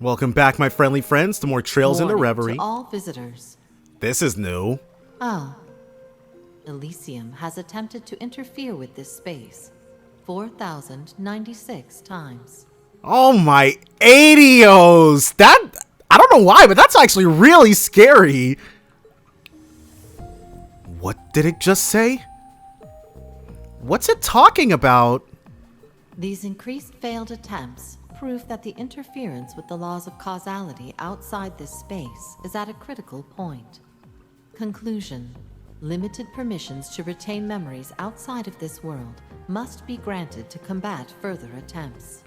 Welcome back, my friendly friends, to more Trails into Warning Reverie. to all visitors. This is new. Elysium has attempted to interfere with this space 4,096 times. Oh my 80os! I don't know why, but that's actually really scary. What did it just say? What's it talking about? These increased failed attempts prove that the interference with the laws of causality outside this space is at a critical point. Conclusion: limited permissions to retain memories outside of this world must be granted to combat further attempts.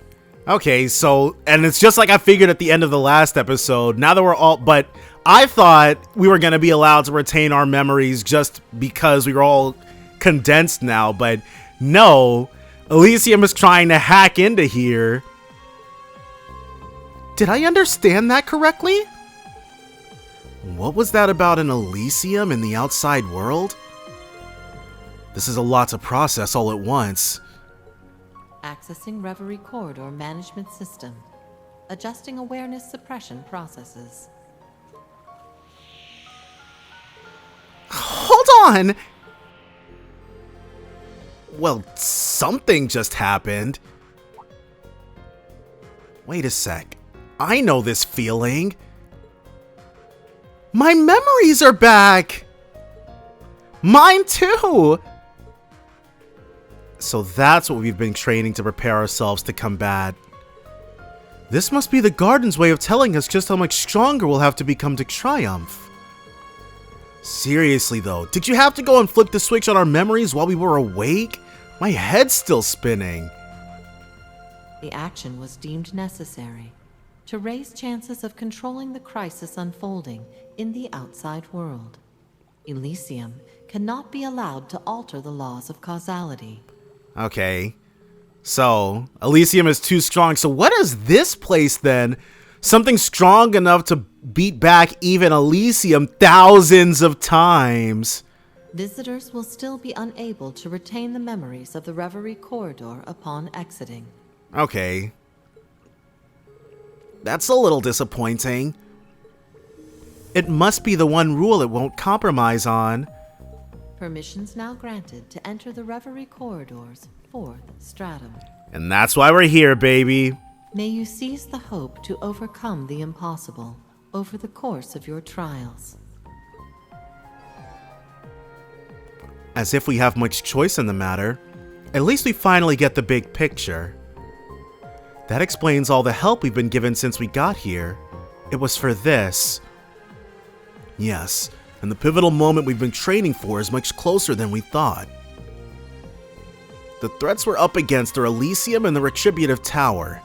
Okay, so, and it's just like I figured at the end of the last episode. Now that we're all, but I thought we were going to be allowed to retain our memories just because we were all condensed now, but no, Elysium is trying to hack into here. Did I understand that correctly? What was that about an Elysium in the outside world? This is a lot to process all at once. Accessing Revery Corridor management system. Adjusting awareness suppression processes. Hold on! Well, something just happened. Wait a sec. I know this feeling. My memories are back! Mine too! So that's what we've been training to prepare ourselves to combat. This must be the Garden's way of telling us just how much stronger we'll have to become to triumph. Seriously though, did you have to go and flip the switch on our memories while we were awake? My head's still spinning. The action was deemed necessary to raise chances of controlling the crisis unfolding in the outside world. Elysium cannot be allowed to alter the laws of causality. Okay, so Elysium is too strong. So what is this place then? Something strong enough to beat back even Elysium thousands of times. Visitors will still be unable to retain the memories of the Reverie Corridor upon exiting. Okay. That's a little disappointing. It must be the one rule it won't compromise on. Permissions now granted to enter the Reverie Corridor's Fourth Stratum. And that's why we're here, baby. May you seize the hope to overcome the impossible over the course of your trials. As if we have much choice in the matter. At least we finally get the big picture. That explains all the help we've been given since we got here. It was for this. Yes, and the pivotal moment we've been training for is much closer than we thought. The threats we're up against are Elysium and the Retributive Tower.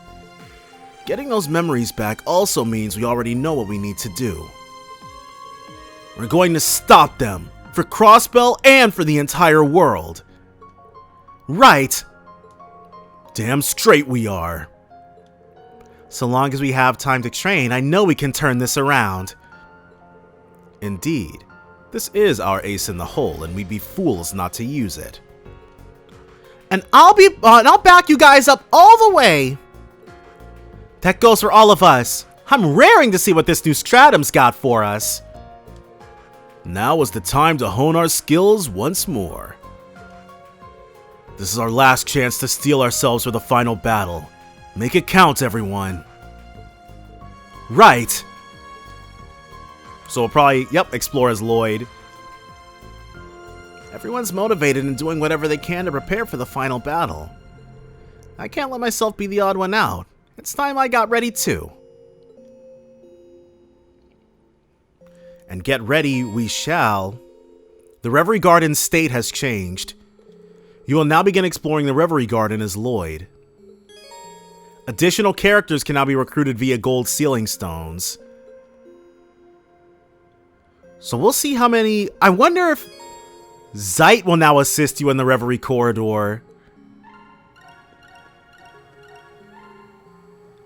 Getting those memories back also means we already know what we need to do. We're going to stop them, for Crossbell and for the entire world. Right! Damn straight we are. So long as we have time to train, I know we can turn this around. Indeed, this is our ace in the hole, and we'd be fools not to use it. And I'll back you guys up all the way. That goes for all of us. I'm raring to see what this new Stratum's got for us. Now is the time to hone our skills once more. This is our last chance to steel ourselves for the final battle. Make it count, everyone. Right. So we'll probably, explore as Lloyd. Everyone's motivated and doing whatever they can to prepare for the final battle. I can't let myself be the odd one out. It's time I got ready too. And get ready we shall. The Reverie Garden's state has changed. You will now begin exploring the Reverie Garden as Lloyd. Additional characters can now be recruited via gold sealing stones. So we'll see how many... I wonder if Zeit will now assist you in the Reverie Corridor.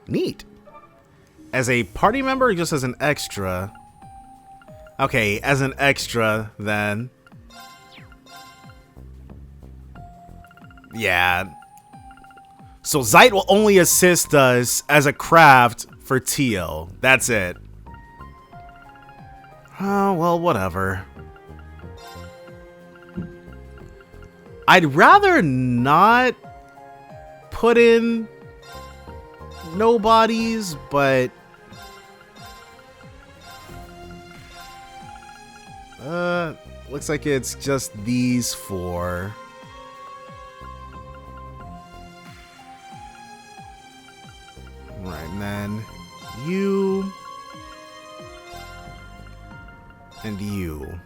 Neat. As a party member or just as an extra? Okay, as an extra, then. Yeah. So Zeit will only assist us as a craft for Tio. That's it. Oh, well, whatever. I'd rather not put in nobodies, but looks like it's just these four. Right, and then you and you.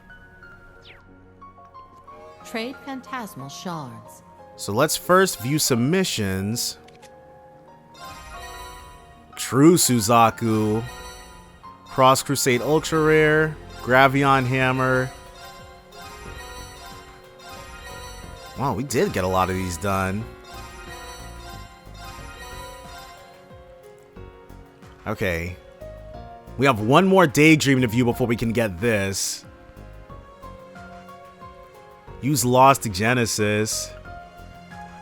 Trade phantasmal shards. So let's first view submissions. True Suzaku, Cross Crusade Ultra Rare, Gravion Hammer. Wow, we did get a lot of these done. Okay. We have one more Daydream to view before we can get this. Use Lost Genesis.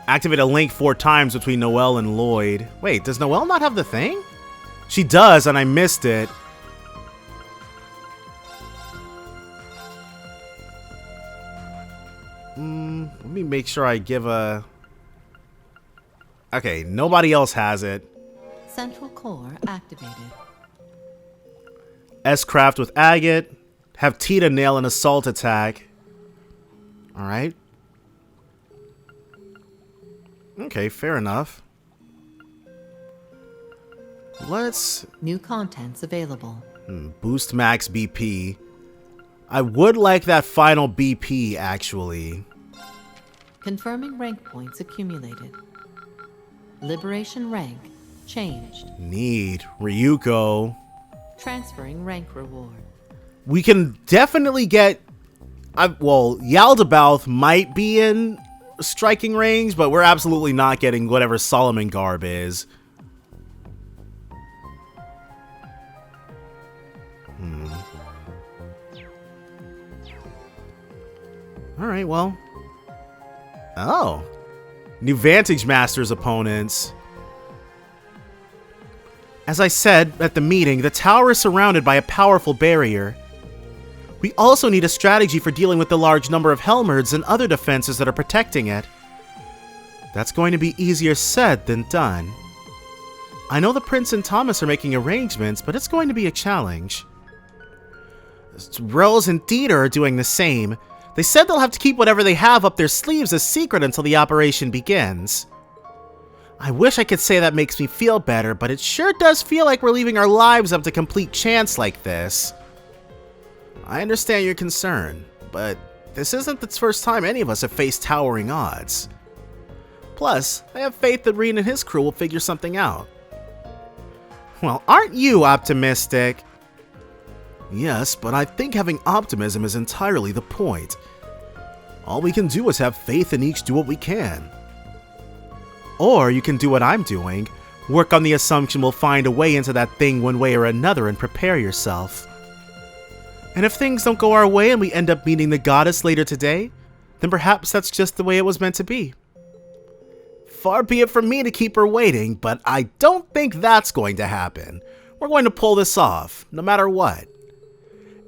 Activate a link 4 times between Noelle and Lloyd. Wait, does Noelle not have the thing? She does, and I missed it. Let me make sure I give a... Okay, nobody else has it. Central core activated. S-Craft with Agate. Have Tita nail an assault attack. Alright. Okay, fair enough. Let's... New contents available. Boost max BP. I would like that final BP, actually. Confirming rank points accumulated. Liberation rank changed. Need. Ryuko. Transferring rank reward. We can definitely get... well, Yaldabaoth might be in striking range, but we're absolutely not getting whatever Solomon Garb is. Alright, well. Oh. New Vantage Masters opponents. As I said at the meeting, the tower is surrounded by a powerful barrier. We also need a strategy for dealing with the large number of Helmerds and other defenses that are protecting it. That's going to be easier said than done. I know the Prince and Thomas are making arrangements, but it's going to be a challenge. Rose and Dieter are doing the same. They said they'll have to keep whatever they have up their sleeves a secret until the operation begins. I wish I could say that makes me feel better, but it sure does feel like we're leaving our lives up to complete chance like this. I understand your concern, but this isn't the first time any of us have faced towering odds. Plus, I have faith that Reen and his crew will figure something out. Well, aren't you optimistic? Yes, but I think having optimism is entirely the point. All we can do is have faith and each do what we can. Or you can do what I'm doing, work on the assumption we'll find a way into that thing one way or another and prepare yourself. And if things don't go our way and we end up meeting the goddess later today, then perhaps that's just the way it was meant to be. Far be it from me to keep her waiting, but I don't think that's going to happen. We're going to pull this off, no matter what.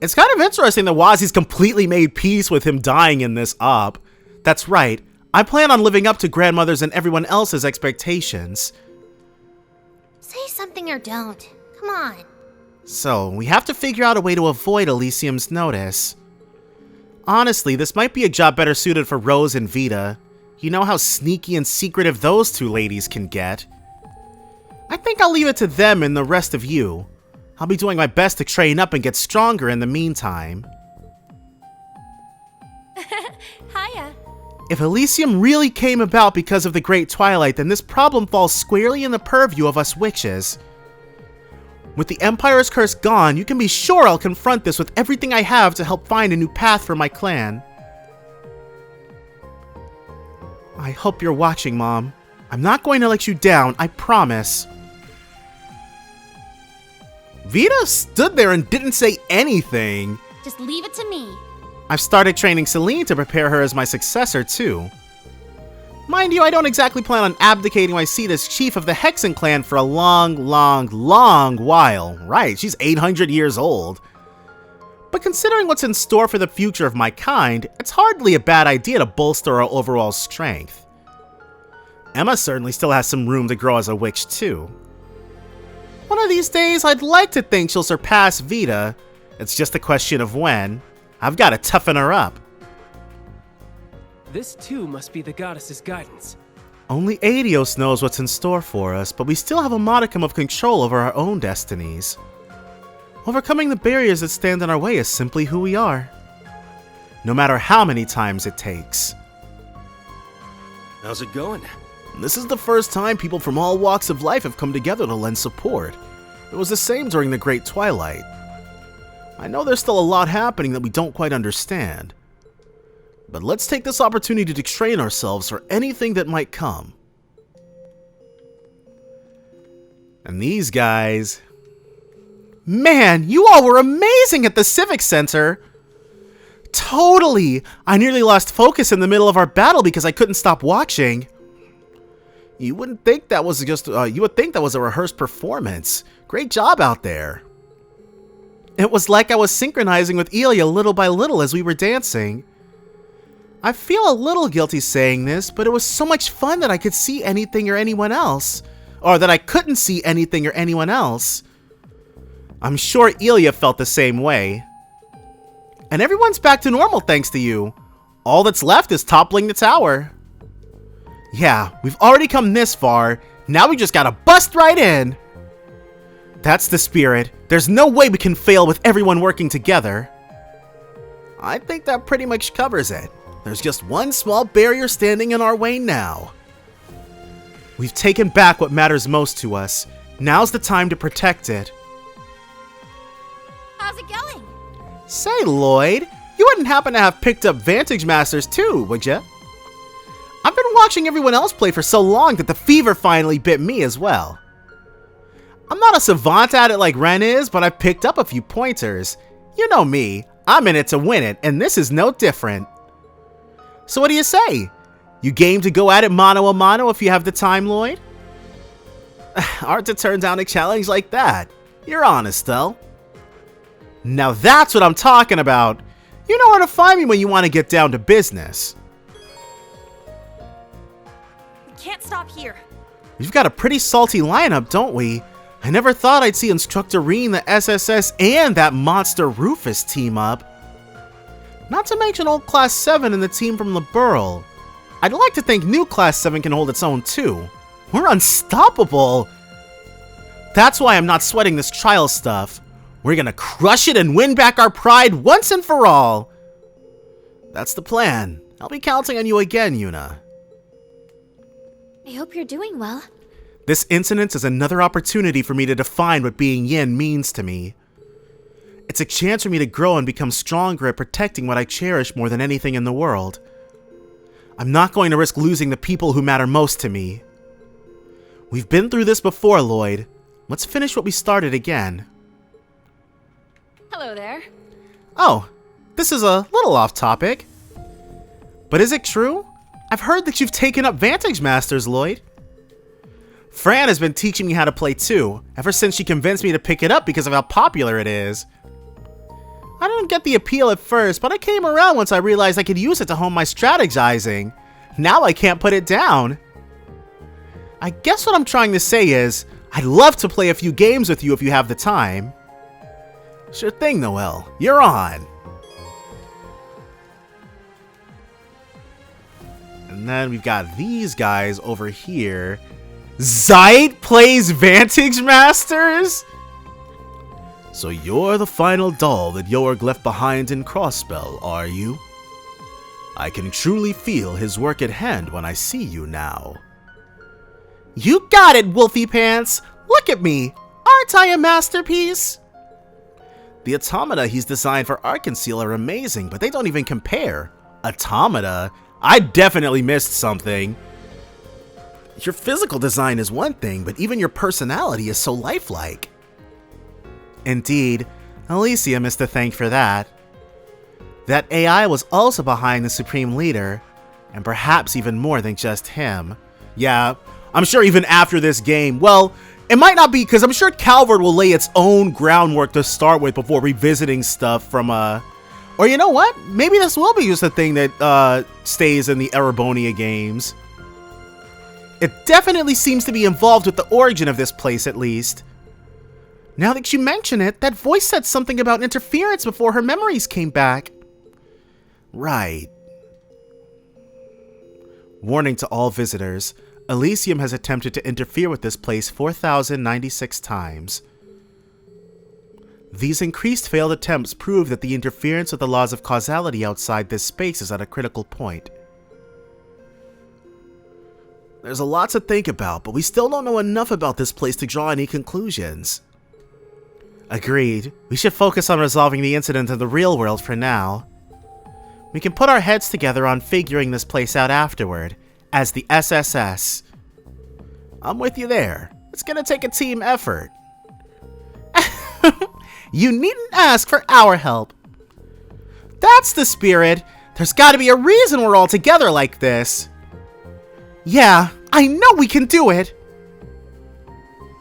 It's kind of interesting that Wazi's completely made peace with him dying in this op. That's right, I plan on living up to grandmother's and everyone else's expectations. Say something or don't. Come on. So, we have to figure out a way to avoid Elysium's notice. Honestly, this might be a job better suited for Rose and Vita. You know how sneaky and secretive those two ladies can get. I think I'll leave it to them and the rest of you. I'll be doing my best to train up and get stronger in the meantime. Hiya. If Elysium really came about because of the Great Twilight, then this problem falls squarely in the purview of us witches. With the Empire's curse gone, you can be sure I'll confront this with everything I have to help find a new path for my clan. I hope you're watching, Mom. I'm not going to let you down, I promise. Vita stood there and didn't say anything. Just leave it to me. I've started training Celine to prepare her as my successor, too. Mind you, I don't exactly plan on abdicating my seat as chief of the Hexen clan for a long while. Right, she's 800 years old. But considering what's in store for the future of my kind, it's hardly a bad idea to bolster our overall strength. Emma certainly still has some room to grow as a witch too. One of these days, I'd like to think she'll surpass Vita. It's just a question of when. I've got to toughen her up. This too must be the goddess's guidance. Only Adios knows what's in store for us, but we still have a modicum of control over our own destinies. Overcoming the barriers that stand in our way is simply who we are. No matter how many times it takes. How's it going? This is the first time people from all walks of life have come together to lend support. It was the same during the Great Twilight. I know there's still a lot happening that we don't quite understand. But let's take this opportunity to train ourselves for anything that might come. And these guys... Man, you all were amazing at the Civic Center! Totally! I nearly lost focus in the middle of our battle because I couldn't stop watching. You wouldn't think that was you would think that was a rehearsed performance. Great job out there. It was like I was synchronizing with Ilya little by little as we were dancing. I feel a little guilty saying this, but it was so much fun that I could see anything or anyone else. Or that I couldn't see anything or anyone else. I'm sure Ilya felt the same way. And everyone's back to normal thanks to you. All that's left is toppling the tower. Yeah, we've already come this far. Now we just gotta bust right in. That's the spirit. There's no way we can fail with everyone working together. I think that pretty much covers it. There's just one small barrier standing in our way now. We've taken back what matters most to us. Now's the time to protect it. How's it going? Say, Lloyd, you wouldn't happen to have picked up Vantage Masters too, would ya? I've been watching everyone else play for so long that the fever finally bit me as well. I'm not a savant at it like Ren is, but I've picked up a few pointers. You know me, I'm in it to win it, and this is no different. So what do you say? You game to go at it mano a mano if you have the time, Lloyd? Hard to turn down a challenge like that. You're honest, though. Now that's what I'm talking about. You know where to find me when you want to get down to business. We can't stop here. We've got a pretty salty lineup, don't we? I never thought I'd see Instructor Reen, the SSS, and that monster Rufus team up. Not to mention old Class 7 and the team from the Burl. I'd like to think new Class 7 can hold its own too. We're unstoppable! That's why I'm not sweating this trial stuff. We're gonna crush it and win back our pride once and for all. That's the plan. I'll be counting on you again, Yuna. I hope you're doing well. This incident is another opportunity for me to define what being Yin means to me. It's a chance for me to grow and become stronger at protecting what I cherish more than anything in the world. I'm not going to risk losing the people who matter most to me. We've been through this before, Lloyd. Let's finish what we started again. Hello there. Oh, this is a little off topic. But is it true? I've heard that you've taken up Vantage Masters, Lloyd. Fran has been teaching me how to play too, ever since she convinced me to pick it up because of how popular it is. I didn't get the appeal at first, but I came around once I realized I could use it to hone my strategizing. Now I can't put it down. I guess what I'm trying to say is, I'd love to play a few games with you if you have the time. Sure thing, Noelle. You're on. And then we've got these guys over here. Zeit plays Vantage Masters? So you're the final doll that Jorg left behind in Crossspell, are you? I can truly feel his work at hand when I see you now. You got it, Wolfie Pants! Look at me! Aren't I a masterpiece? The automata he's designed for Arconceal are amazing, but they don't even compare. Automata? I definitely missed something. Your physical design is one thing, but even your personality is so lifelike. Indeed, Alicia missed a thank for that. That AI was also behind the Supreme Leader. And perhaps even more than just him. Yeah, I'm sure even after this game, well, it might not be, because I'm sure Calvert will lay its own groundwork to start with before revisiting stuff from, or you know what? Maybe this will be just a thing that, stays in the Erebonia games. It definitely seems to be involved with the origin of this place, at least. Now that you mention it, that voice said something about interference before her memories came back. Right. Warning to all visitors. Elysium has attempted to interfere with this place 4,096 times. These increased failed attempts prove that the interference with the laws of causality outside this space is at a critical point. There's a lot to think about, but we still don't know enough about this place to draw any conclusions. Agreed. We should focus on resolving the incident in the real world for now. We can put our heads together on figuring this place out afterward, as the SSS. I'm with you there. It's gonna take a team effort. You needn't ask for our help. That's the spirit. There's gotta be a reason we're all together like this. Yeah, I know we can do it.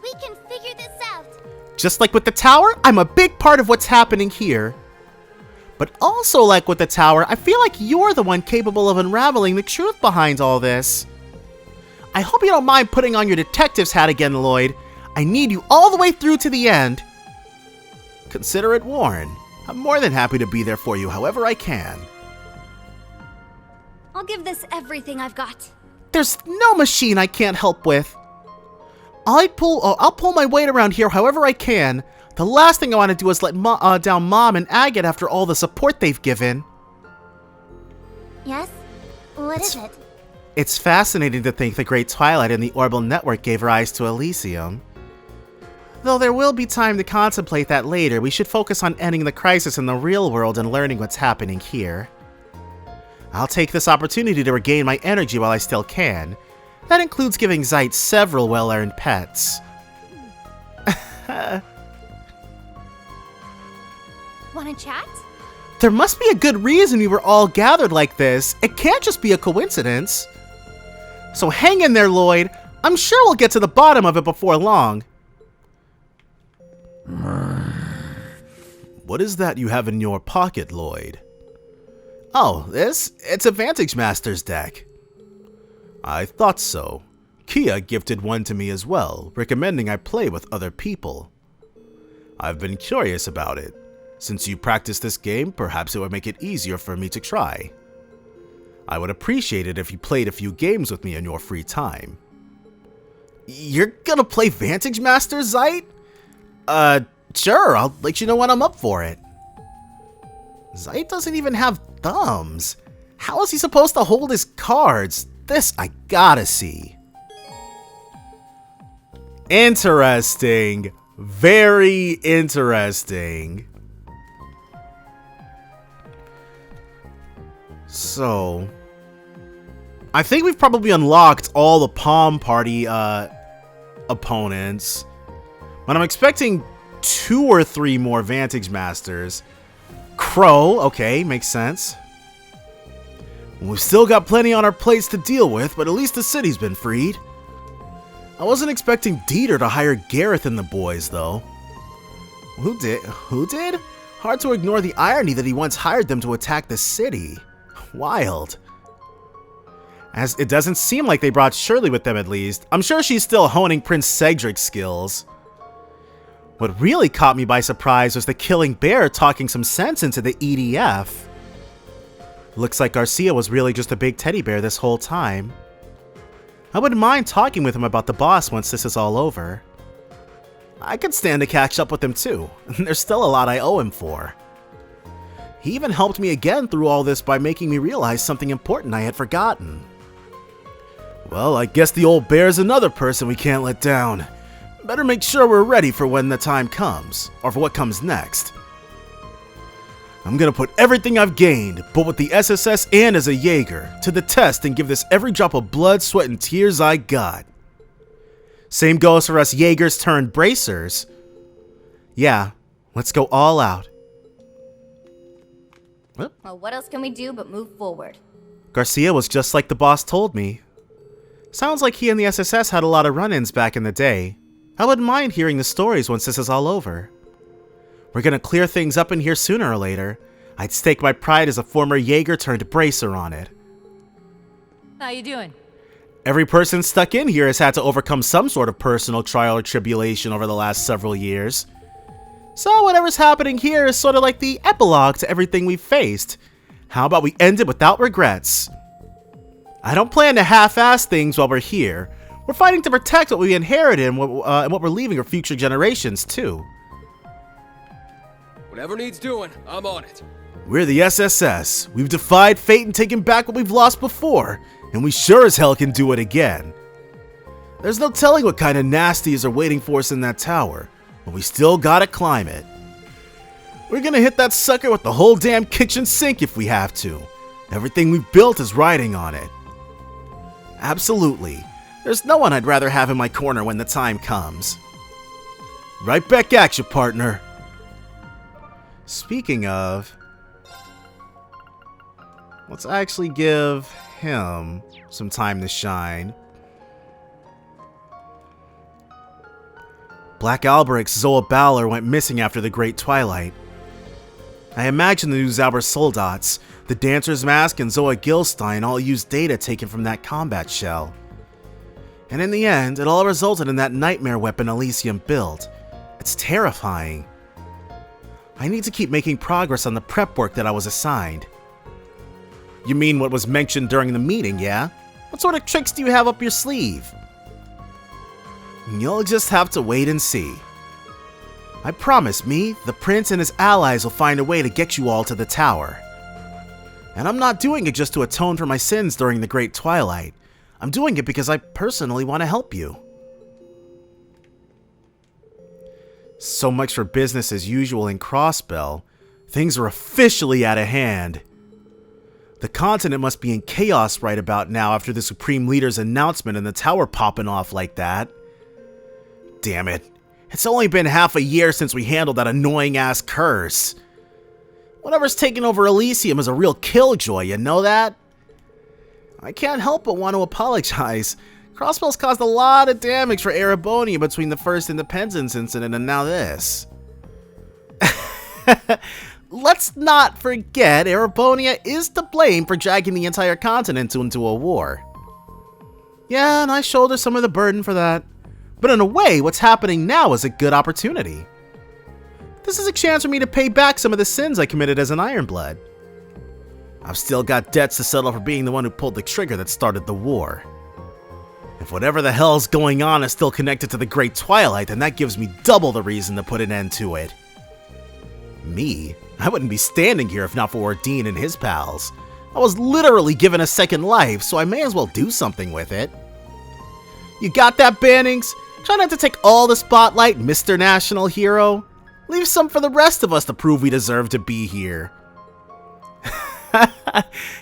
We can figure this out. Just like with the tower, I'm a big part of what's happening here. But also like with the tower, I feel like you're the one capable of unraveling the truth behind all this. I hope you don't mind putting on your detective's hat again, Lloyd. I need you all the way through to the end. Consider it warned. I'm more than happy to be there for you however I can. I'll give this everything I've got. There's no machine I can't help with. I'll pull my weight around here however I can. The last thing I want to do is let down Mom and Agate after all the support they've given. Yes? What is it? It's fascinating to think the Great Twilight and the Orbital Network gave rise to Elysium. Though there will be time to contemplate that later, we should focus on ending the crisis in the real world and learning what's happening here. I'll take this opportunity to regain my energy while I still can. That includes giving Zeit several well-earned pets. Wanna chat? There must be a good reason we were all gathered like this. It can't just be a coincidence. So hang in there, Lloyd. I'm sure we'll get to the bottom of it before long. What is that you have in your pocket, Lloyd? Oh, this? It's a Vantage Master's deck. I thought so. Kia gifted one to me as well, recommending I play with other people. I've been curious about it. Since you practice this game, perhaps it would make it easier for me to try. I would appreciate it if you played a few games with me in your free time. You're gonna play Vantage Master, Zeit? Sure, I'll let you know when I'm up for it. Zeit doesn't even have thumbs. How is he supposed to hold his cards? This I gotta see. Interesting. Very interesting. So, I think we've probably unlocked all the Palm Party opponents, but I'm expecting 2 or 3 more Vantage Masters. Crow, okay, makes sense. We've still got plenty on our plates to deal with, but at least the city's been freed. I wasn't expecting Dieter to hire Gareth and the boys, though. Who did? Hard to ignore the irony that he once hired them to attack the city. Wild. As it doesn't seem like they brought Shirley with them, at least. I'm sure she's still honing Prince Cedric's skills. What really caught me by surprise was the killing bear talking some sense into the EDF. Looks like Garcia was really just a big teddy bear this whole time. I wouldn't mind talking with him about the boss once this is all over. I could stand to catch up with him too. There's still a lot I owe him for. He even helped me again through all this by making me realize something important I had forgotten. Well, I guess the old bear's another person we can't let down. Better make sure we're ready for when the time comes, or for what comes next. I'm gonna put everything I've gained, both with the SSS and as a Jaeger, to the test and give this every drop of blood, sweat, and tears I got. Same goes for us Jaegers turned bracers. Yeah, let's go all out. Well, what else can we do but move forward? Garcia was just like the boss told me. Sounds like he and the SSS had a lot of run-ins back in the day. I wouldn't mind hearing the stories once this is all over. We're gonna clear things up in here sooner or later. I'd stake my pride as a former Jaeger turned bracer on it. How you doing? Every person stuck in here has had to overcome some sort of personal trial or tribulation over the last several years. So whatever's happening here is sort of like the epilogue to everything we've faced. How about we end it without regrets? I don't plan to half-ass things while we're here. We're fighting to protect what we inherited and what we're leaving for future generations, too. Whatever needs doing, I'm on it. We're the SSS. We've defied fate and taken back what we've lost before, and we sure as hell can do it again. There's no telling what kind of nasties are waiting for us in that tower, but we still gotta climb it. We're gonna hit that sucker with the whole damn kitchen sink if we have to. Everything we've built is riding on it. Absolutely. There's no one I'd rather have in my corner when the time comes. Right back at you, partner. Speaking of, let's actually give him some time to shine. Black Alberic's Zoa Balor went missing after the Great Twilight. I imagine the new Zauber Soldats, the Dancer's Mask, and Zoa Gilstein all used data taken from that combat shell. And in the end, it all resulted in that nightmare weapon Elysium built. It's terrifying. I need to keep making progress on the prep work that I was assigned. You mean what was mentioned during the meeting, yeah? What sort of tricks do you have up your sleeve? You'll just have to wait and see. I promise me, the prince and his allies will find a way to get you all to the tower. And I'm not doing it just to atone for my sins during the Great Twilight. I'm doing it because I personally want to help you. So much for business as usual in Crossbell. Things are officially out of hand. The continent must be in chaos right about now after the Supreme Leader's announcement and the tower popping off like that. Damn it. It's only been half a year since we handled that annoying-ass curse. Whatever's taken over Elysium is a real killjoy, you know that? I can't help but want to apologize. Crossbell's caused a lot of damage for Ouroboros between the first Independence incident and now this. Let's not forget Ouroboros is to blame for dragging the entire continent into a war. Yeah, and I shoulder some of the burden for that. But in a way, what's happening now is a good opportunity. This is a chance for me to pay back some of the sins I committed as an Ironblood. I've still got debts to settle for being the one who pulled the trigger that started the war. If whatever the hell's going on is still connected to the Great Twilight, then that gives me double the reason to put an end to it. Me? I wouldn't be standing here if not for Ordine and his pals. I was literally given a second life, so I may as well do something with it. You got that, Bannings? Try not to take all the spotlight, Mr. National Hero. Leave some for the rest of us to prove we deserve to be here.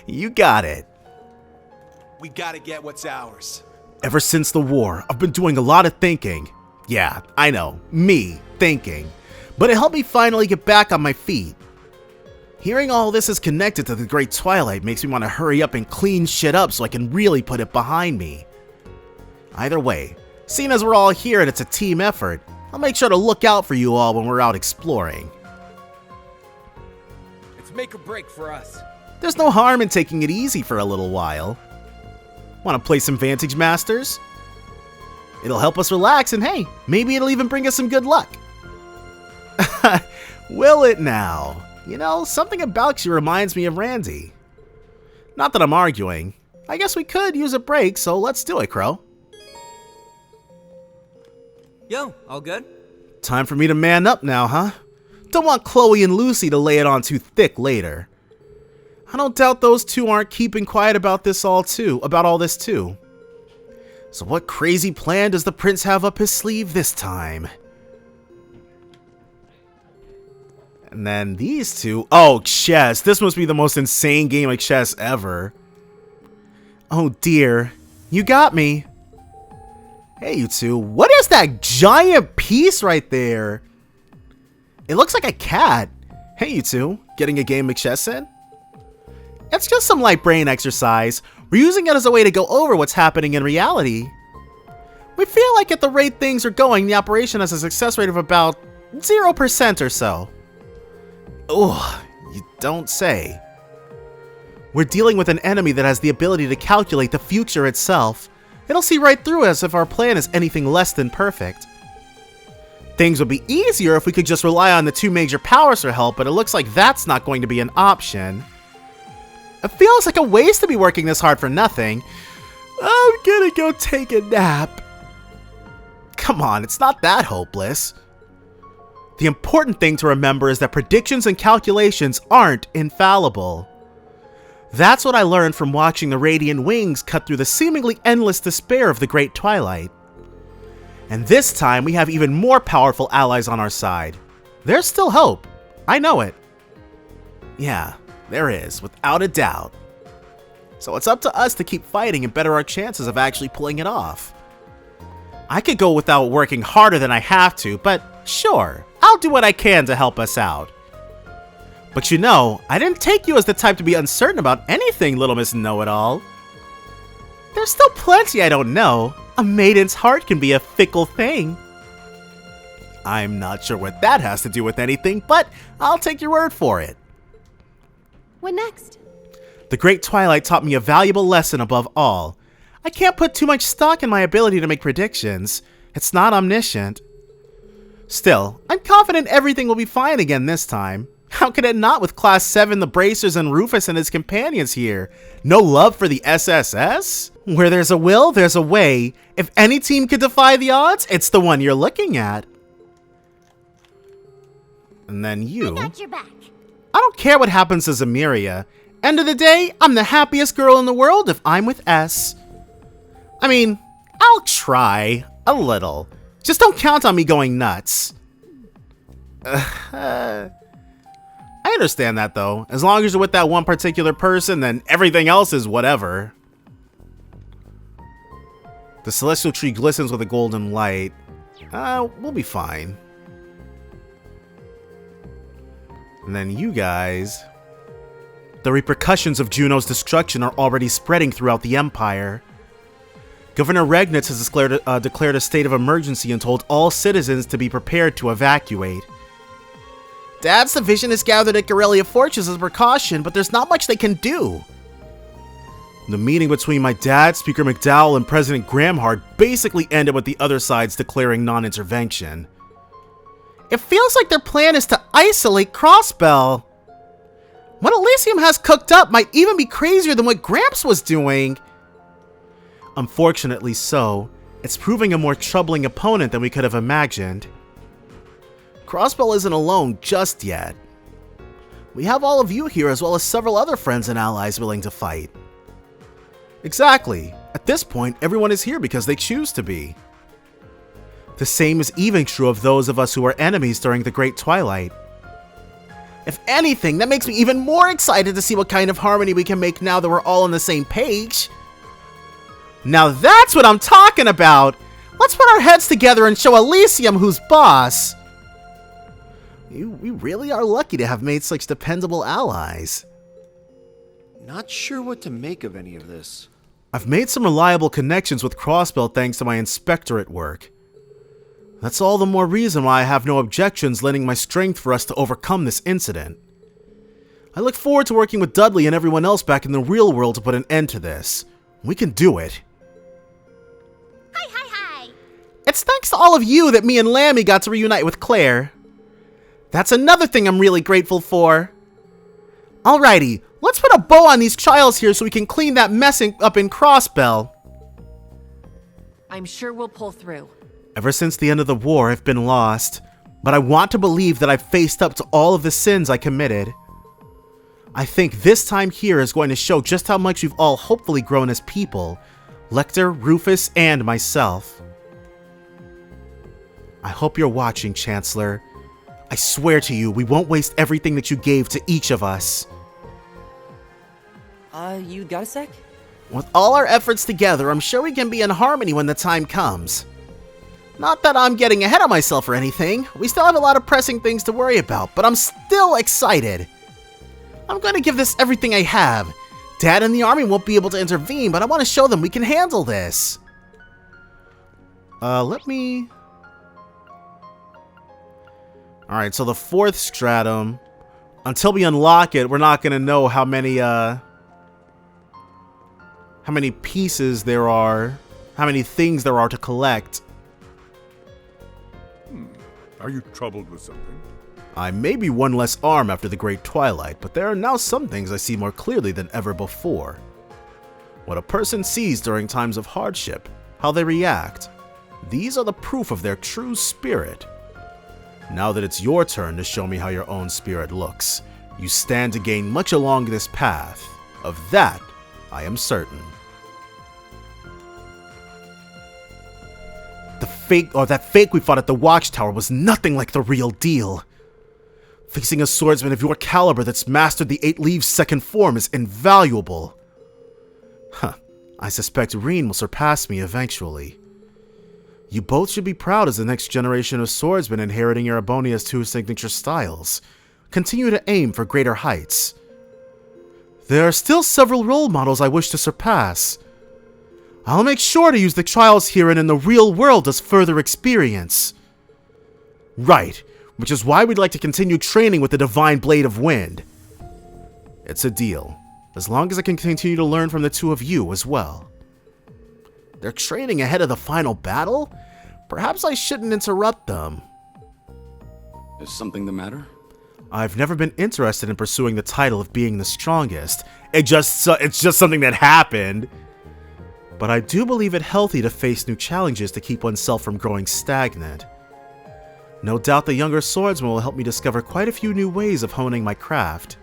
You got it. We gotta get what's ours. Ever since the war, I've been doing a lot of thinking. Yeah, I know, me thinking. But it helped me finally get back on my feet. Hearing all this is connected to the Great Twilight makes me want to hurry up and clean shit up so I can really put it behind me. Either way, seeing as we're all here and it's a team effort, I'll make sure to look out for you all when we're out exploring. It's make or break for us. There's no harm in taking it easy for a little while. Want to play some Vantage Masters? It'll help us relax and hey, maybe it'll even bring us some good luck. Will it now? You know, something about you reminds me of Randy. Not that I'm arguing. I guess we could use a break, so let's do it, Crow. Yo, all good? Time for me to man up now, huh? Don't want Chloe and Lucy to lay it on too thick later. I don't doubt those two aren't keeping quiet about all this too. So what crazy plan does the prince have up his sleeve this time? And then these two. Oh, chess. This must be the most insane game of chess ever. Oh dear. You got me. Hey, you two. What is that giant piece right there? It looks like a cat. Hey, you two. Getting a game of chess in? It's just some light brain exercise. We're using it as a way to go over what's happening in reality. We feel like at the rate things are going, the operation has a success rate of about 0% or so. Ugh, you don't say. We're dealing with an enemy that has the ability to calculate the future itself. It'll see right through us if our plan is anything less than perfect. Things would be easier if we could just rely on the two major powers for help, but it looks like that's not going to be an option. It feels like a waste to be working this hard for nothing. I'm gonna go take a nap. Come on, it's not that hopeless. The important thing to remember is that predictions and calculations aren't infallible. That's what I learned from watching the Radiant Wings cut through the seemingly endless despair of the Great Twilight. And this time, we have even more powerful allies on our side. There's still hope. I know it. Yeah, there is, without a doubt. So it's up to us to keep fighting and better our chances of actually pulling it off. I could go without working harder than I have to, but sure, I'll do what I can to help us out. But you know, I didn't take you as the type to be uncertain about anything, Little Miss Know-It-All. There's still plenty I don't know. A maiden's heart can be a fickle thing. I'm not sure what that has to do with anything, but I'll take your word for it. What next? The Great Twilight taught me a valuable lesson above all. I can't put too much stock in my ability to make predictions. It's not omniscient. Still, I'm confident everything will be fine again this time. How could it not with Class 7, the Bracers, and Rufus and his companions here? No love for the SSS? Where there's a will, there's a way. If any team could defy the odds, it's the one you're looking at. And then you. I got your back. I don't care what happens to Zamiria. End of the day, I'm the happiest girl in the world if I'm with S. I mean, I'll try. A little. Just don't count on me going nuts. I understand that though. As long as you're with that one particular person, then everything else is whatever. The celestial tree glistens with a golden light. We'll be fine. And then you guys. The repercussions of Juno's destruction are already spreading throughout the Empire. Governor Regnitz has declared a state of emergency and told all citizens to be prepared to evacuate. Dad's division is gathered at Corellia Fortress as a precaution, but there's not much they can do. The meeting between my dad, Speaker McDowell, and President Gramhard basically ended with the other sides declaring non-intervention. It feels like their plan is to isolate Crossbell. What Elysium has cooked up might even be crazier than what Gramps was doing. Unfortunately so, it's proving a more troubling opponent than we could have imagined. Crossbell isn't alone just yet. We have all of you here as well as several other friends and allies willing to fight. Exactly. At this point, everyone is here because they choose to be. The same is even true of those of us who were enemies during the Great Twilight. If anything, that makes me even more excited to see what kind of harmony we can make now that we're all on the same page. Now that's what I'm talking about! Let's put our heads together and show Elysium who's boss! We really are lucky to have made such dependable allies. Not sure what to make of any of this. I've made some reliable connections with Crossbell thanks to my Inspectorate work. That's all the more reason why I have no objections lending my strength for us to overcome this incident. I look forward to working with Dudley and everyone else back in the real world to put an end to this. We can do it. Hi. It's thanks to all of you that me and Lammy got to reunite with Claire. That's another thing I'm really grateful for. Alrighty, let's put a bow on these trials here so we can clean that mess up in Crossbell. I'm sure we'll pull through. Ever since the end of the war, I've been lost, but I want to believe that I've faced up to all of the sins I committed. I think this time here is going to show just how much we've all hopefully grown as people, Lecter, Rufus, and myself. I hope you're watching, Chancellor. I swear to you, we won't waste everything that you gave to each of us. You got a sec? With all our efforts together, I'm sure we can be in harmony when the time comes. Not that I'm getting ahead of myself or anything. We still have a lot of pressing things to worry about, but I'm still excited. I'm going to give this everything I have. Dad and the army won't be able to intervene, but I want to show them we can handle this. Let me... Alright, so the fourth stratum. Until we unlock it, we're not going to know how many pieces there are, how many things there are to collect. Are you troubled with something? I may be one less arm after the Great Twilight, but there are now some things I see more clearly than ever before. What a person sees during times of hardship, how they react, these are the proof of their true spirit. Now that it's your turn to show me how your own spirit looks, you stand to gain much along this path. Of that, I am certain. That fake we fought at the Watchtower was nothing like the real deal. Facing a swordsman of your caliber that's mastered the 8 Leaves' second form is invaluable. I suspect Reen will surpass me eventually. You both should be proud as the next generation of swordsmen inheriting Erebonia's 2 signature styles. Continue to aim for greater heights. There are still several role models I wish to surpass. I'll make sure to use the trials herein in the real world as further experience. Right, which is why we'd like to continue training with the Divine Blade of Wind. It's a deal, as long as I can continue to learn from the 2 of you as well. They're training ahead of the final battle? Perhaps I shouldn't interrupt them. Is something the matter? I've never been interested in pursuing the title of being the strongest. It's just something that happened. But I do believe it healthy to face new challenges to keep oneself from growing stagnant. No doubt the younger swordsman will help me discover quite a few new ways of honing my craft.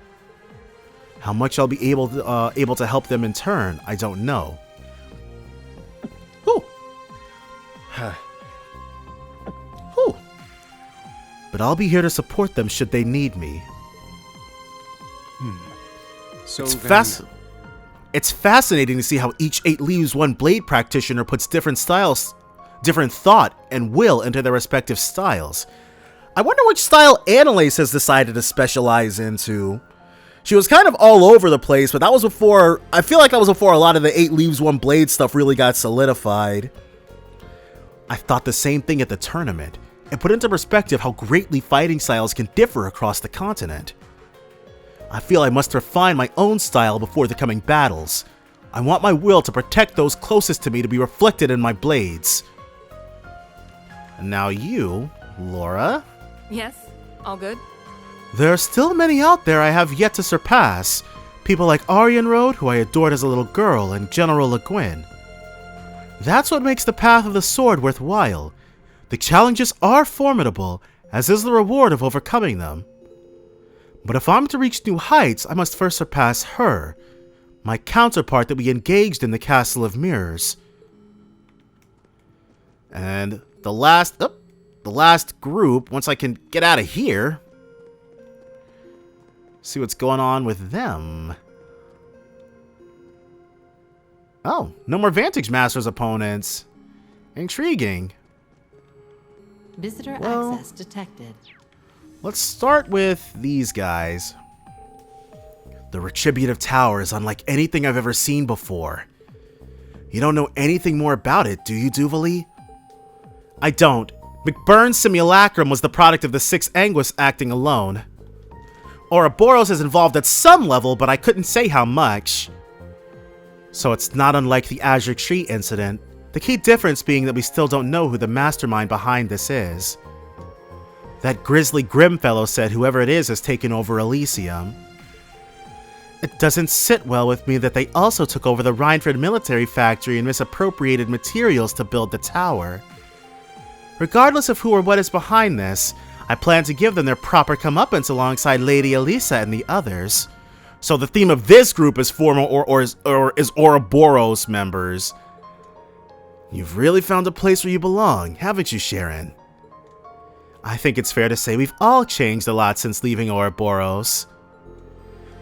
How much I'll be able to help them in turn, I don't know. Whew. Whew. But I'll be here to support them should they need me. So It's fascinating to see how each 8 Leaves 1 Blade practitioner puts different thought and will into their respective styles. I wonder which style Annalise has decided to specialize into. She was kind of all over the place, but that was before, I feel like that was before a lot of the 8 Leaves 1 Blade stuff really got solidified. I thought the same thing at the tournament. It put into perspective how greatly fighting styles can differ across the continent. I feel I must refine my own style before the coming battles. I want my will to protect those closest to me to be reflected in my blades. And now you, Laura. Yes? All good? There are still many out there I have yet to surpass. People like Arianrode, who I adored as a little girl, and General Le Guin. That's what makes the path of the sword worthwhile. The challenges are formidable, as is the reward of overcoming them. But if I'm to reach new heights, I must first surpass her, my counterpart that we engaged in the Castle of Mirrors. And the last group, once I can get out of here, see what's going on with them. Oh, no more Vantage Masters opponents. Intriguing. Visitor access detected. Let's start with these guys. The Retributive Tower is unlike anything I've ever seen before. You don't know anything more about it, do you, Duvalie? I don't. McBurn's simulacrum was the product of the 6 Anguis acting alone. Ouroboros is involved at some level, but I couldn't say how much. So it's not unlike the Azure Tree incident, the key difference being that we still don't know who the mastermind behind this is. That grisly grim fellow said whoever it is has taken over Elysium. It doesn't sit well with me that they also took over the Rhineford military factory and misappropriated materials to build the tower. Regardless of who or what is behind this, I plan to give them their proper comeuppance alongside Lady Elisa and the others. So the theme of this group is former is Ouroboros members. You've really found a place where you belong, haven't you, Sharon? I think it's fair to say we've all changed a lot since leaving Ouroboros.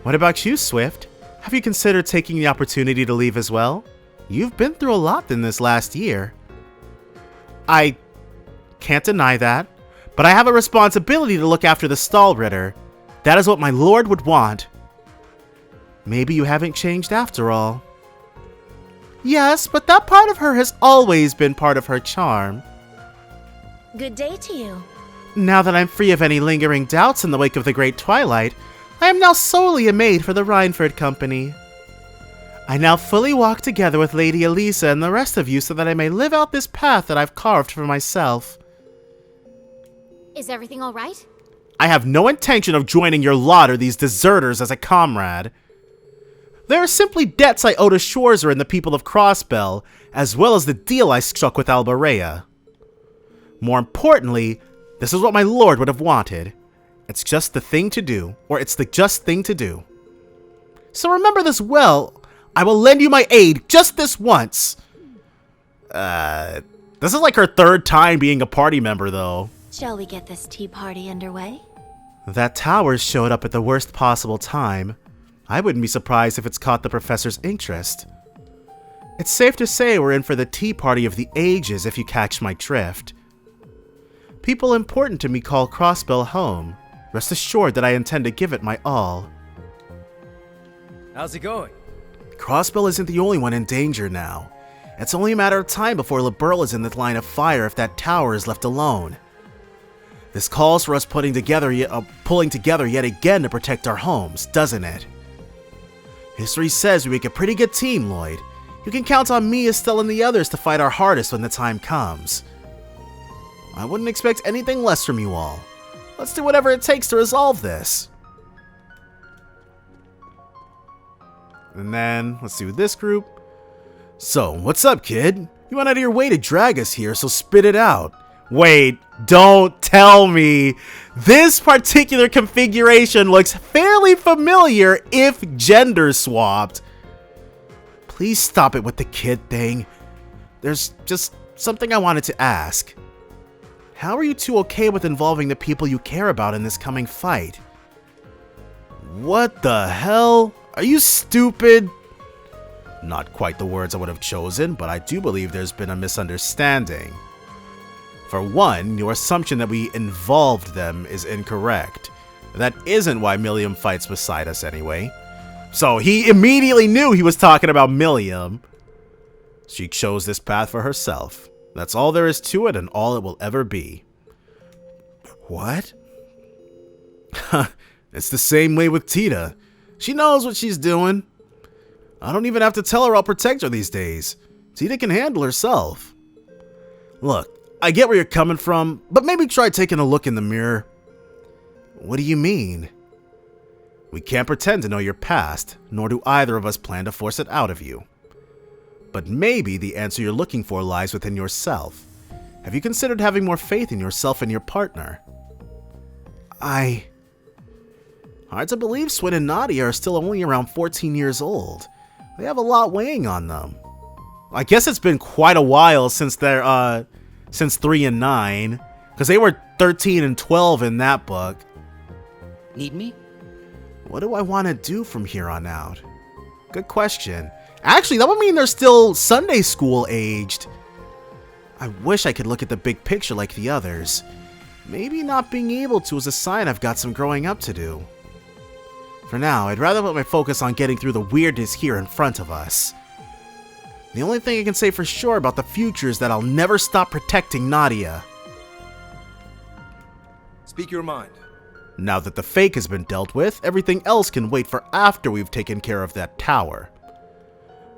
What about you, Swift? Have you considered taking the opportunity to leave as well? You've been through a lot in this last year. I can't deny that, but I have a responsibility to look after the Stallritter. That is what my lord would want. Maybe you haven't changed after all. Yes, but that part of her has always been part of her charm. Good day to you. Now that I'm free of any lingering doubts in the wake of the Great Twilight, I am now solely a maid for the Rhineford Company. I now fully walk together with Lady Elisa and the rest of you so that I may live out this path that I've carved for myself. Is everything all right? I have no intention of joining your lot or these deserters as a comrade. There are simply debts I owe to Schwarzer and the people of Crossbell, as well as the deal I struck with Albarea. More importantly, this is what my lord would have wanted. It's just the thing to do, or it's the just thing to do. So remember this well. I will lend you my aid just this once. This is like her third time being a party member, though. Shall we get this tea party underway? That tower showed up at the worst possible time. I wouldn't be surprised if it's caught the professor's interest. It's safe to say we're in for the tea party of the ages if you catch my drift. People important to me call Crossbell home. Rest assured that I intend to give it my all. How's it going? Crossbell isn't the only one in danger now. It's only a matter of time before LeBurle is in the line of fire if that tower is left alone. This calls for us pulling together yet again to protect our homes, doesn't it? History says we make a pretty good team, Lloyd. You can count on me, Estelle, and the others to fight our hardest when the time comes. I wouldn't expect anything less from you all. Let's do whatever it takes to resolve this. And then, let's see with this group. So, what's up, kid? You went out of your way to drag us here, so spit it out. Wait, don't tell me. This particular configuration looks fairly familiar if gender swapped. Please stop it with the kid thing. There's just something I wanted to ask. How are you two okay with involving the people you care about in this coming fight? What the hell? Are you stupid? Not quite the words I would have chosen, but I do believe there's been a misunderstanding. For one, your assumption that we involved them is incorrect. That isn't why Milliam fights beside us anyway. So he immediately knew he was talking about Milliam. She chose this path for herself. That's all there is to it and all it will ever be. What? It's the same way with Tita. She knows what she's doing. I don't even have to tell her I'll protect her these days. Tita can handle herself. Look, I get where you're coming from, but maybe try taking a look in the mirror. What do you mean? We can't pretend to know your past, nor do either of us plan to force it out of you. But maybe the answer you're looking for lies within yourself. Have you considered having more faith in yourself and your partner? Hard to believe Swin and Nadia are still only around 14 years old. They have a lot weighing on them. I guess it's been quite a while since they're, since 3 and 9, because they were 13 and 12 in that book. Need me? What do I want to do from here on out? Good question. Actually, that would mean they're still Sunday school aged. I wish I could look at the big picture like the others. Maybe not being able to is a sign I've got some growing up to do. For now, I'd rather put my focus on getting through the weirdness here in front of us. The only thing I can say for sure about the future is that I'll never stop protecting Nadia. Speak your mind. Now that the fake has been dealt with, everything else can wait for after we've taken care of that tower.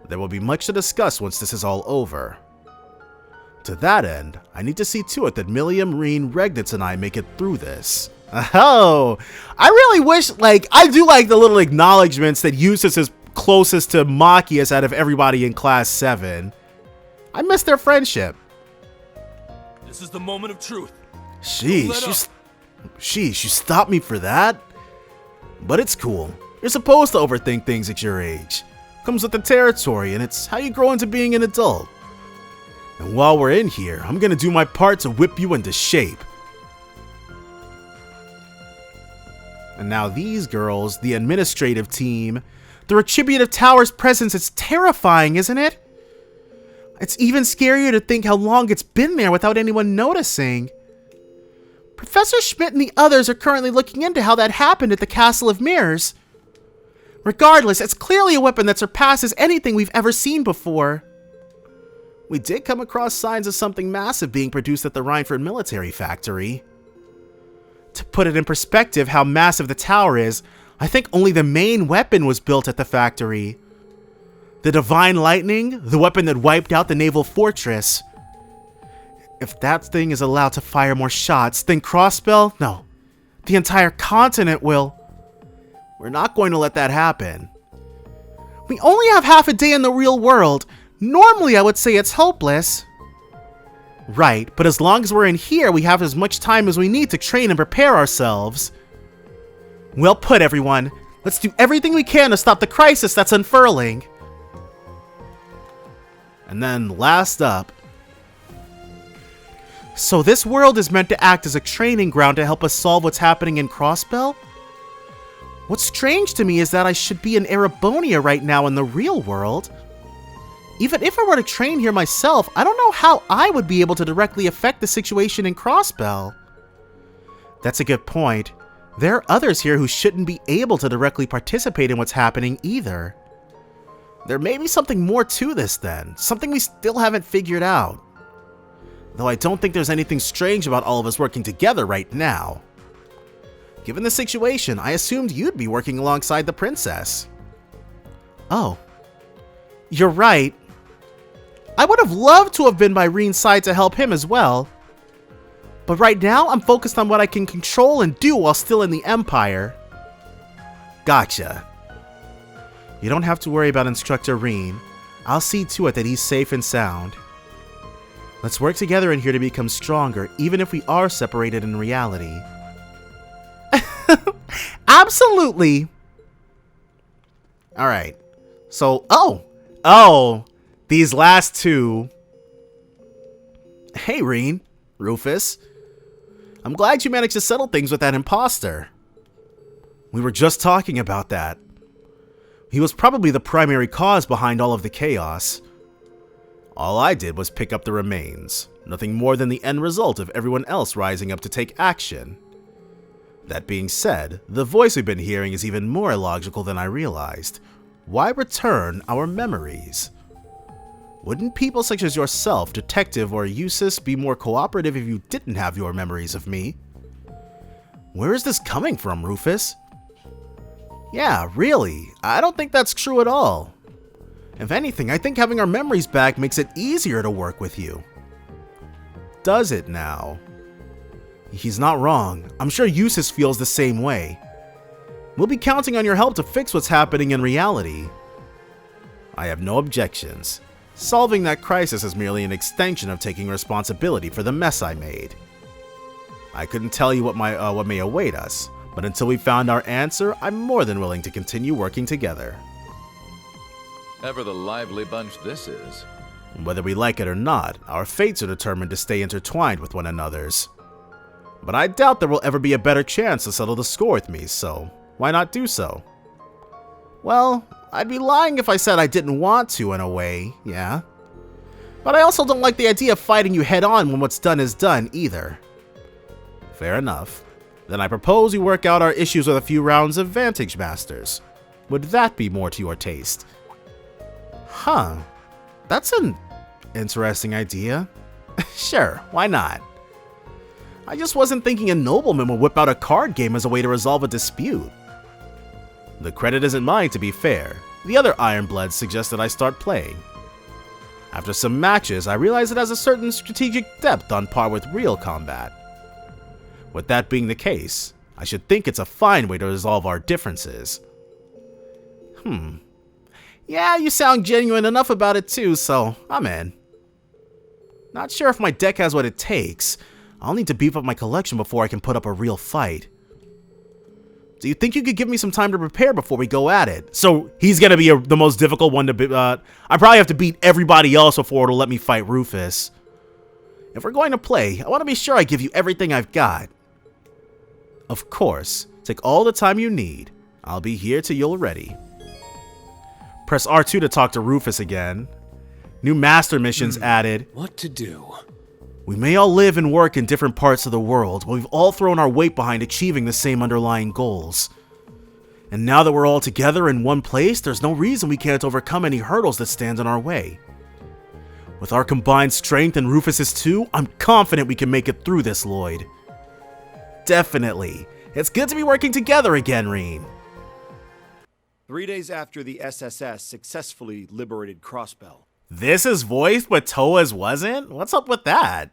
There will be much to discuss once this is all over. To that end, I need to see to it that Milliam, Reen, Regnitz, and I make it through this. Oh, I really wish, I do like the little acknowledgements that Eustace is closest to Machias out of everybody in Class 7. I miss their friendship. This is the moment of truth. Sheesh, you stopped me for that? But it's cool. You're supposed to overthink things at your age. Comes with the territory, and it's how you grow into being an adult. And while we're in here, I'm gonna do my part to whip you into shape. And now these girls, the administrative team, the Retributive Tower's presence is terrifying, isn't it? It's even scarier to think how long it's been there without anyone noticing. Professor Schmidt and the others are currently looking into how that happened at the Castle of Mirrors. Regardless, it's clearly a weapon that surpasses anything we've ever seen before. We did come across signs of something massive being produced at the Rhineford military factory. To put it in perspective how massive the tower is, I think only the main weapon was built at the factory. The Divine Lightning, the weapon that wiped out the naval fortress. If that thing is allowed to fire more shots, then Crossbell, no, the entire continent will. We're not going to let that happen. We only have half a day in the real world. Normally, I would say it's hopeless. Right, but as long as we're in here, we have as much time as we need to train and prepare ourselves. Well put, everyone. Let's do everything we can to stop the crisis that's unfurling. And then, last up. So this world is meant to act as a training ground to help us solve what's happening in Crossbell? What's strange to me is that I should be in Erebonia right now in the real world. Even if I were to train here myself, I don't know how I would be able to directly affect the situation in Crossbell. That's a good point. There are others here who shouldn't be able to directly participate in what's happening either. There may be something more to this then, something we still haven't figured out. Though I don't think there's anything strange about all of us working together right now. Given the situation, I assumed you'd be working alongside the princess. Oh. You're right. I would have loved to have been by Reen's side to help him as well. But right now, I'm focused on what I can control and do while still in the Empire. Gotcha. You don't have to worry about Instructor Reen. I'll see to it that he's safe and sound. Let's work together in here to become stronger, even if we are separated in reality. Absolutely! Alright. So, oh! These last two. Hey, Reen. Rufus. I'm glad you managed to settle things with that imposter. We were just talking about that. He was probably the primary cause behind all of the chaos. All I did was pick up the remains, nothing more than the end result of everyone else rising up to take action. That being said, the voice we've been hearing is even more illogical than I realized. Why return our memories? Wouldn't people such as yourself, Detective or Eustace, be more cooperative if you didn't have your memories of me? Where is this coming from, Rufus? Yeah, really, I don't think that's true at all. If anything, I think having our memories back makes it easier to work with you. Does it now? He's not wrong. I'm sure Eustace feels the same way. We'll be counting on your help to fix what's happening in reality. I have no objections. Solving that crisis is merely an extension of taking responsibility for the mess I made. I couldn't tell you what may await us, but until we found our answer, I'm more than willing to continue working together. Ever the lively bunch this is. Whether we like it or not, our fates are determined to stay intertwined with one another's. But I doubt there will ever be a better chance to settle the score with me, so why not do so? Well, I'd be lying if I said I didn't want to in a way, yeah. But I also don't like the idea of fighting you head on when what's done is done either. Fair enough. Then I propose we work out our issues with a few rounds of Vantage Masters. Would that be more to your taste? Huh. That's an interesting idea. Sure, why not? I just wasn't thinking a nobleman would whip out a card game as a way to resolve a dispute. The credit isn't mine, to be fair. The other Ironbloods suggested I start playing. After some matches, I realized it has a certain strategic depth on par with real combat. With that being the case, I should think it's a fine way to resolve our differences. Yeah, you sound genuine enough about it too, so I'm in. Not sure if my deck has what it takes. I'll need to beef up my collection before I can put up a real fight. Do you think you could give me some time to prepare before we go at it? So he's gonna be the most difficult one to beat. I probably have to beat everybody else before it'll let me fight Rufus. If we're going to play, I want to be sure I give you everything I've got. Of course, take all the time you need. I'll be here till you're ready. Press R2 to talk to Rufus again. New master missions added. What to do? We may all live and work in different parts of the world, but we've all thrown our weight behind achieving the same underlying goals. And now that we're all together in one place, there's no reason we can't overcome any hurdles that stand in our way. With our combined strength and Rufus's too, I'm confident we can make it through this, Lloyd. Definitely. It's good to be working together again, Rean. 3 days after the SSS successfully liberated Crossbell, This is voiced, but Toa's wasn't? What's up with that?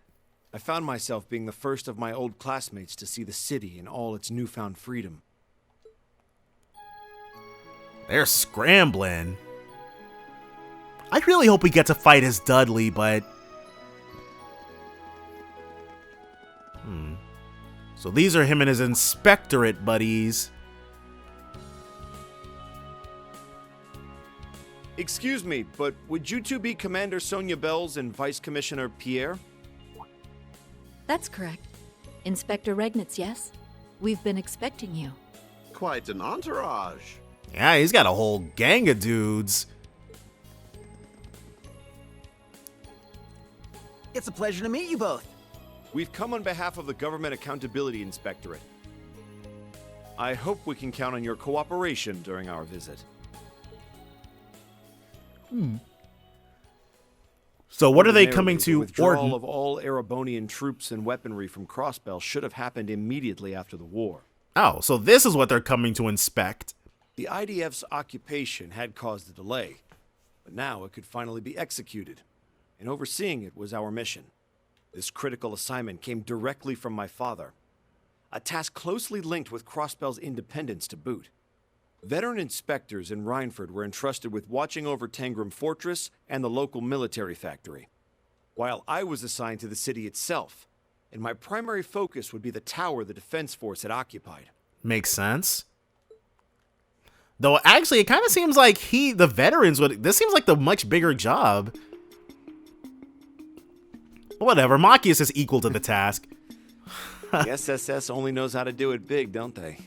I found myself being the first of my old classmates to see the city in all its newfound freedom. They're scrambling. I really hope we get to fight as Dudley, but... So these are him and his Inspectorate buddies. Excuse me, but would you two be Commander Sonia Bells and Vice Commissioner Pierre? That's correct. Inspector Regnitz, yes? We've been expecting you. Quite an entourage. Yeah, he's got a whole gang of dudes. It's a pleasure to meet you both. We've come on behalf of the Government Accountability Inspectorate. I hope we can count on your cooperation during our visit. So what are they coming to? The withdrawal Orton? of all Erebonian troops and weaponry from Crossbell should have happened immediately after the war. Oh, so this is what they're coming to inspect. The IDF's occupation had caused a delay, but now it could finally be executed, and overseeing it was our mission. This critical assignment came directly from my father, a task closely linked with Crossbell's independence to boot. Veteran inspectors in Rhineford were entrusted with watching over Tangram Fortress and the local military factory, while I was assigned to the city itself, and my primary focus would be the tower the defense force had occupied. Makes sense. Though, actually, it kind of seems like the veterans would... This seems like the much bigger job. Whatever, Machias is equal to the task. The SSS only knows how to do it big, don't they?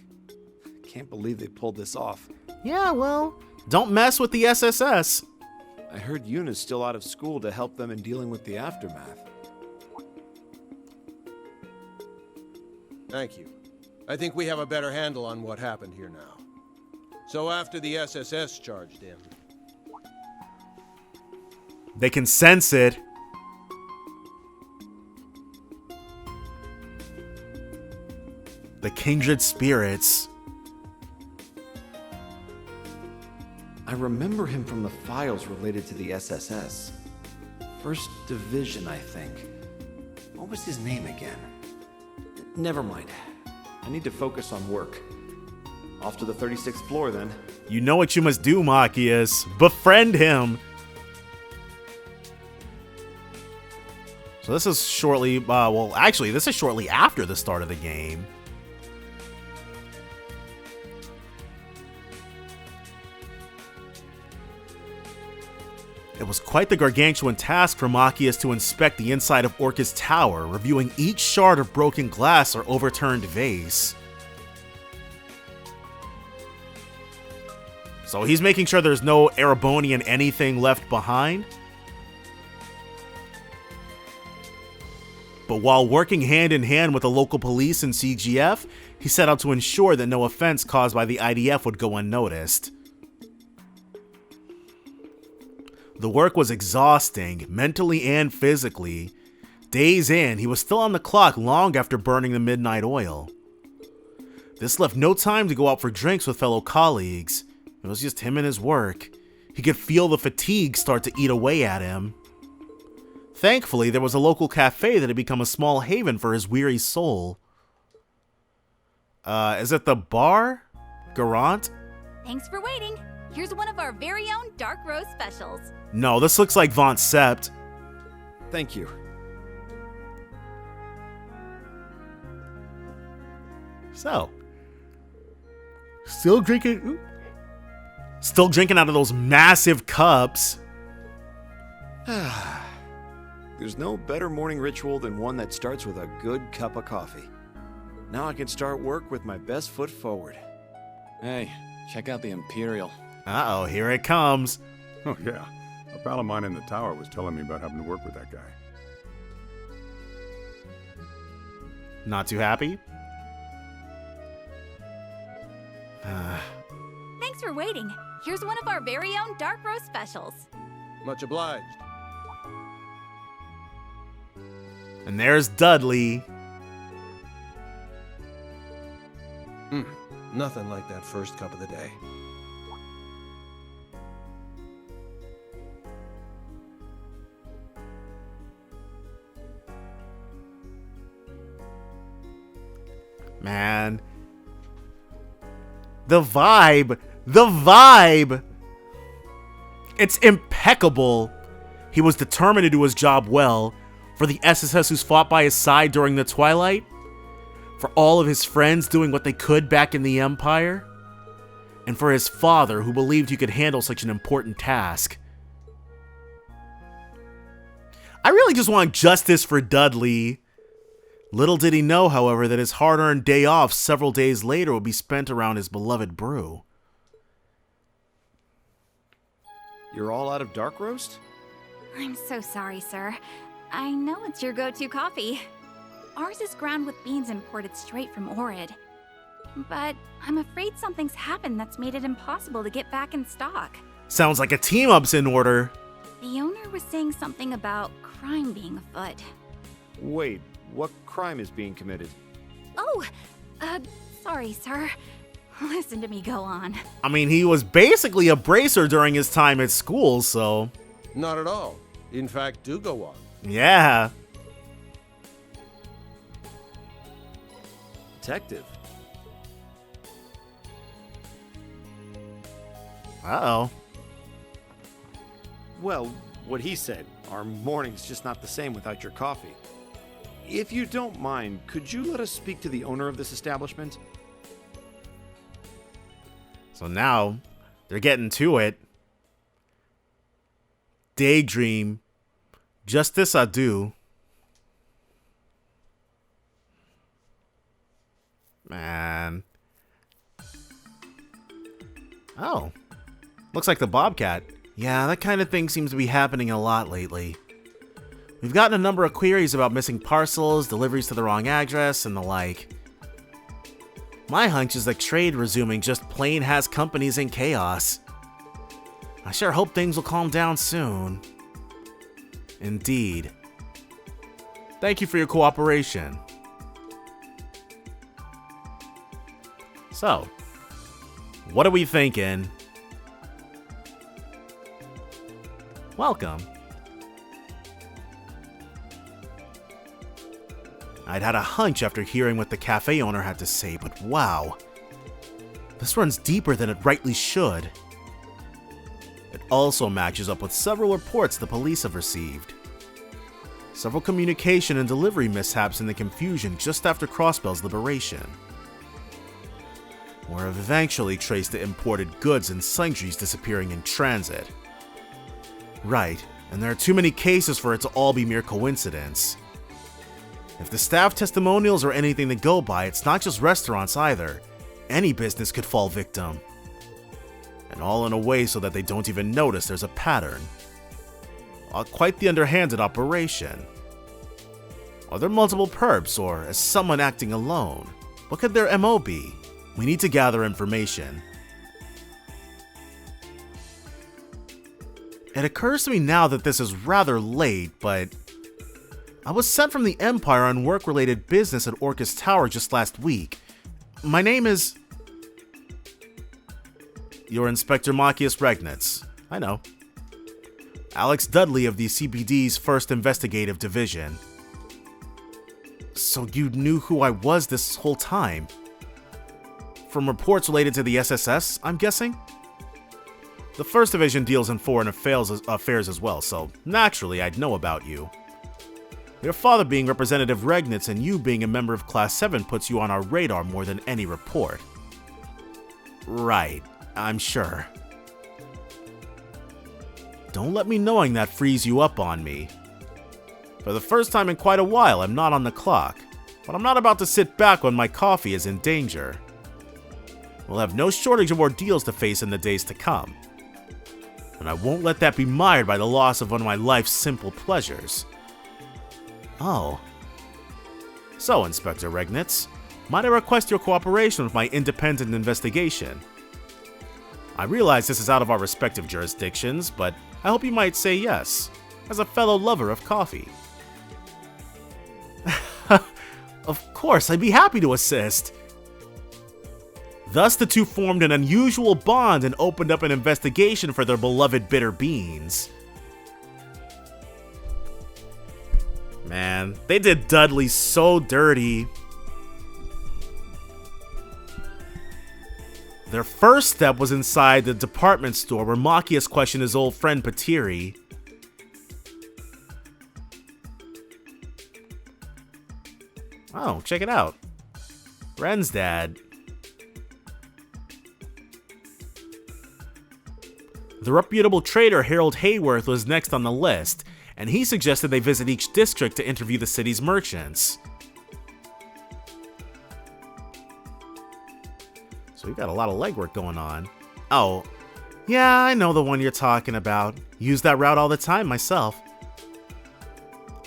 Can't believe they pulled this off. Yeah, well, don't mess with the SSS. I heard Yuna's still out of school to help them in dealing with the aftermath. Thank you. I think we have a better handle on what happened here now. So after the SSS charged in... They can sense it. The kindred spirits. I remember him from the files related to the SSS. First Division, I think. What was his name again? Never mind. I need to focus on work. Off to the 36th floor, then. You know what you must do, Machias. Befriend him. So this is shortly... well, actually, this is shortly after the start of the game. It was quite the gargantuan task for Machias to inspect the inside of Orca's tower, reviewing each shard of broken glass or overturned vase. So he's making sure there's no Erebonian anything left behind. But while working hand in hand with the local police and CGF, he set out to ensure that no offense caused by the IDF would go unnoticed. The work was exhausting, mentally and physically. Days in, he was still on the clock long after burning the midnight oil. This left no time to go out for drinks with fellow colleagues. It was just him and his work. He could feel the fatigue start to eat away at him. Thankfully, there was a local cafe that had become a small haven for his weary soul. Is it the bar? Garant? Thanks for waiting. Here's one of our very own dark roast specials. No, this looks like Von Sept. Thank you. So, still drinking out of those massive cups. There's no better morning ritual than one that starts with a good cup of coffee. Now I can start work with my best foot forward. Hey, check out the Imperial. Uh-oh, here it comes. Oh, yeah. A pal of mine in the tower was telling me about having to work with that guy. Not too happy? Thanks for waiting. Here's one of our very own dark roast specials. Much obliged. And there's Dudley. Nothing like that first cup of the day. Man. The vibe. The vibe. It's impeccable. He was determined to do his job well. For the SSS who's fought by his side during the Twilight. For all of his friends doing what they could back in the Empire. And for his father who believed he could handle such an important task. I really just want justice for Dudley. Little did he know, however, that his hard-earned day off several days later would be spent around his beloved brew. You're all out of dark roast? I'm so sorry, sir. I know it's your go-to coffee. Ours is ground with beans imported straight from Orid. But I'm afraid something's happened that's made it impossible to get back in stock. Sounds like a team-up's in order. The owner was saying something about crime being afoot. Wait, what crime is being committed? Oh, sorry, sir. Listen to me go on. I mean, he was basically a bracer during his time at school, so... Not at all. In fact, do go on. Yeah. Detective. Uh-oh. Well, what he said. Our morning's just not the same without your coffee. If you don't mind, could you let us speak to the owner of this establishment? So now, they're getting to it. Daydream. Justice I do. Man. Oh. Looks like the Bobcat. Yeah, that kind of thing seems to be happening a lot lately. We've gotten a number of queries about missing parcels, deliveries to the wrong address, and the like. My hunch is that trade resuming just plain has companies in chaos. I sure hope things will calm down soon. Indeed. Thank you for your cooperation. So, what are we thinking? Welcome. I'd had a hunch after hearing what the cafe owner had to say, but wow. This runs deeper than it rightly should. It also matches up with several reports the police have received. Several communication and delivery mishaps in the confusion just after Crossbell's liberation. Or have eventually traced the imported goods and sundries disappearing in transit. Right, and there are too many cases for it to all be mere coincidence. If the staff testimonials are anything to go by, it's not just restaurants either. Any business could fall victim. And all in a way so that they don't even notice there's a pattern. Quite the underhanded operation. Are there multiple perps, or is someone acting alone? What could their MO be? We need to gather information. It occurs to me now that this is rather late, but I was sent from the Empire on work-related business at Orcus Tower just last week. My name is... You're Inspector Machias Regnitz. I know. Alex Dudley of the CPD's 1st Investigative Division. So you knew who I was this whole time? From reports related to the SSS, I'm guessing? The 1st Division deals in foreign affairs as well, so naturally I'd know about you. Your father being Representative Regnitz and you being a member of Class 7 puts you on our radar more than any report. Right, I'm sure. Don't let me knowing that frees you up on me. For the first time in quite a while, I'm not on the clock, but I'm not about to sit back when my coffee is in danger. We'll have no shortage of ordeals to face in the days to come. And I won't let that be mired by the loss of one of my life's simple pleasures. Oh. So, Inspector Regnitz, might I request your cooperation with my independent investigation? I realize this is out of our respective jurisdictions, but I hope you might say yes, as a fellow lover of coffee. Of course, I'd be happy to assist. Thus, the two formed an unusual bond and opened up an investigation for their beloved bitter beans. Man, they did Dudley so dirty. Their first step was inside the department store where Machias questioned his old friend Patiri. Oh, check it out. Ren's dad. The reputable trader Harold Hayworth was next on the list, and he suggested they visit each district to interview the city's merchants. So we've got a lot of legwork going on. Oh, yeah, I know the one you're talking about. Use that route all the time myself.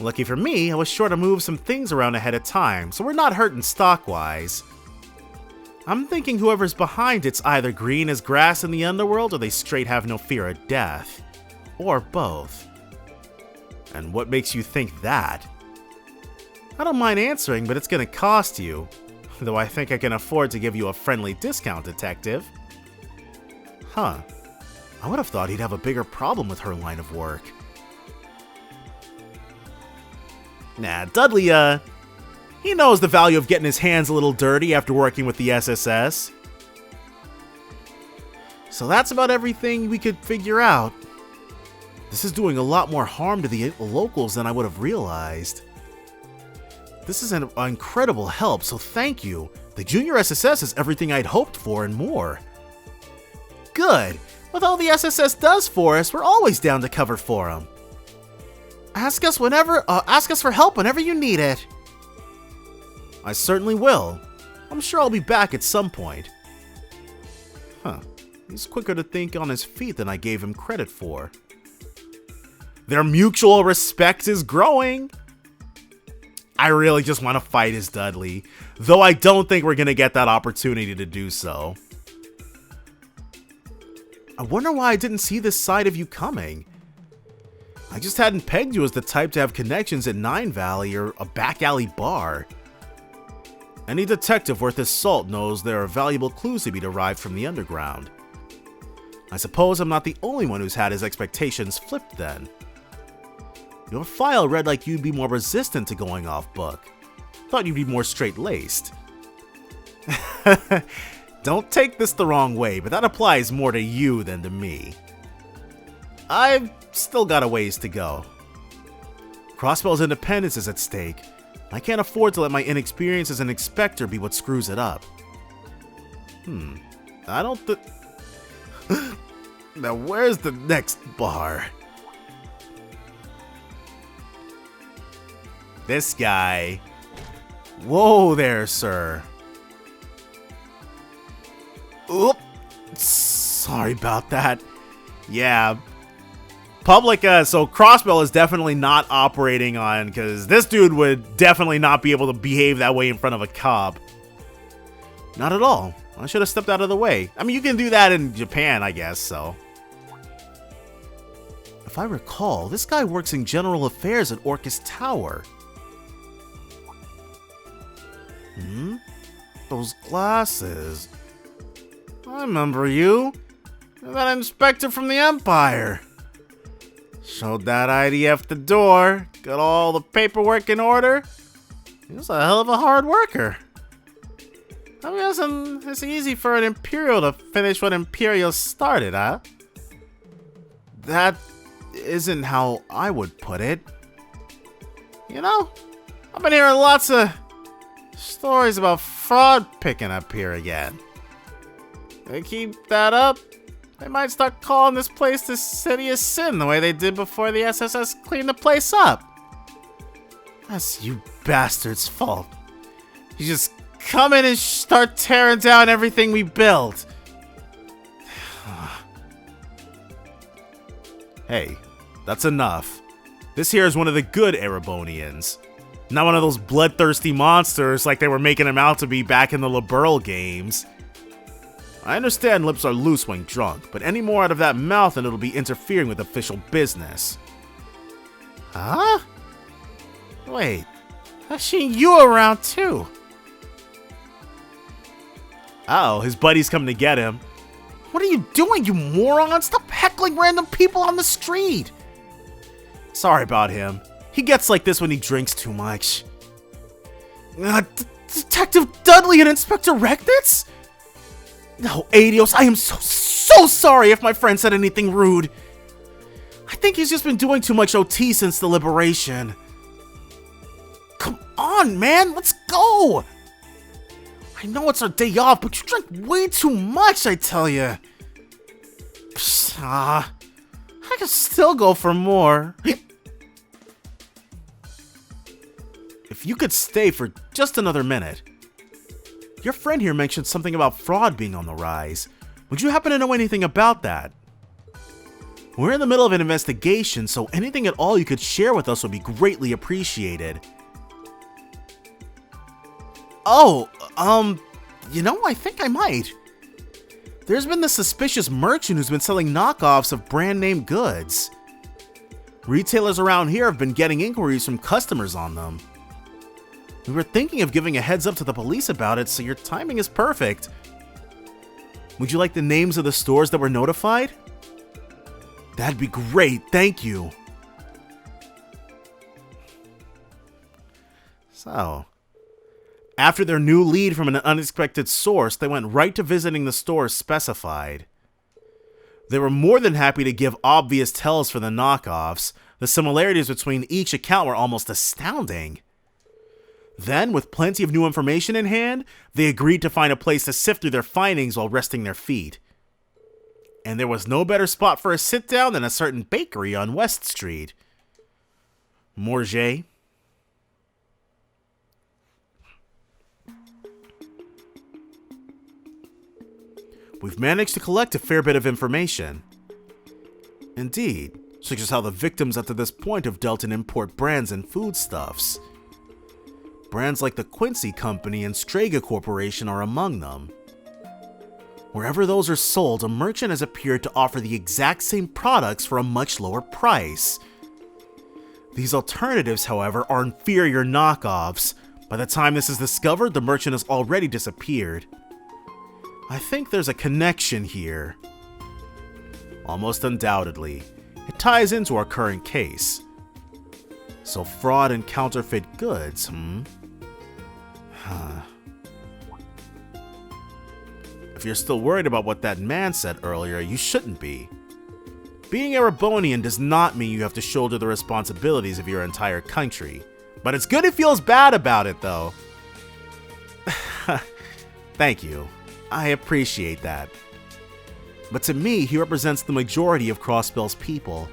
Lucky for me, I was sure to move some things around ahead of time, so we're not hurting stock-wise. I'm thinking whoever's behind it's either green as grass in the underworld or they straight have no fear of death. Or both. And what makes you think that? I don't mind answering, but it's gonna cost you. Though I think I can afford to give you a friendly discount, detective. Huh. I would have thought he'd have a bigger problem with her line of work. Nah, Dudley, he knows the value of getting his hands a little dirty after working with the SSS. So that's about everything we could figure out. This is doing a lot more harm to the locals than I would have realized. This is an incredible help, so thank you. The Junior SSS is everything I'd hoped for and more. Good. With all the SSS does for us, we're always down to cover for them. Ask us for help whenever you need it. I certainly will. I'm sure I'll be back at some point. Huh. He's quicker to think on his feet than I gave him credit for. Their mutual respect is growing. I really just want to fight as Dudley, though I don't think we're going to get that opportunity to do so. I wonder why I didn't see this side of you coming. I just hadn't pegged you as the type to have connections at Nine Valley or a back alley bar. Any detective worth his salt knows there are valuable clues to be derived from the underground. I suppose I'm not the only one who's had his expectations flipped then. Your file read like you'd be more resistant to going off book. Thought you'd be more straight-laced. Don't take this the wrong way, but that applies more to you than to me. I've still got a ways to go. Crossbell's independence is at stake. I can't afford to let my inexperience as an inspector be what screws it up. I don't Now where's the next bar? This guy. Whoa there, sir. Oop. Sorry about that. Yeah. Public, so Crossbell is definitely not operating on, because this dude would definitely not be able to behave that way in front of a cop. Not at all. I should have stepped out of the way. I mean, you can do that in Japan, I guess, so. If I recall, this guy works in general affairs at Orcus Tower. Those glasses. I remember you. You're that inspector from the Empire. Showed that ID at the door. Got all the paperwork in order. He was a hell of a hard worker. I'm guessing it's easy for an Imperial to finish what Imperial started, huh? That isn't how I would put it. You know, I've been hearing lots of stories about fraud picking up here again. They keep that up, they might start calling this place the City of Sin the way they did before the SSS cleaned the place up. That's you bastards' fault. You just come in and start tearing down everything we built. Hey, that's enough. This here is one of the good Erebonians. Not one of those bloodthirsty monsters like they were making him out to be back in the Liberal games. I understand lips are loose when drunk, but any more out of that mouth and it'll be interfering with official business. Huh? Wait, I've seen you around too. Uh-oh, his buddy's coming to get him. What are you doing, you moron? Stop heckling random people on the street. Sorry about him. He gets like this when he drinks too much. Detective Dudley and Inspector Regnitz? No, Adios, I am so sorry if my friend said anything rude. I think he's just been doing too much OT since the liberation. Come on, man, let's go! I know it's our day off, but you drank way too much, I tell you. I can still go for more. If you could stay for just another minute. Your friend here mentioned something about fraud being on the rise. Would you happen to know anything about that? We're in the middle of an investigation, so anything at all you could share with us would be greatly appreciated. Oh, you know, I think I might. There's been this suspicious merchant who's been selling knockoffs of brand name goods. Retailers around here have been getting inquiries from customers on them. We were thinking of giving a heads up to the police about it, so your timing is perfect. Would you like the names of the stores that were notified? That'd be great, thank you. So, after their new lead from an unexpected source, they went right to visiting the stores specified. They were more than happy to give obvious tells for the knockoffs. The similarities between each account were almost astounding. Then, with plenty of new information in hand, they agreed to find a place to sift through their findings while resting their feet. And there was no better spot for a sit-down than a certain bakery on West Street. Morget. We've managed to collect a fair bit of information. Indeed, such as how the victims up to this point have dealt in import brands and foodstuffs. Brands like the Quincy Company and Strega Corporation are among them. Wherever those are sold, a merchant has appeared to offer the exact same products for a much lower price. These alternatives, however, are inferior knockoffs. By the time this is discovered, the merchant has already disappeared. I think there's a connection here. Almost undoubtedly. It ties into our current case. So fraud and counterfeit goods, If you're still worried about what that man said earlier, you shouldn't be. Being Ouroborean does not mean you have to shoulder the responsibilities of your entire country. But it's good he feels bad about it, though. Thank you. I appreciate that. But to me, he represents the majority of Crossbell's people.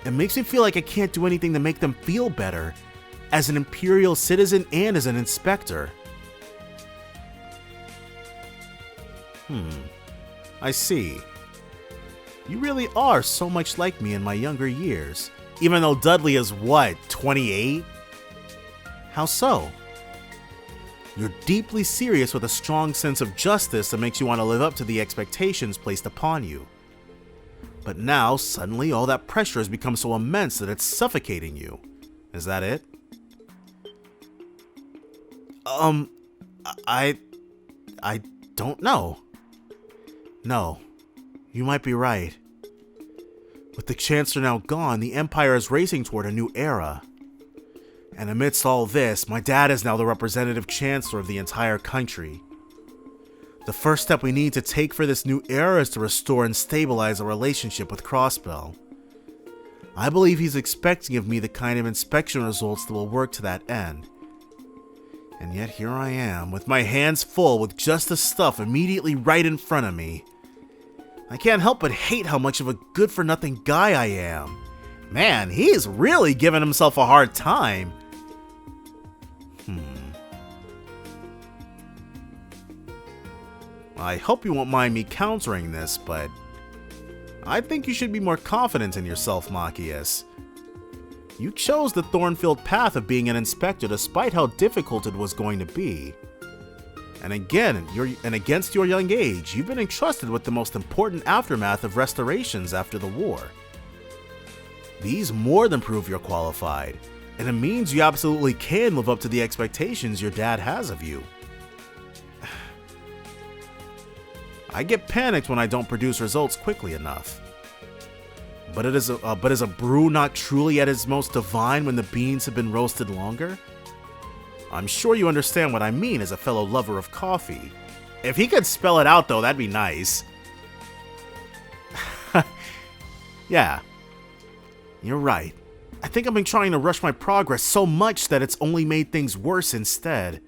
It makes me feel like I can't do anything to make them feel better, as an Imperial citizen and as an inspector. I see. You really are so much like me in my younger years. Even though Dudley is what, 28? How so? You're deeply serious with a strong sense of justice that makes you want to live up to the expectations placed upon you. But now, suddenly, all that pressure has become so immense that it's suffocating you. Is that it? I don't know. No, you might be right. With the Chancellor now gone, the Empire is racing toward a new era. And amidst all this, my dad is now the representative Chancellor of the entire country. The first step we need to take for this new era is to restore and stabilize our relationship with Crossbell. I believe he's expecting of me the kind of inspection results that will work to that end. And yet here I am, with my hands full with just the stuff immediately right in front of me. I can't help but hate how much of a good-for-nothing guy I am. Man, he's really giving himself a hard time. I hope you won't mind me countering this, but I think you should be more confident in yourself, Machias. You chose the thorn-filled path of being an inspector despite how difficult it was going to be. And again, against your young age, you've been entrusted with the most important aftermath of restorations after the war. These more than prove you're qualified, and it means you absolutely can live up to the expectations your dad has of you. I get panicked when I don't produce results quickly enough. But is a brew not truly at its most divine when the beans have been roasted longer? I'm sure you understand what I mean as a fellow lover of coffee. If he could spell it out though, that'd be nice. Yeah, you're right. I think I've been trying to rush my progress so much that it's only made things worse instead.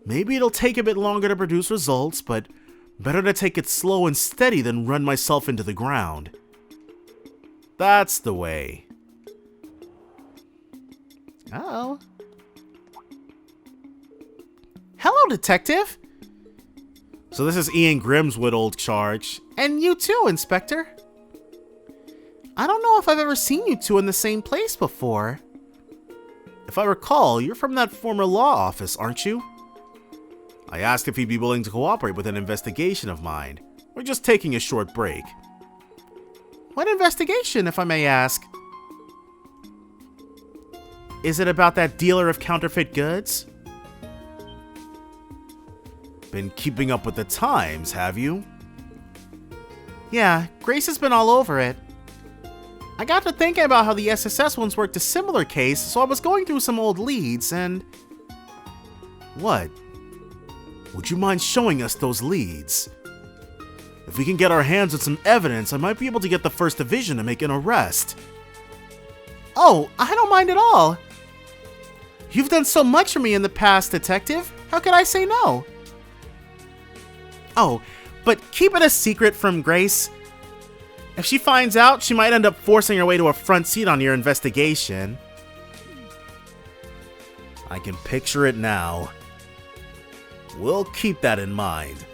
Maybe it'll take a bit longer to produce results, but better to take it slow and steady than run myself into the ground. That's the way. Uh-oh. Hello, Detective! So this is Ian Grimm's old charge. And you too, Inspector. I don't know if I've ever seen you two in the same place before. If I recall, you're from that former law office, aren't you? I asked if he'd be willing to cooperate with an investigation of mine. We're just taking a short break. What investigation, if I may ask? Is it about that dealer of counterfeit goods? Been keeping up with the times, have you? Yeah, Grace has been all over it. I got to thinking about how the SSS once worked a similar case, so I was going through some old leads and... What? Would you mind showing us those leads? If we can get our hands on some evidence, I might be able to get the 1st Division to make an arrest. Oh, I don't mind at all. You've done so much for me in the past, Detective. How could I say no? Oh, but keep it a secret from Grace. If she finds out, she might end up forcing her way to a front seat on your investigation. I can picture it now. We'll keep that in mind.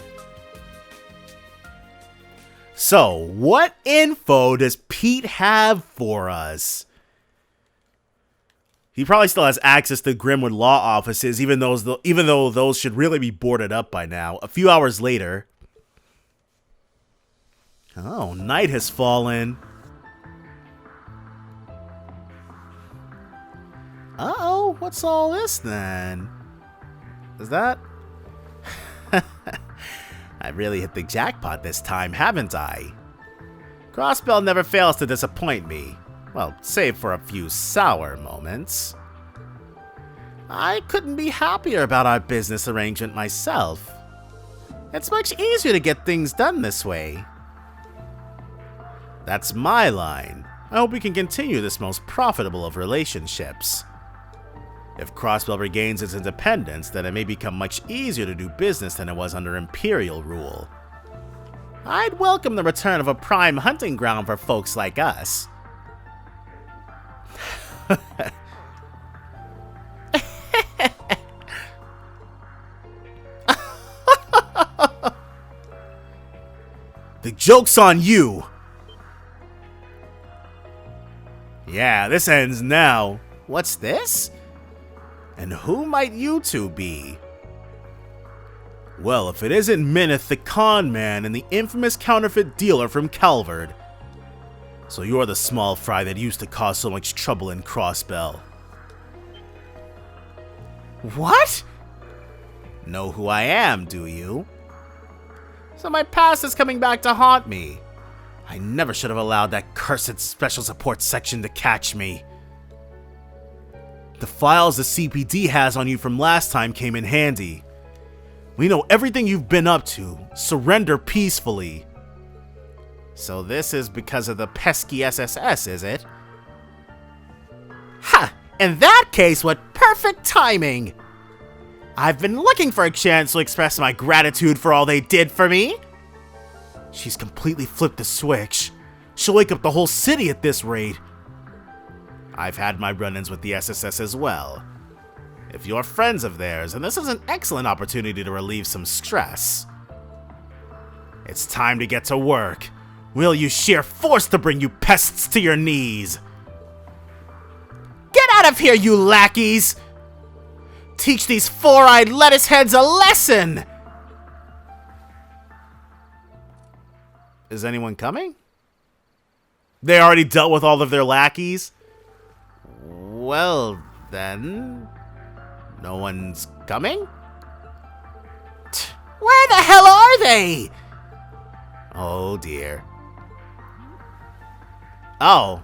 So, what info does Pete have for us? He probably still has access to Grimwood law offices, even though those should really be boarded up by now. A few hours later. Oh, night has fallen. Uh-oh, what's all this then? Is that... I really hit the jackpot this time, haven't I? Crossbell never fails to disappoint me. Well, save for a few sour moments. I couldn't be happier about our business arrangement myself. It's much easier to get things done this way. That's my line. I hope we can continue this most profitable of relationships. If Crossbell regains its independence, then it may become much easier to do business than it was under Imperial rule. I'd welcome the return of a prime hunting ground for folks like us. The joke's on you! Yeah, this ends now. What's this? And who might you two be? Well, if it isn't Mineth the con man and the infamous counterfeit dealer from Calvard. So you're the small fry that used to cause so much trouble in Crossbell. What? Know who I am, do you? So my past is coming back to haunt me. I never should have allowed that cursed special support section to catch me. The files the CPD has on you from last time came in handy. We know everything you've been up to. Surrender peacefully. So this is because of the pesky SSS, is it? Ha! In that case, what perfect timing! I've been looking for a chance to express my gratitude for all they did for me. She's completely flipped the switch. She'll wake up the whole city at this rate. I've had my run-ins with the SSS as well. If you're friends of theirs, then this is an excellent opportunity to relieve some stress. It's time to get to work. We'll use sheer force to bring you pests to your knees. Get out of here, you lackeys! teach these four-eyed lettuce heads a lesson! Is anyone coming? They already dealt with all of their lackeys? Well, then... no one's coming? Where the hell are they? Oh, dear. Oh,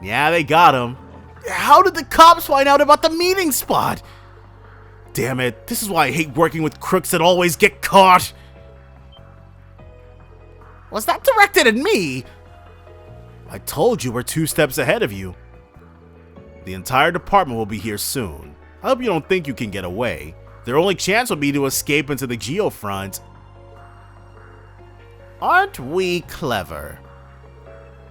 yeah, they got him. How did the cops find out about the meeting spot? Damn it, this is why I hate working with crooks that always get caught. Was that directed at me? I told you we're 2 steps ahead of you. The entire department will be here soon. I hope you don't think you can get away. Their only chance will be to escape into the geofront. Aren't we clever?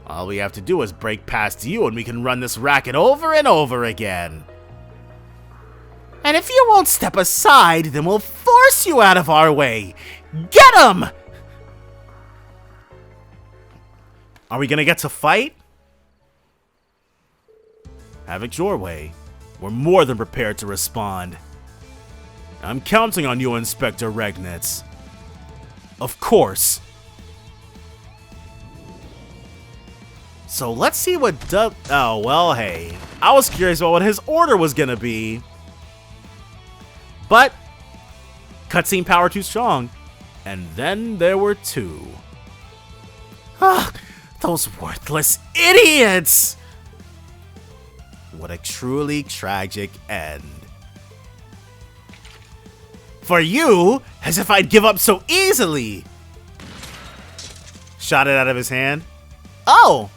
All we have to do is break past you and we can run this racket over and over again. And if you won't step aside, then we'll force you out of our way. Get 'em! Are we gonna get to fight? Have it your way. We're more than prepared to respond. I'm counting on you, Inspector Regnitz. Of course. So let's see what oh, well, hey. I was curious about what his order was gonna be. But, cutscene power too strong. And then there were 2. Ah, those worthless idiots! What a truly tragic end. For you, as if I'd give up so easily! Shot it out of his hand. Oh!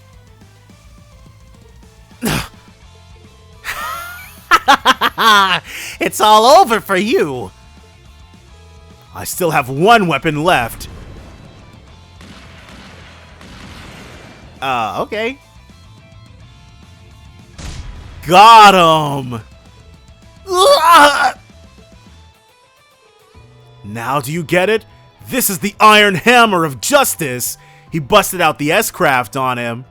It's all over for you! I still have 1 weapon left. Okay. Got him! Now do you get it? This is the Iron Hammer of Justice! He busted out the S-Craft on him.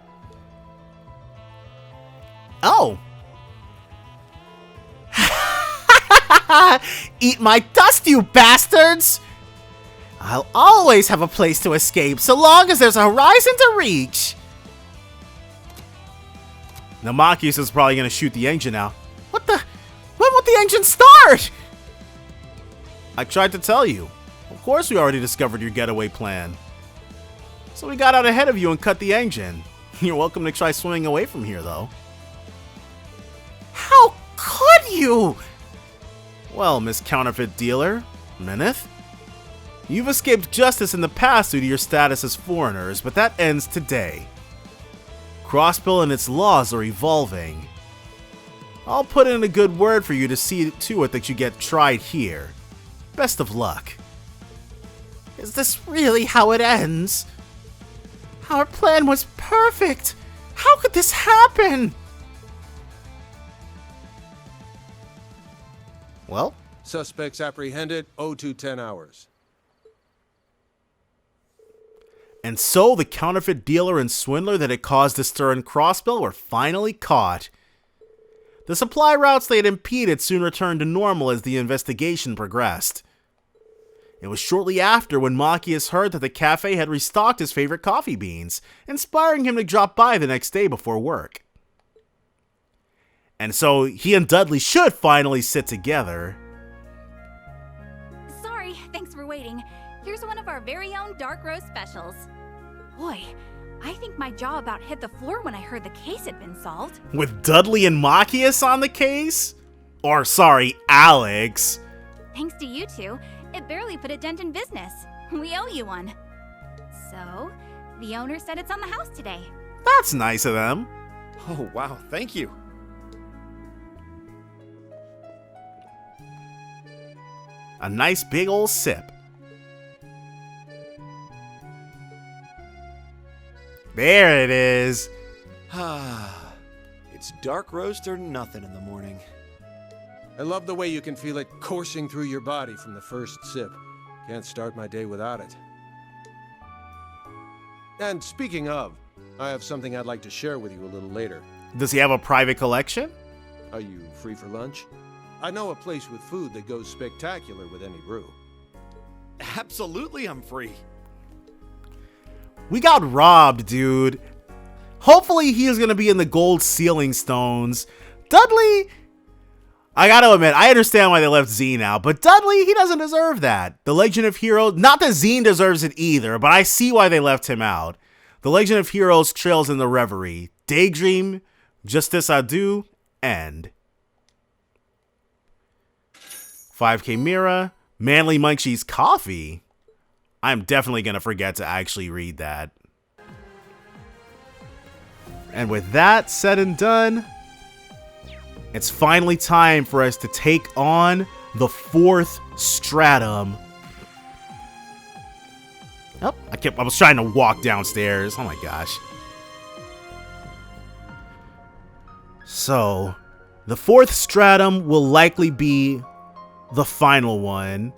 Oh. Eat my dust, you bastards! I'll always have a place to escape, so long as there's a horizon to reach. Now Machias is probably gonna shoot the engine out. What the? When would the engine start? I tried to tell you. Of course we already discovered your getaway plan. So we got out ahead of you and cut the engine. You're welcome to try swimming away from here, though. How could you? Well, Miss Counterfeit Dealer, Meneth, you've escaped justice in the past due to your status as foreigners, but that ends today. Crossbill and its laws are evolving. I'll put in a good word for you to see to it that you get tried here. Best of luck. Is this really how it ends? Our plan was perfect! How could this happen? Well? Suspects apprehended, 0210 hours. And so the counterfeit dealer and swindler that had caused the stir in Crossbill were finally caught. The supply routes they had impeded soon returned to normal as the investigation progressed. It was shortly after when Machias heard that the cafe had restocked his favorite coffee beans, inspiring him to drop by the next day before work. And so he and Dudley should finally sit together. Sorry, thanks for waiting. Here's one of our very own dark roast specials. Boy, I think my jaw about hit the floor when I heard the case had been solved. With Dudley and Machias on the case? Or, sorry, Alex. Thanks to you two, it barely put a dent in business. We owe you one. So, the owner said it's on the house today. That's nice of them. Oh, wow, thank you. A nice big old sip. There it is. It's dark roast or nothing in the morning. I love the way you can feel it coursing through your body from the first sip. Can't start my day without it. And speaking of, I have something I'd like to share with you a little later. Does he have a private collection? Are you free for lunch? I know a place with food that goes spectacular with any brew. Absolutely, I'm free. We got robbed, dude. Hopefully he is going to be in the gold ceiling stones. Dudley, I got to admit, I understand why they left Zine out, but Dudley, he doesn't deserve that. The Legion of Heroes, not that Zine deserves it either, but I see why they left him out. The Legion of Heroes trails in the Reverie. Daydream, Justice Ado, End. 5K Mira, Manly Munchie's Coffee. I'm definitely going to forget to actually read that. And with that said and done, it's finally time for us to take on the Fourth Stratum. Oh, I was trying to walk downstairs. Oh my gosh. So, the Fourth Stratum will likely be the final one.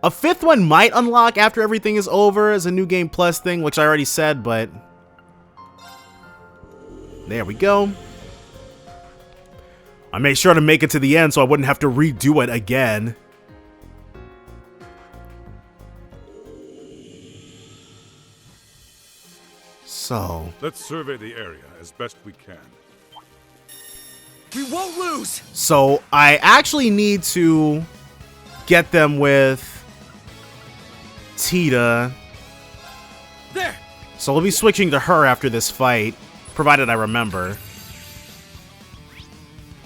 A fifth one might unlock after everything is over as a New Game Plus thing, which I already said, but there we go. I made sure to make it to the end so I wouldn't have to redo it again. So, let's survey the area as best we can. We won't lose! So, I actually need to get them with Tita. There! So we'll be switching to her after this fight, provided I remember.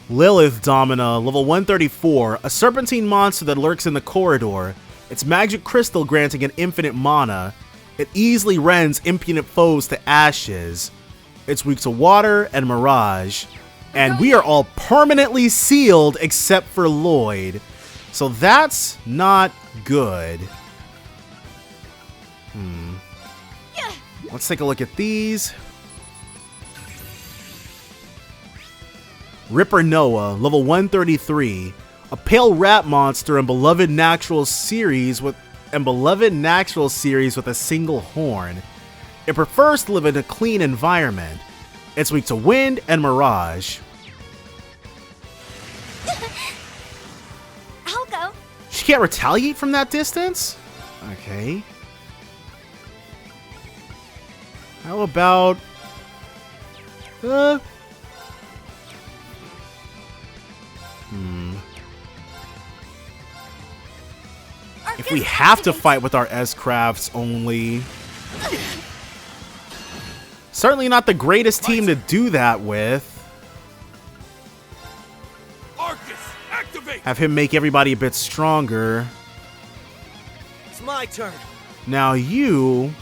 Lilith Domina, level 134, a serpentine monster that lurks in the corridor. Its magic crystal granting an infinite mana. It easily rends impudent foes to ashes. It's weak to water and mirage. And we are all permanently sealed except for Lloyd. So that's not good. Let's take a look at these. Ripper Noah, level 133, a pale rat monster and beloved natural series with a single horn. It prefers to live in a clean environment. It's weak to wind and mirage. I'll go. She can't retaliate from that distance? Okay. How about... If we have to fight with our S-Crafts only... Certainly not the greatest team to do that with. Arcus, activate! Have him make everybody a bit stronger. It's my turn. Now you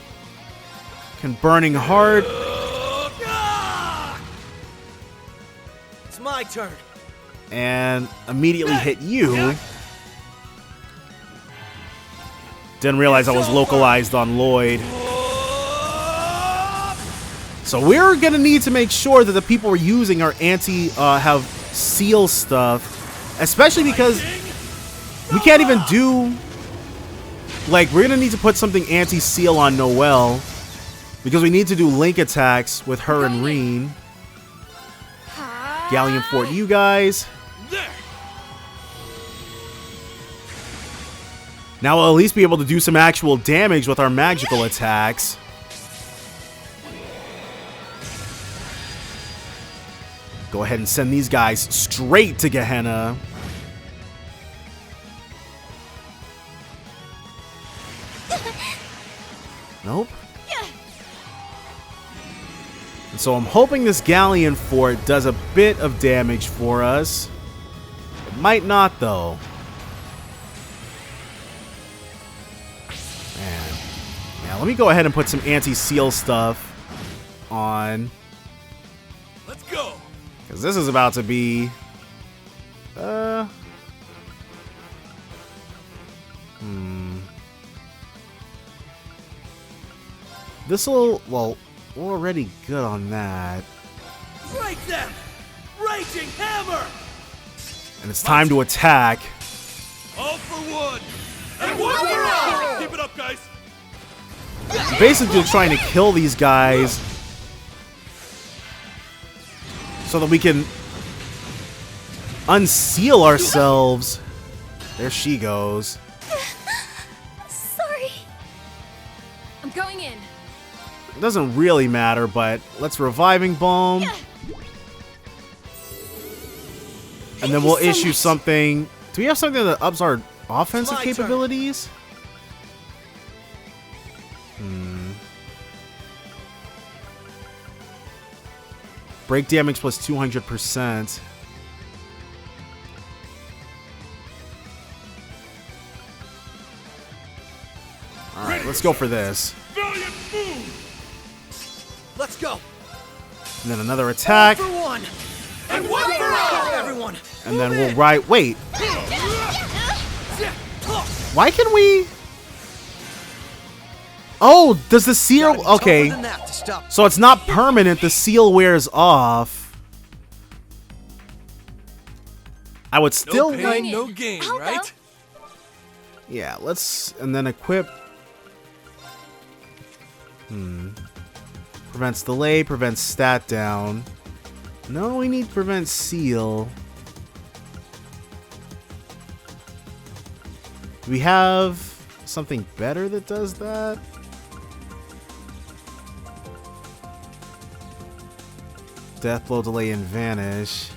can Burning Heart. It's my turn. And immediately hit you. Didn't realize I was localized on Lloyd. So we're gonna need to make sure that the people we're using are have seal stuff, especially because we can't even do, like, we're gonna need to put something anti-seal on Noelle because we need to do link attacks with her and Reen. Galleon Fort, you guys. Now we'll at least be able to do some actual damage with our magical attacks. Go ahead and send these guys straight to Gehenna. Nope. And so I'm hoping this Galleon Fort does a bit of damage for us. It might not, though. Man. Yeah, let me go ahead and put some anti-seal stuff on. Let's go. Because this is about to be... This'll... Well, we're already good on that. Break them! Raging hammer! And it's time to attack. All for one! And one for all! Keep it up, guys! Basically trying to kill these guys so that we can unseal ourselves. There she goes. Sorry. I'm going in. It doesn't really matter, but let's reviving balm. And then we'll issue something. Do we have something that ups our offensive capabilities? Break damage plus 200%. Alright, let's go for this. Let's go. And then another attack. All for one. And one for all. Everyone. And then we'll ride. Wait. Why can we? Oh, does the seal? Okay. So it's not permanent. The seal wears off. I would still no like. pain, no gain, right? Yeah, let's. And then equip. Prevents delay, prevents stat down. No, we need prevent seal. Do we have something better that does that? Death blow, delay, and vanish.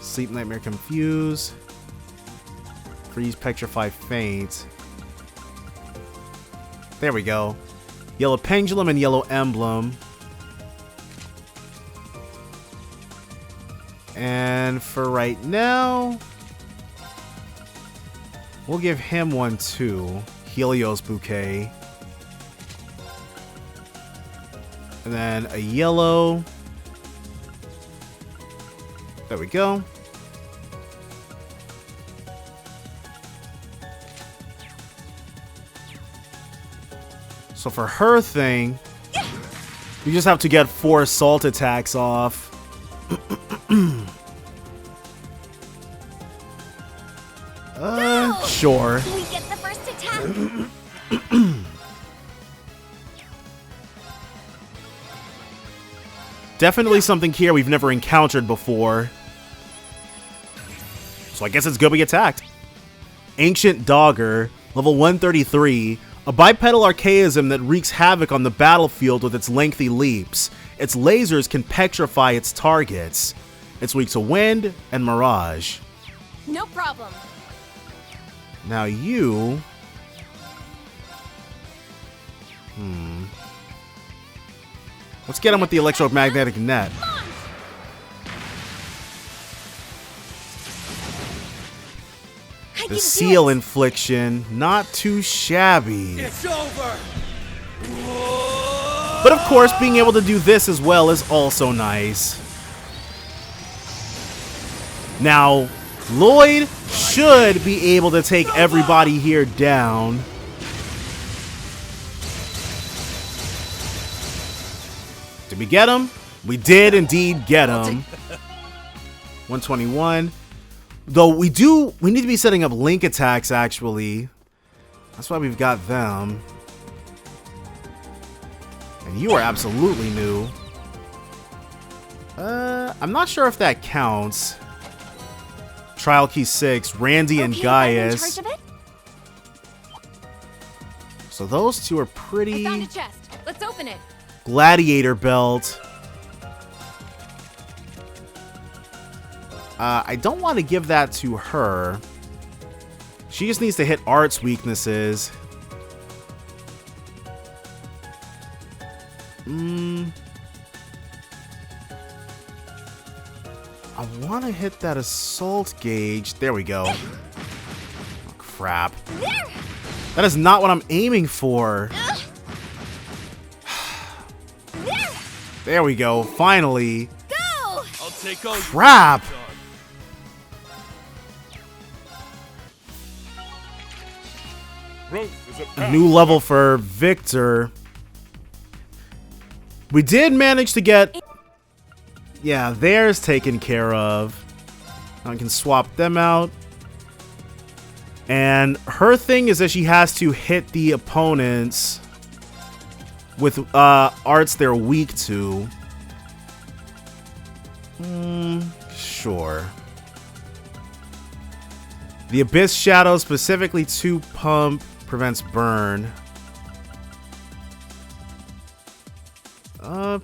Sleep, nightmare, confuse. Freeze, petrify, faint. There we go. Yellow pendulum and yellow emblem. And for right now, we'll give him one too. Helios bouquet. And then a yellow. There we go. So for her thing, you just have to get 4 assault attacks off. Sure. We get the first attack. Definitely something here we've never encountered before. So I guess it's good we attacked. Ancient Dogger, level 133. A bipedal archaism that wreaks havoc on the battlefield with its lengthy leaps. Its lasers can petrify its targets. It's weak to wind and mirage. No problem. Now you... Let's get him with the electromagnetic net. The seal infliction, not too shabby. It's over. But of course, being able to do this as well is also nice. Now, Lloyd should be able to take everybody here down. Did we get him? We did indeed get him. 121. Though we need to be setting up link attacks actually. That's why we've got them. And you are absolutely new. I'm not sure if that counts. Trial Key 6, Randy and Gaius. So those two are pretty. I found a chest. Let's open it. Gladiator belt. I don't want to give that to her. She just needs to hit Art's weaknesses. I want to hit that assault gauge. There we go. Oh, crap. That is not what I'm aiming for. There we go. Finally. Go! I'll take all Crap. A new level for Victor. We did manage to get... Yeah, theirs taken care of. I can swap them out. And her thing is that she has to hit the opponents with arts they're weak to. Sure. The Abyss Shadow, specifically 2 pump, prevents burn.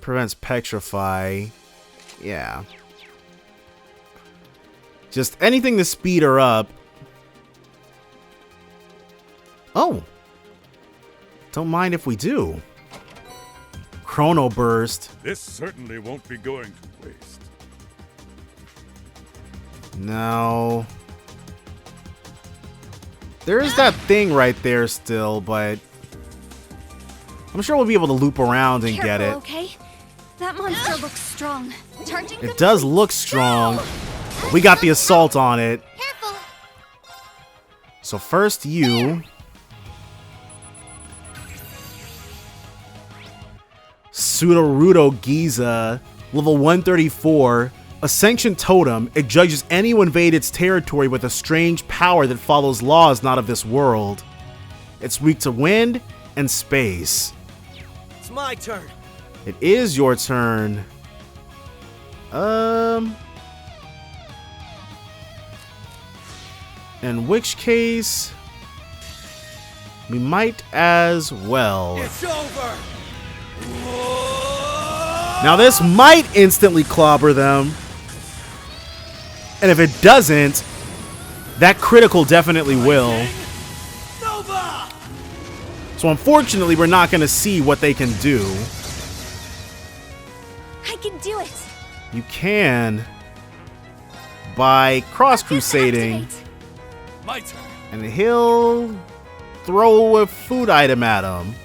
Prevents petrify. Yeah. Just anything to speed her up. Oh. Don't mind if we do. Chrono Burst. This certainly won't be going to waste. No. There is that thing right there still, but I'm sure we'll be able to loop around and get it. Okay? That monster looks strong. Charging It does look strong. But we got the assault on it. Careful. So first you. Pseudo-Rudo Giza, level 134. Ascension Totem. It judges any who invade its territory with a strange power that follows laws not of this world. It's weak to wind and space. It's my turn. It is your turn. In which case, we might as well. It's over. Now this might instantly clobber them. And if it doesn't, that critical definitely will. Nova! So unfortunately, we're not going to see what they can do. I can do it. You can by cross-crusading. My turn. And he'll throw a food item at him.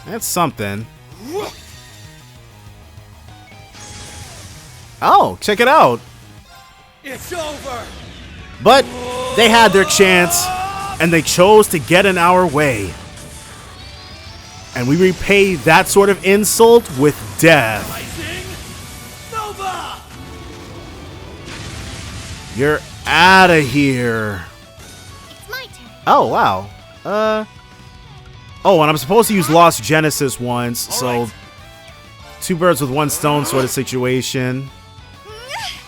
That's something. Oh, check it out. It's over. But they had their chance, and they chose to get in our way. And we repay that sort of insult with death. Nova! You're out of here. It's my turn. Oh, wow. Oh, and I'm supposed to use Lost Genesis once, so 2 birds with 1 stone sort of situation.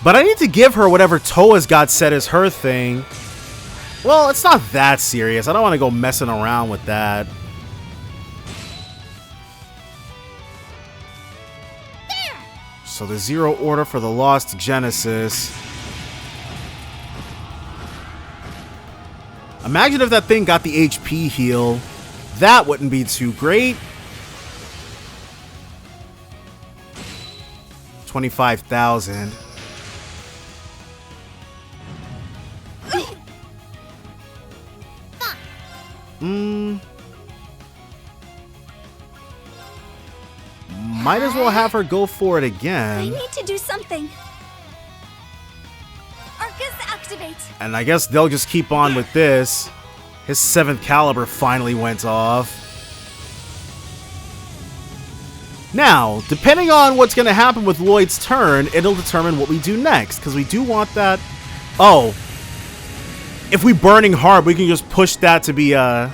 But I need to give her whatever Toa's got set as her thing. Well, it's not that serious. I don't want to go messing around with that. There. So the 0 order for the Lost Genesis. Imagine if that thing got the HP heal. That wouldn't be too great. 25,000. Might as well have her go for it I again. need to do something. Arcus activate. And I guess they'll just keep on with this. His 7th caliber finally went off. Now, depending on what's going to happen with Lloyd's turn, it'll determine what we do next, because we do want that. Oh, if we Burning Heart, we can just push that to be on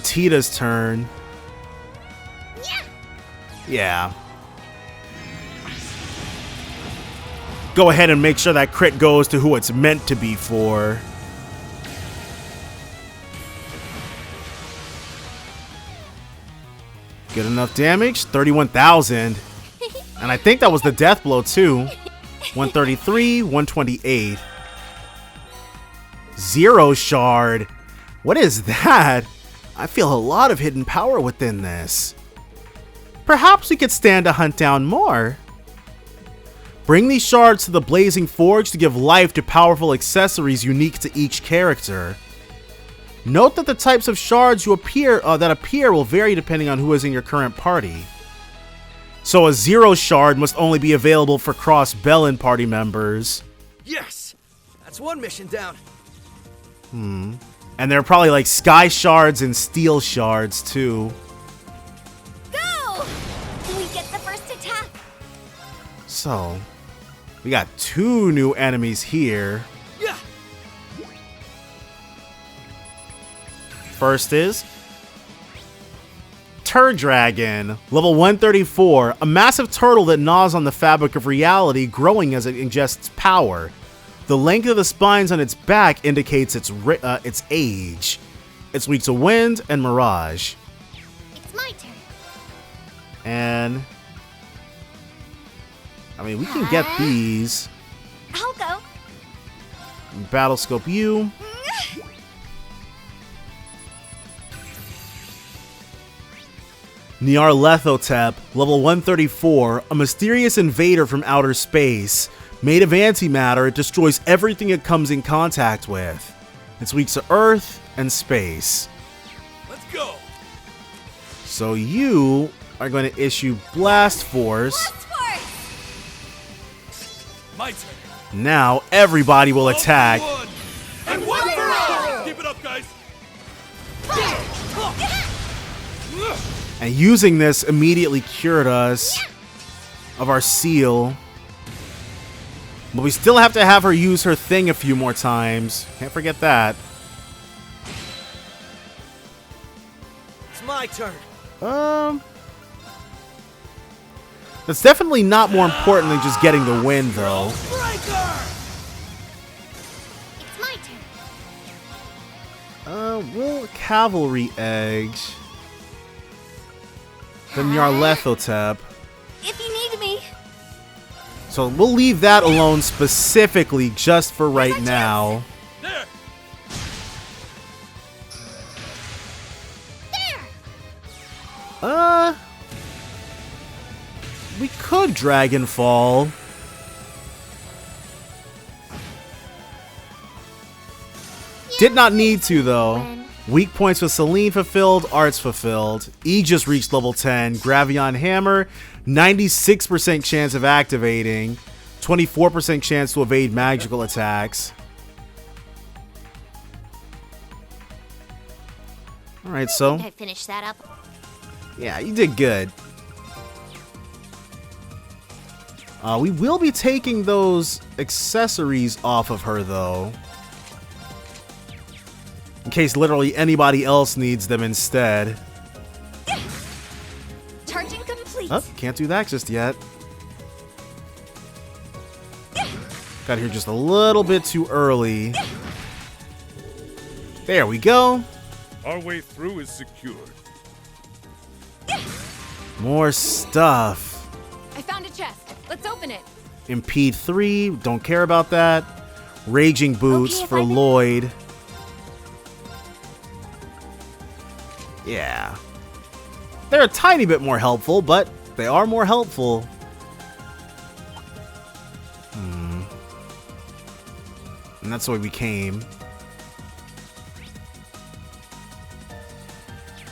Tita's turn. Yeah. Go ahead and make sure that crit goes to who it's meant to be for. Good enough damage, 31,000. And I think that was the death blow too. 133, 128. 0 shard. What is that? I feel a lot of hidden power within this. Perhaps we could stand to hunt down more. Bring these shards to the Blazing Forge to give life to powerful accessories unique to each character. Note that the types of shards that appear will vary depending on who is in your current party. So a 0 shard must only be available for cross-Bellin party members. Yes! That's 1 mission down. And there are probably like sky shards and steel shards too. Go! We get the first attack. So, we got 2 new enemies here. Yeah. First is Turd Dragon, level 134, a massive turtle that gnaws on the fabric of reality, growing as it ingests power. The length of the spines on its back indicates its age. It's weak to wind and mirage. It's my turn. And I mean, we can get these. I'll go. Battle scope you. Nyarlathotep, level 134, a mysterious invader from outer space. Made of antimatter, it destroys everything it comes in contact with. It's weak to Earth and space. Let's go. So you are going to issue Blast Force. My turn. Now everybody will attack. And one for all. Keep it up, guys. And using this immediately cured us of our seal. But we still have to have her use her thing a few more times. Can't forget that. It's my turn. That's definitely not more important than just getting the win, though. It's my turn. We'll Cavalry Eggs. The Nyarlathotep. If you need me. So we'll leave that alone specifically just for right now. There. We could Dragonfall. Did not need to, though. Weak points with Celine fulfilled, Arts fulfilled. Aegis reached level 10. Gravion Hammer, 96% chance of activating. 24% chance to evade magical attacks. Alright, so. I finished that up. Yeah, you did good. We will be taking those accessories off of her, though. In case literally anybody else needs them instead. Charging complete. Oh, can't do that just yet. Got here just a little bit too early. There we go. Our way through is secured. More stuff. I found a chest. Let's open it. Impede 3, don't care about that. Raging Boots for Lloyd. Yeah. They're a tiny bit more helpful, but they are more helpful. And that's the way we came.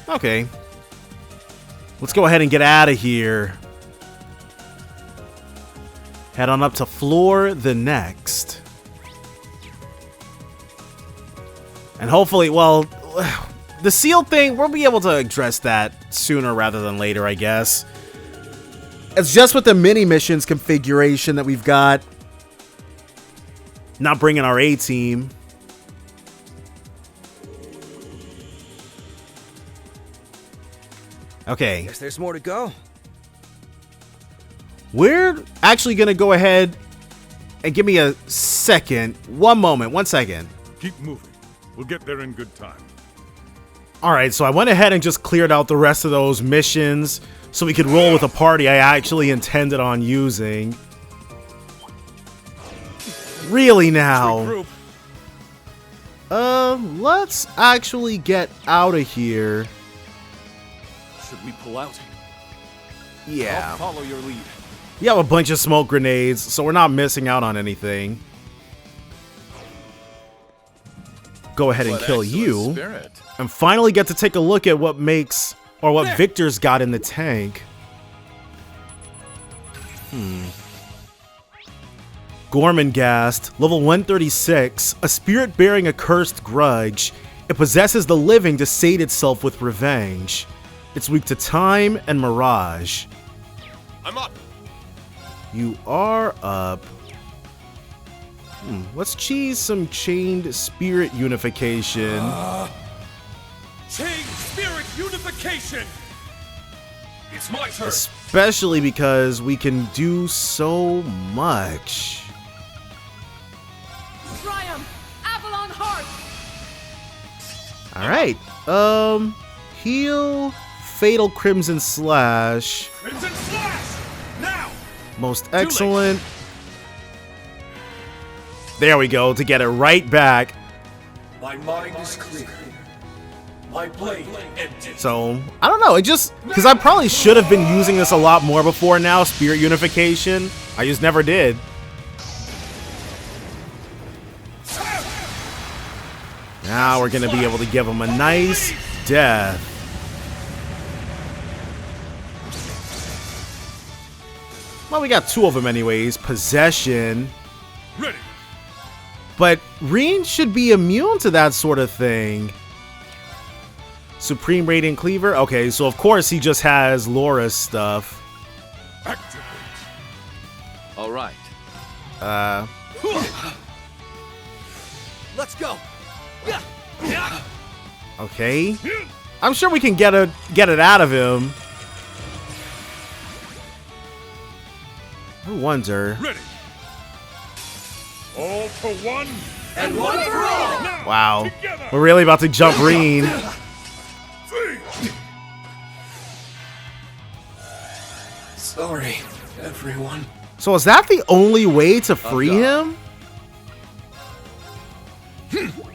Okay. Let's go ahead and get out of here. Head on up to floor the next. And hopefully, well, the seal thing, we'll be able to address that sooner rather than later, I guess. It's just with the mini missions configuration that we've got. Not bringing our A-team. Okay. Guess there's more to go. We're actually going to go ahead and give me a second. One moment. 1 second. Keep moving. We'll get there in good time. Alright, so I went ahead and just cleared out the rest of those missions so we could roll with a party I actually intended on using. Really now? Let's actually get out of here. Should we pull out? Yeah. I'll follow your lead. You have a bunch of smoke grenades, so we're not missing out on anything. Go ahead and What kill excellent you. spirit. And finally get to take a look at what makes, or what Victor's got in the tank. Gormangast, level 136, a spirit bearing a cursed grudge. It possesses the living to sate itself with revenge. It's weak to time and mirage. I'm up. You are up. Let's cheese some chained spirit unification. Chain spirit unification. It's my turn. Especially because we can do so much. Triumph! Avalon Heart! Alright. Heal, Fatal Crimson Slash. Crimson Slash! Now! Most excellent. There we go, to get it right back. My mind is clear. My blade empty. So, I don't know, it just, because I probably should have been using this a lot more before now, Spirit Unification. I just never did. Now we're going to be able to give him a nice death. Well, we got two of them anyways. Possession. Ready. But Reen should be immune to that sort of thing. Supreme Radiant Cleaver? Okay, so of course he just has Laura's stuff. Activate. All right. Let's go. Okay. I'm sure we can get it out of him. I wonder. Ready. All for one and one for all. Now, wow. together. We're really about to jump Reen. Sorry, everyone. So is that the only way to free him?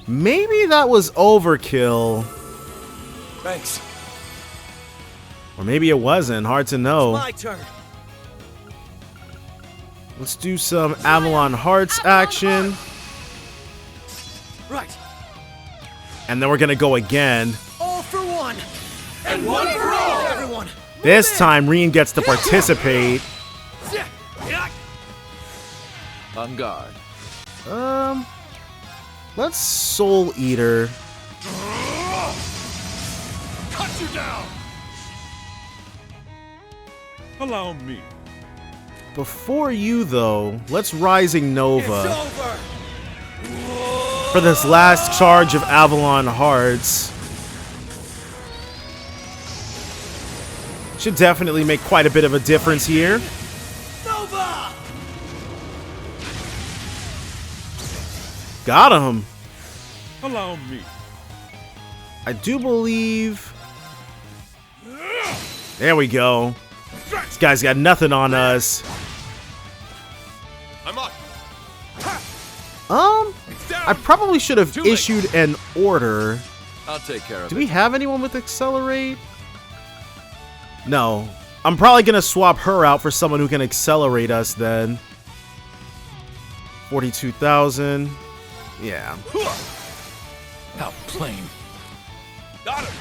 Maybe that was overkill. Thanks. Or maybe it wasn't. Hard to know. My turn. Let's do some Avalon Hearts action. Right. And then we're going to go again. All for one. And one for all. Everyone. This time, Reen gets to participate. On guard. Let's Soul Eater. Cut you down. Allow me. Before you, though, let's Rising Nova. It's over. For this last charge of Avalon Hearts. Should definitely make quite a bit of a difference here. Nova! Got him. Allow me. I do believe. There we go. This guy's got nothing on us. I'm up. I probably should have issued an order. I'll take care of it. Do we have anyone with Accelerate? No. I'm probably going to swap her out for someone who can accelerate us then. 42,000. Yeah. Outplane. Got him.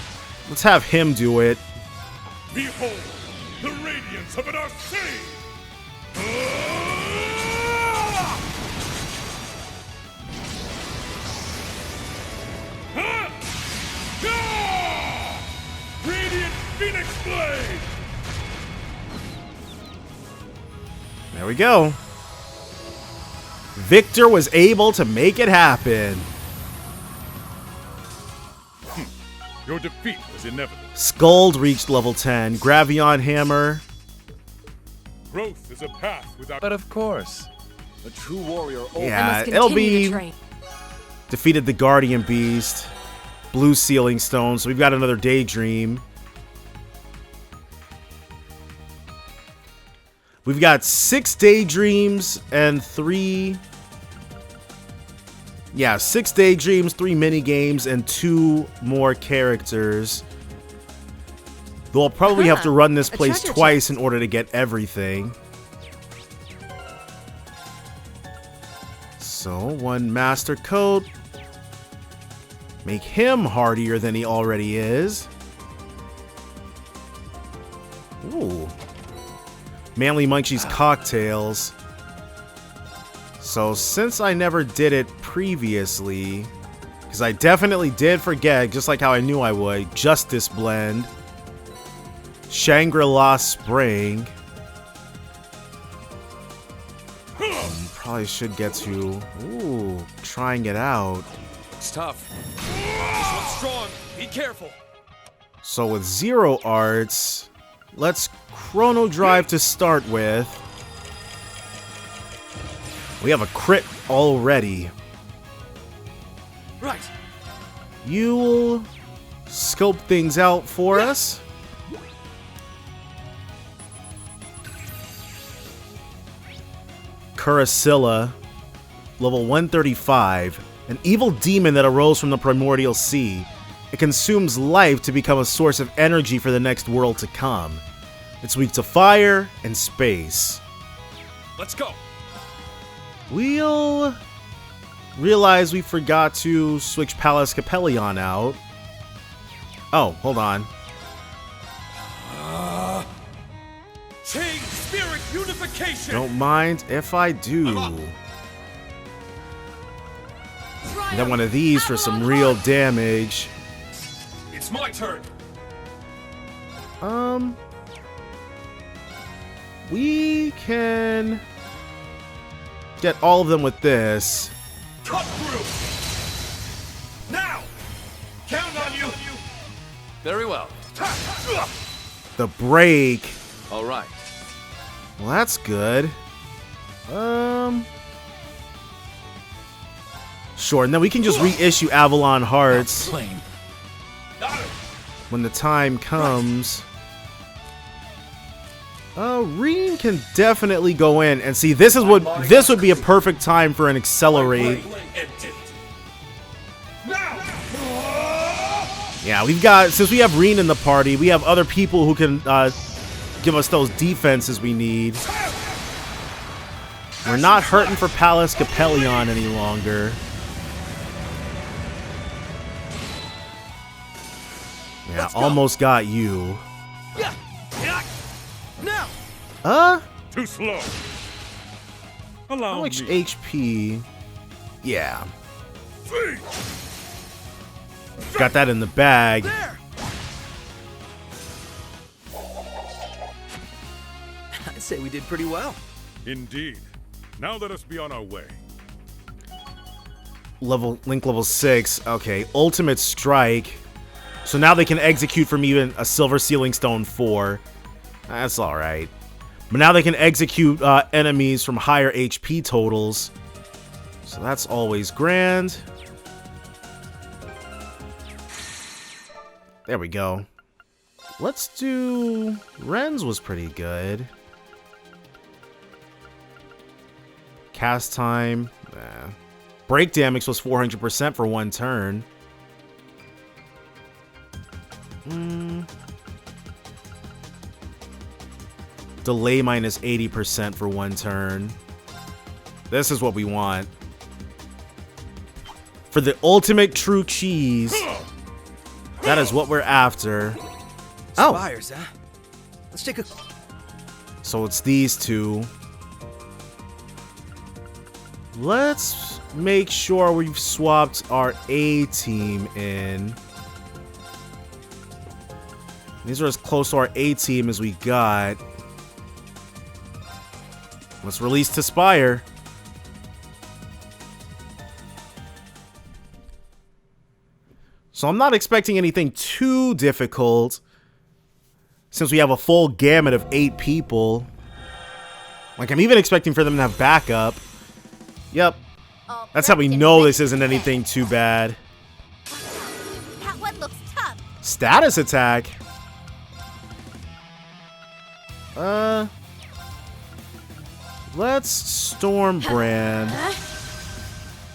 Let's have him do it. Behold, the radiance of an Arcane. Radiant Phoenix Blade. There we go. Victor was able to make it happen. Your defeat was inevitable. Skuld reached level 10. Gravion Hammer. Growth is a path without. But of course. A true warrior. Yeah, it'll be. Defeated the Guardian Beast. Blue Sealing Stone. So we've got another Daydream. We've got 6 Daydreams and 3. Yeah, 6 Daydreams, 3 minigames, and 2 more characters. They'll probably have to run this place twice in order to get everything. So, 1 Master Coat. Make him hardier than he already is. Ooh. Manly Munchie's Cocktails. So, since I never did it previously, because I definitely did forget, just like how I knew I would, Justice Blend, Shangri-La Spring. Probably should get to, trying it out. It's tough. This one's strong. Be careful. So with 0 arts, Let's Chrono Drive to start with. We have a crit already. Right. You'll scope things out for us. Curacilla, level 135, an evil demon that arose from the primordial sea. It consumes life to become a source of energy for the next world to come. It's weak to fire and space. Let's go. We'll realize we forgot to switch Pallas Capellion out. Oh, hold on. Change spirit unification. Don't mind if I do. Get one of these for some real damage. It's my turn. We can get all of them with this. Cut through. Now. Count on you. Very well. The break. All right. Well, that's good. Sure, and then we can just reissue Avalon Hearts when the time comes. Reen can definitely go in and see. This would be a perfect time for an accelerate. Yeah, since we have Reen in the party, we have other people who can give us those defenses we need. We're not hurting for Pallas Capellion any longer. Yeah, almost got you. Too slow. How much HP? Yeah. Got that in the bag. I'd say we did pretty well. Indeed. Now let us be on our way. Link level 6. Okay, Ultimate Strike. So now they can execute from even a Silver Sealing Stone 4. That's alright. But now they can execute enemies from higher HP totals. So that's always grand. There we go. Let's do... Ren's was pretty good. Cast time. Nah. Break damage was 400% for one turn. Delay minus 80% for one turn. This is what we want. For the ultimate true cheese. That is what we're after. Spires, huh? Let's take a... So it's these two. Let's make sure we've swapped our A team in. These are as close to our A team as we got. Let's release to Spire. So I'm not expecting anything too difficult, since we have a full gamut of 8 people. Like, I'm even expecting for them to have backup. Yep. That's how we know this isn't anything too bad. That one looks tough. Status attack. Let's Storm Brand.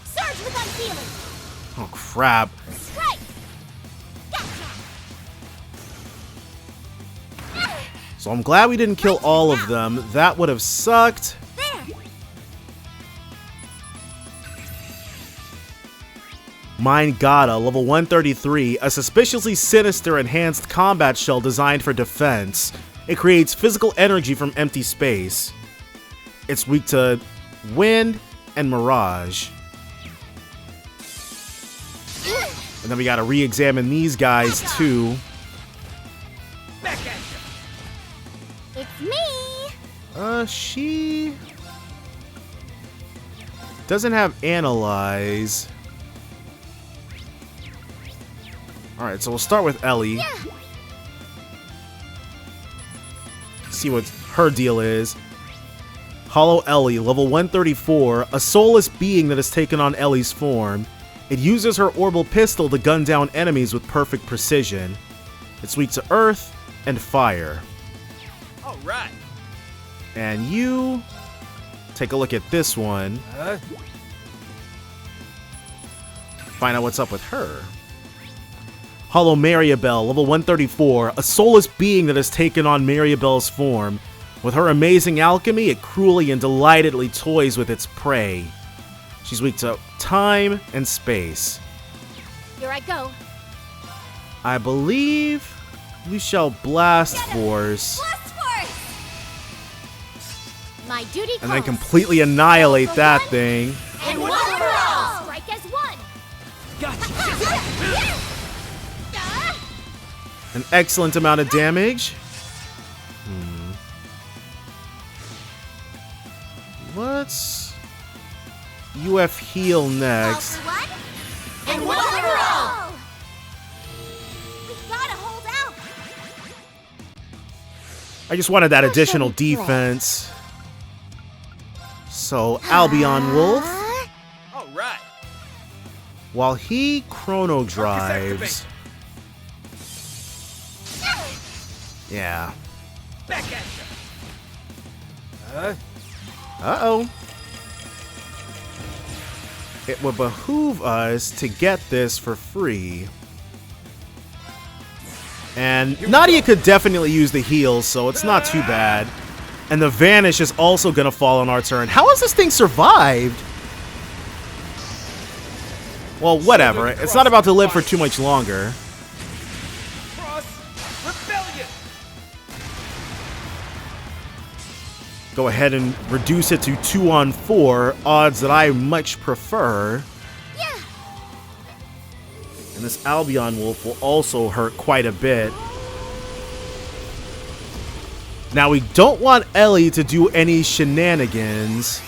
Surge with unsealing. Oh crap. Strike. So I'm glad we didn't kill all of them. That would have sucked. Mind Gata, level 133, a suspiciously sinister enhanced combat shell designed for defense. It creates physical energy from empty space. It's weak to wind and mirage. And then we gotta re-examine these guys too. Back at you. It's me. She doesn't have Analyze. Alright, so we'll start with Ellie. see what her deal is. Hollow Ellie, level 134, a soulless being that has taken on Ellie's form. It uses her orbital pistol to gun down enemies with perfect precision. It's weak to earth and fire. All right. And you take a look at this one. Find out what's up with her. Hollow Mariabelle, level 134, a soulless being that has taken on Mariabelle's form. With her amazing alchemy, it cruelly and delightedly toys with its prey. She's weak to time and space. Here I go. I believe we shall Blast Force. Blast Force! My duty calls. And then completely annihilate that thing. And one for all! Strike as one! Gotcha! An excellent amount of damage. Let's UF heal next. And one for all! We gotta hold out! I just wanted that additional defense. So Albion Wolf, All right. while he chrono drives. Yeah. Back at you. Uh-oh. It would behoove us to get this for free. And Nadia could definitely use the heal, so it's not too bad. And the Vanish is also going to fall on our turn. How has this thing survived? Well, whatever. It's not about to live for too much longer. Go ahead and reduce it to 2-on-4, odds that I much prefer. Yeah. And this Albion Wolf will also hurt quite a bit. Now, we don't want Ellie to do any shenanigans.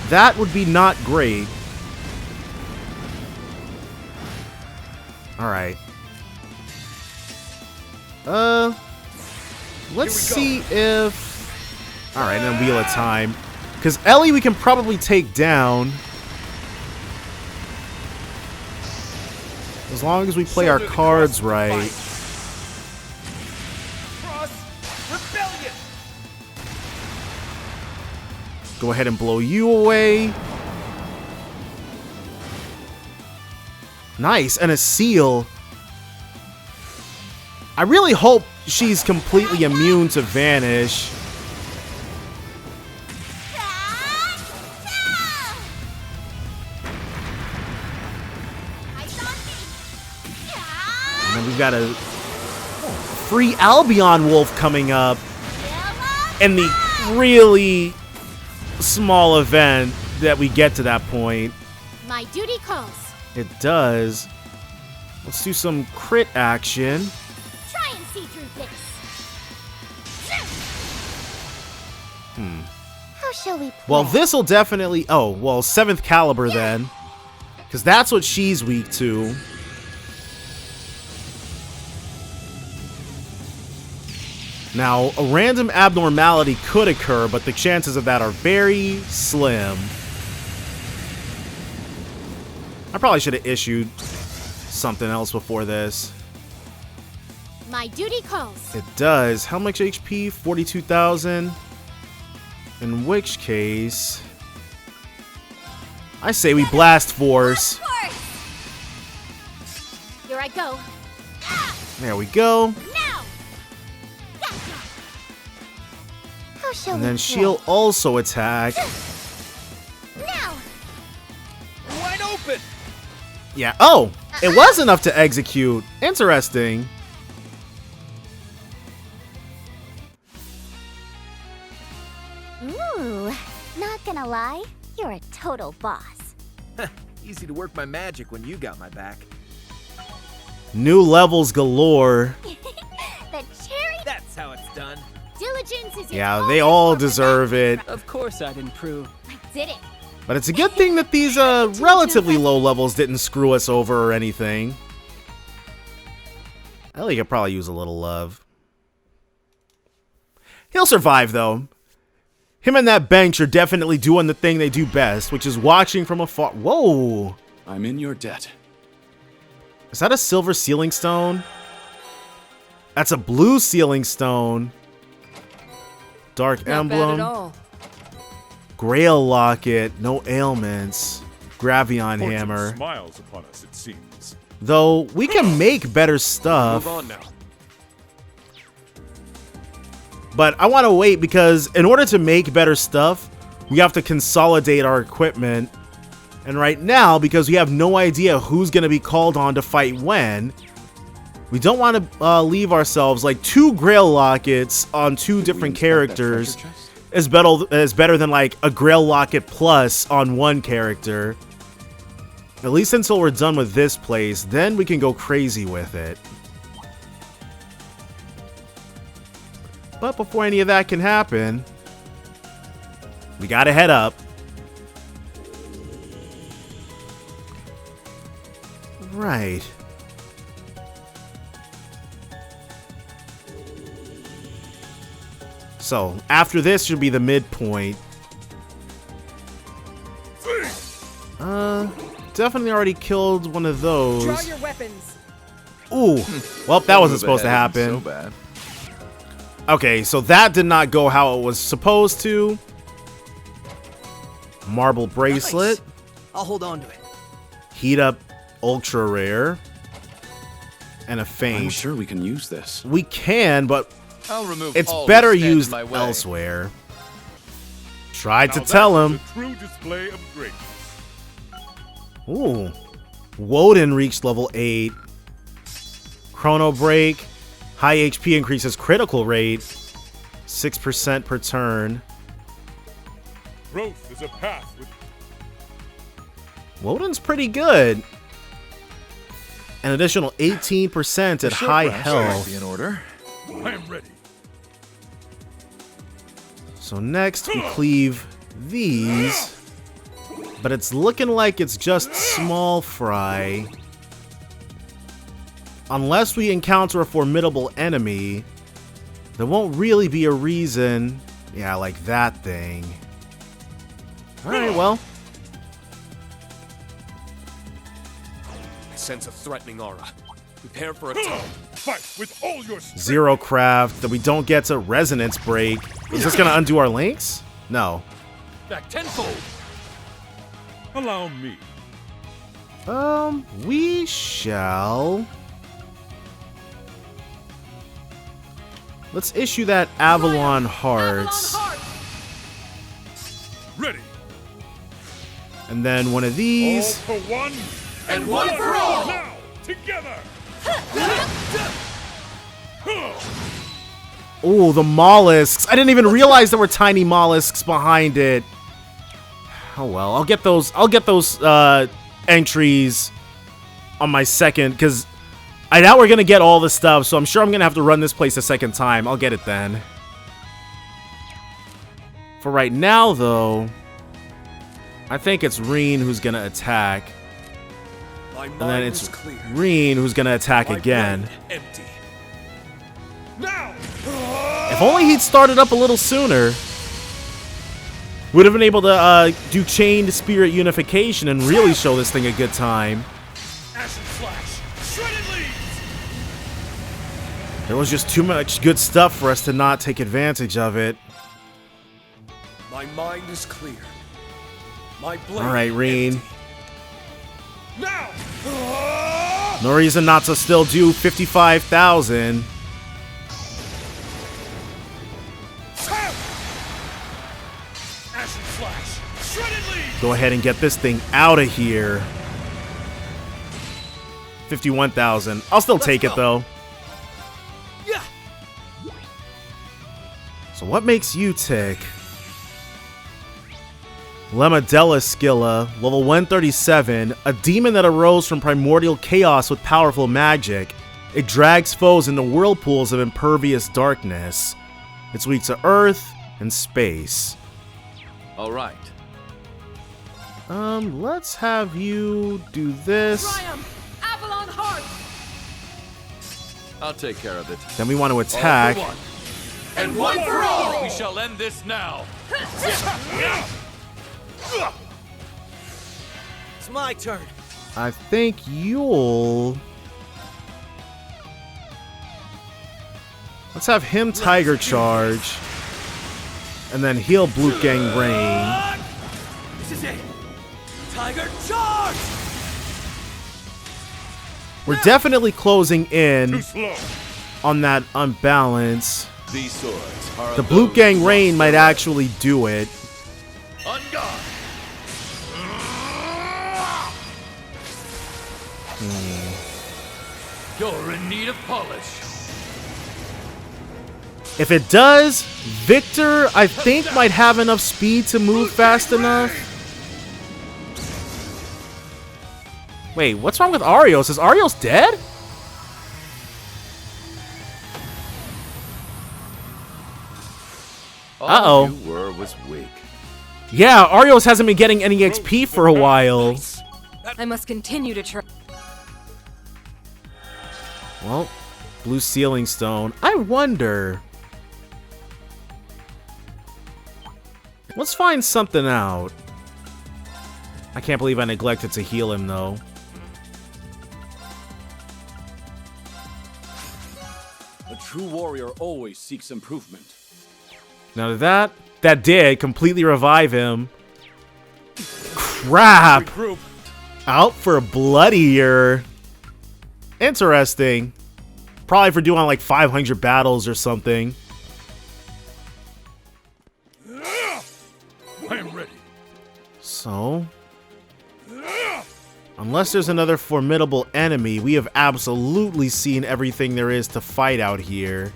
That would be not great. Alright. Let's see if... Alright, then Wheel of Time. Because Ellie we can probably take down. As long as we play our cards right. Go ahead and blow you away. Nice, and a seal. I really hope she's completely immune to Vanish. And then we've got a free Albion Wolf coming up. And the really small event that we get to that point. My duty calls. It does. Let's do some crit action. Try and see through this. How shall we play? Well, this'll definitely... Oh, well, 7th caliber then. Because that's what she's weak to. Now, a random abnormality could occur, but the chances of that are very slim. I probably should have issued something else before this. My duty calls. It does. How much HP? 42,000. In which case... I say we Blast Force. Here I go. There we go. Now. How shall And we then play? she'll also attack. Now. Wide open. Yeah. Oh! It was enough to execute. Interesting. Ooh, not gonna lie, you're a total boss. Easy to work my magic when you got my back. New levels galore. The cherry. That's how it's done. Diligence is. Yeah, they all deserve it. Of course I'd improve. I did it. But it's a good thing that these relatively low levels didn't screw us over or anything. Ellie could probably use a little love. He'll survive, though. Him and that bench are definitely doing the thing they do best, which is watching from afar. Whoa! I'm in your debt. Is that a silver sealing stone? That's a blue sealing stone. Dark Emblem. Grail Locket. No ailments. Gravion Hammer. Smiles upon us, it seems. Though we can make better stuff. Move on now. But I want to wait because in order to make better stuff, we have to consolidate our equipment. And right now, because we have no idea who's going to be called on to fight when, we don't want to leave ourselves like 2 Grail Lockets on 2 different characters is better than like a Grail Locket plus on 1 character. At least until we're done with this place, then we can go crazy with it. But before any of that can happen, we gotta head up. Right. So, after this should be the midpoint. Definitely already killed one of those. Draw your weapons. Ooh. Well, that wasn't supposed to happen. So bad. Okay, so that did not go how it was supposed to. Marble bracelet. Nice. I'll hold on to it. Heat up ultra rare. And a feint. I'm sure we can use this. We can, but I'll remove it's all better that stands used in my way. elsewhere. Tried to Now tell that him. was a true display of greatness. Ooh. Woden reached level 8. Chrono Break. High HP increases critical rate. 6% per turn. Growth is a path with... Woden's pretty good. An additional 18% at high health. In order. I am ready. So next we cleave these. But it's looking like it's just small fry. Unless we encounter a formidable enemy, there won't really be a reason. Yeah, like that thing. Alright, well. I sense a threatening aura. Prepare for a attack. Fight with all your strength. Zero craft that we don't get to resonance break. Is this gonna undo our links? No. Back tenfold. Allow me. We shall. Let's issue that Avalon Hearts. Ready. And then one of these. All for one And one for all. Now, together. Oh, the mollusks. I didn't even realize there were tiny mollusks behind it. Oh well, I'll get those entries on my second, because I doubt we're gonna get all the stuff, so I'm sure I'm gonna have to run this place a second time. I'll get it then. For right now, though, I think it's Reen who's gonna attack. And then it's Reen who's gonna attack again. Empty. Now. If only he'd started up a little sooner. Would have been able to do chained spirit unification and really show this thing a good time. Ashen flash. Shredded leaves. There was just too much good stuff for us to not take advantage of it. My mind is clear. My blade. All right, Reen. Now. No reason not to still do 55,000. Ashen flash. Shredded leaves. Go ahead and get this thing out of here. 51,000. I'll still take it though. Yeah. So what makes you tick? Lemadella Skilla, level 137, a demon that arose from primordial chaos with powerful magic. It drags foes into whirlpools of impervious darkness. It's weak to earth and space. All right. Let's have you do this. Triumph! Avalon Heart! I'll take care of it. Then we want to attack. All for And one for all! We shall end this now. It's my turn. I think you'll... Let's have him Tiger Charge. And then he'll Blue Gang Rain. This is it. Tiger Charge! We're definitely closing in on that unbalance. These swords are the Blue Gang Rain might actually do it. On guard. You're in need of polish. If it does, Victor, I think, might have enough speed to move fast enough. Wait, what's wrong with Arios? Is Arios dead? All you were was weak. Yeah, Arios hasn't been getting any XP for a while. I must continue to try. Well, blue ceiling stone. I wonder. Let's find something out. I can't believe I neglected to heal him, though. A true warrior always seeks improvement. Now that did completely revive him. Crap! Regroup. Out for bloodier. Interesting. Probably for doing like 500 battles or something. I am ready. So, unless there's another formidable enemy, we have absolutely seen everything there is to fight out here.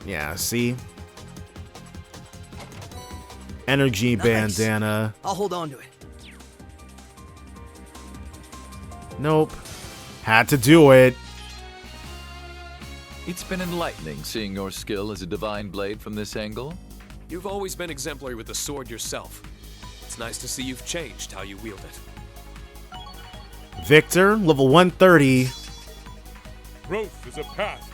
Yeah, see? Energy bandana. I'll hold on to it. Nope. Had to do it. It's been enlightening seeing your skill as a divine blade from this angle. You've always been exemplary with the sword yourself. It's nice to see you've changed how you wield it. Victor, level 130. Growth is a path.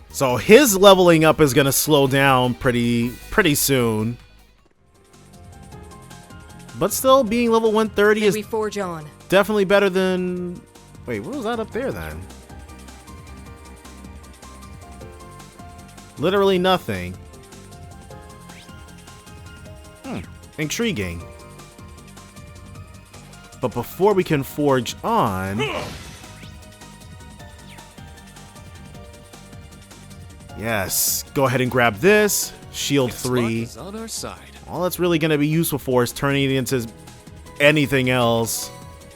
So his leveling up is gonna slow down pretty soon. But still, being level 130 is we forge on. Definitely better than... Wait, what was that up there then? Literally nothing. Intriguing. But before we can forge on... Yes, go ahead and grab this. Shield 3. On our side. All that's really going to be useful for is turning it into anything else.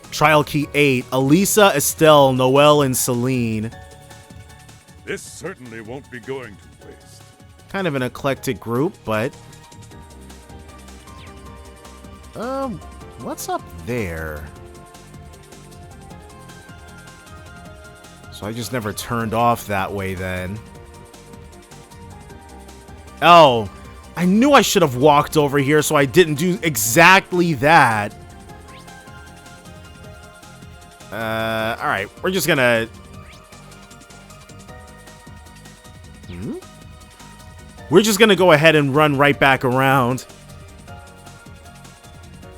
Trial Key 8. Elisa, Estelle, Noelle, and Celine. This certainly won't be going to waste. Kind of an eclectic group, but... what's up there? So I just never turned off that way then. Oh, I knew I should have walked over here so I didn't do exactly that. Alright, we're just gonna... We're just gonna go ahead and run right back around.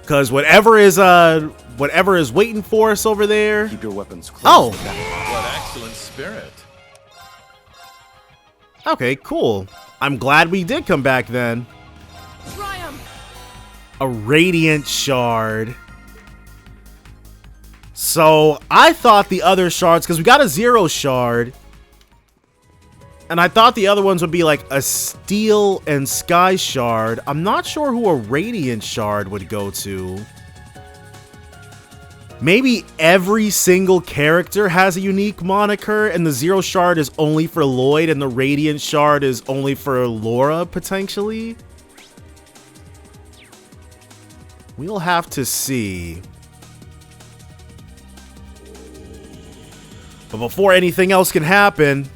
Because whatever is waiting for us over there... Keep your weapons close. Oh! What excellent spirit. Okay, cool. I'm glad we did come back then. Triumph. A Radiant Shard. So, I thought the other shards... Because we got a Zero Shard. And I thought the other ones would be like a Steel and Sky Shard. I'm not sure who a Radiant Shard would go to. Maybe every single character has a unique moniker, and the Zero Shard is only for Lloyd, and the Radiant Shard is only for Laura, potentially? We'll have to see. But before anything else can happen,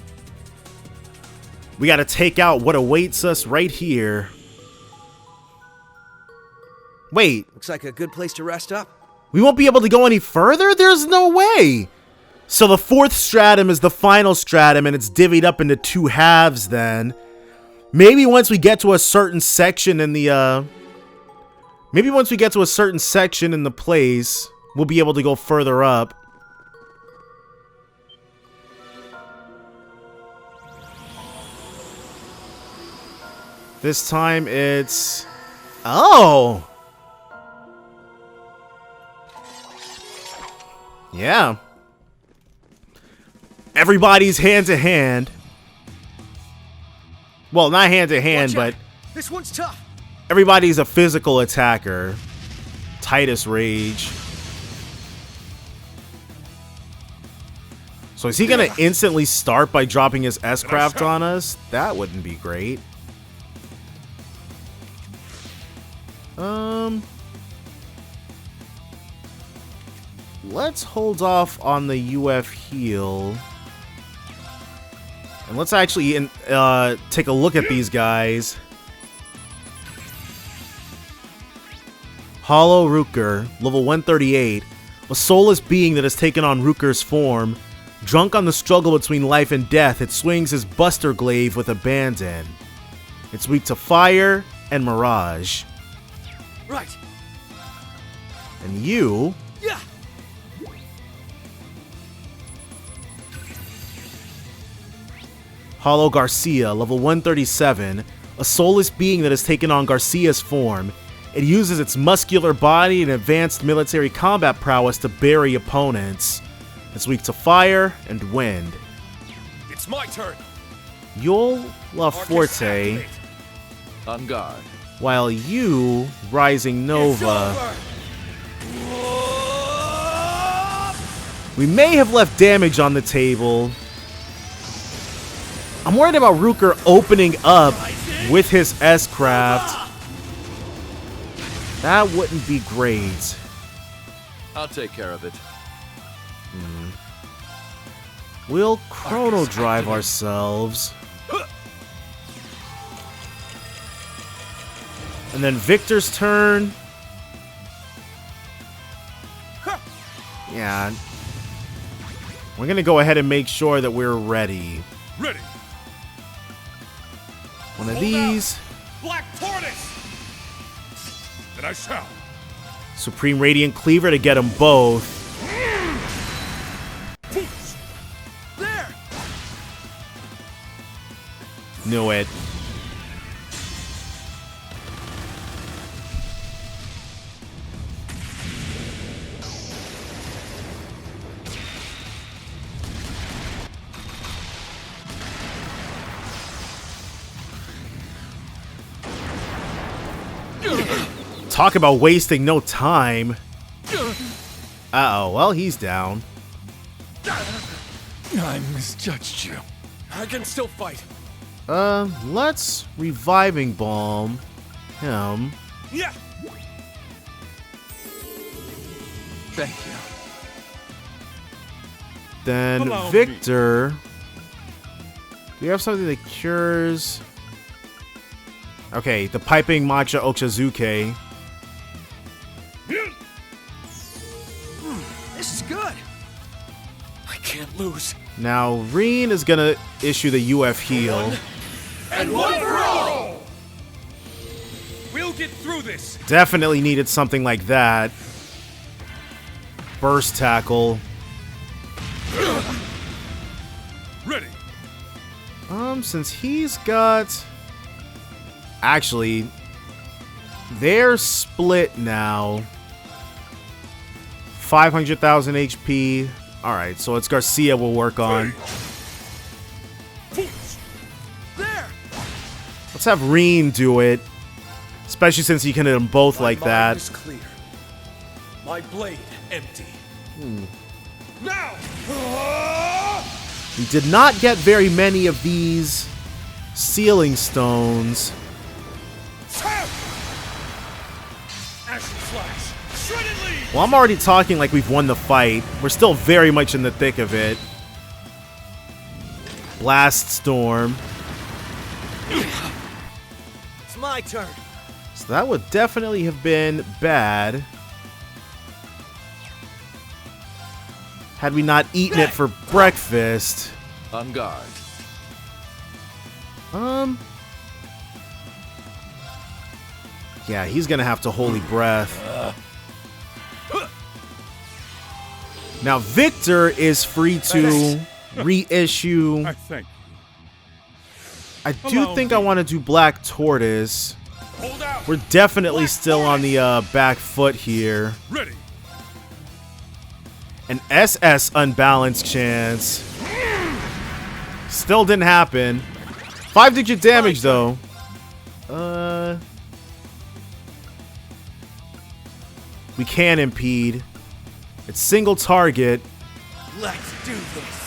we gotta take out what awaits us right here. Wait. Looks like a good place to rest up. We won't be able to go any further? There's no way! So the fourth stratum is the final stratum, and it's divvied up into two halves then. Maybe once we get to a certain section in the, place, we'll be able to go further up. This time it's... Oh! Yeah. Everybody's hand to hand. Well, not hand to hand, but this one's tough. Everybody's a physical attacker. Titus Rage. So is he gonna instantly start by dropping his S-Craft on us? That wouldn't be great. Let's hold off on the UF heal. And let's actually take a look at these guys. Hollow Ruker, level 138. A soulless being that has taken on Ruker's form. Drunk on the struggle between life and death, it swings his Buster Glaive with abandon. It's weak to fire and mirage. Right. And you... Yeah. Hollow Garcia, level 137, a soulless being that has taken on Garcia's form. It uses its muscular body and advanced military combat prowess to bury opponents. It's weak to fire and wind. It's my turn. You'll La Forte. On guard. While you, Rising Nova. We may have left damage on the table. I'm worried about Ruker opening up with his S-Craft. That wouldn't be great. I'll take care of it. We'll chrono drive ourselves. And then Victor's turn. Yeah. We're gonna go ahead and make sure that we're ready. Ready. One of these. Black Tortoise. Then I shall. Supreme Radiant Cleaver to get them both. There. Knew it. Talk about wasting no time. Uh-oh, well, he's down. I misjudged you. I can still fight. Let's Reviving Balm him. Yeah. Thank you. Then Allow Victor. Do you have something that cures? Okay, the Piping Matcha Ochazuke. This is good. I can't lose. Now, Reen is gonna issue the UF heal. And one for all! We'll get through this. Definitely needed something like that. Burst Tackle. Ready. Since he's got... Actually, they're split now. 500,000 HP. Alright, so it's Garcia we'll work on. There. Let's have Reen do it. Especially since you can hit them both like My that. mind is clear. My blade empty. Now! We did not get very many of these sealing stones. Ashen Flash. Shredded lead. Well, I'm already talking like we've won the fight. We're still very much in the thick of it. Blast Storm. It's my turn. So that would definitely have been bad. Had we not eaten it for breakfast. On guard. Yeah, he's gonna have to Holy Breath. Now Victor is free to reissue. I do think I want to do Black Tortoise. We're definitely still on the back foot here. Ready. An SS unbalanced chance. Still didn't happen. 5-digit damage though. We can impede. It's single target. Let's do this.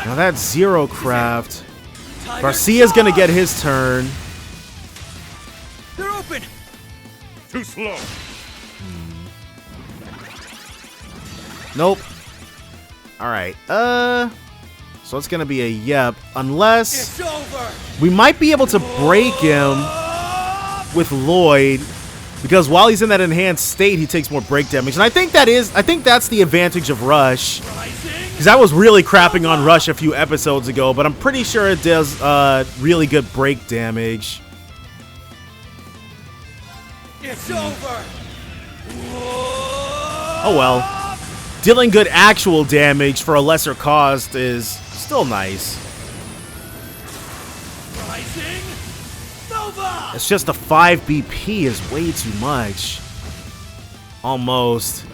Now that's Zero Craft. Garcia's gonna get his turn. They're open. Too slow. Nope. Alright, so it's gonna be a yep, unless It's over. we might be able to break him with Lloyd, because while he's in that enhanced state, he takes more break damage. And I think that's the advantage of Rush. Because I was really crapping on Rush a few episodes ago, but I'm pretty sure it does really good break damage. It's over. Oh well. Dealing good actual damage for a lesser cost is still nice. Rising. Nova. It's just a 5 BP is way too much. Almost.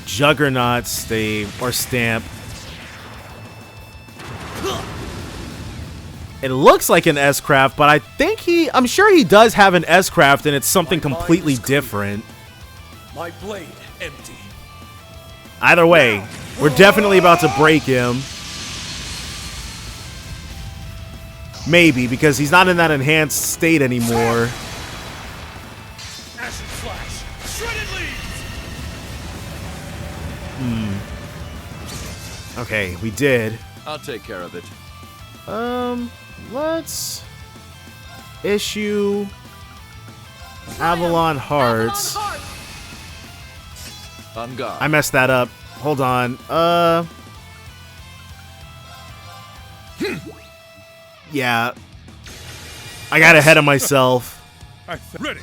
Juggernaut stamp. It looks like an S-Craft, but I'm sure he does have an S-Craft and it's something completely different. My blade empty. Either way, we're definitely about to break him. Maybe, because he's not in that enhanced state anymore. Acid flash. Shredded leaves. Okay, we did. I'll take care of it. Let's issue Avalon Hearts. On guard. I messed that up. Hold on. Yeah. I got ahead of myself. Ready.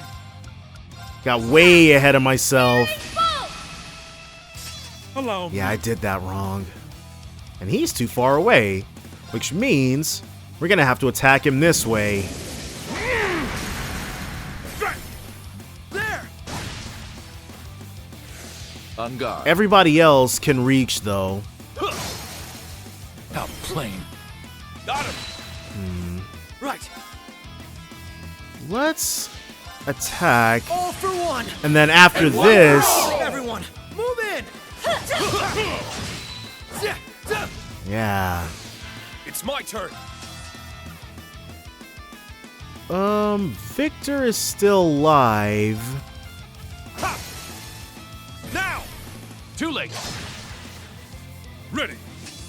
Got way ahead of myself. Allow me. Yeah, I did that wrong. And he's too far away, which means we're gonna have to attack him this way. There. On guard. Everybody else can reach, though. Outplane. Got him. Right. Let's attack. All for one. And then after this... Everyone, move in. Yeah. It's my turn. Victor is still alive. Now. Too late. Ready.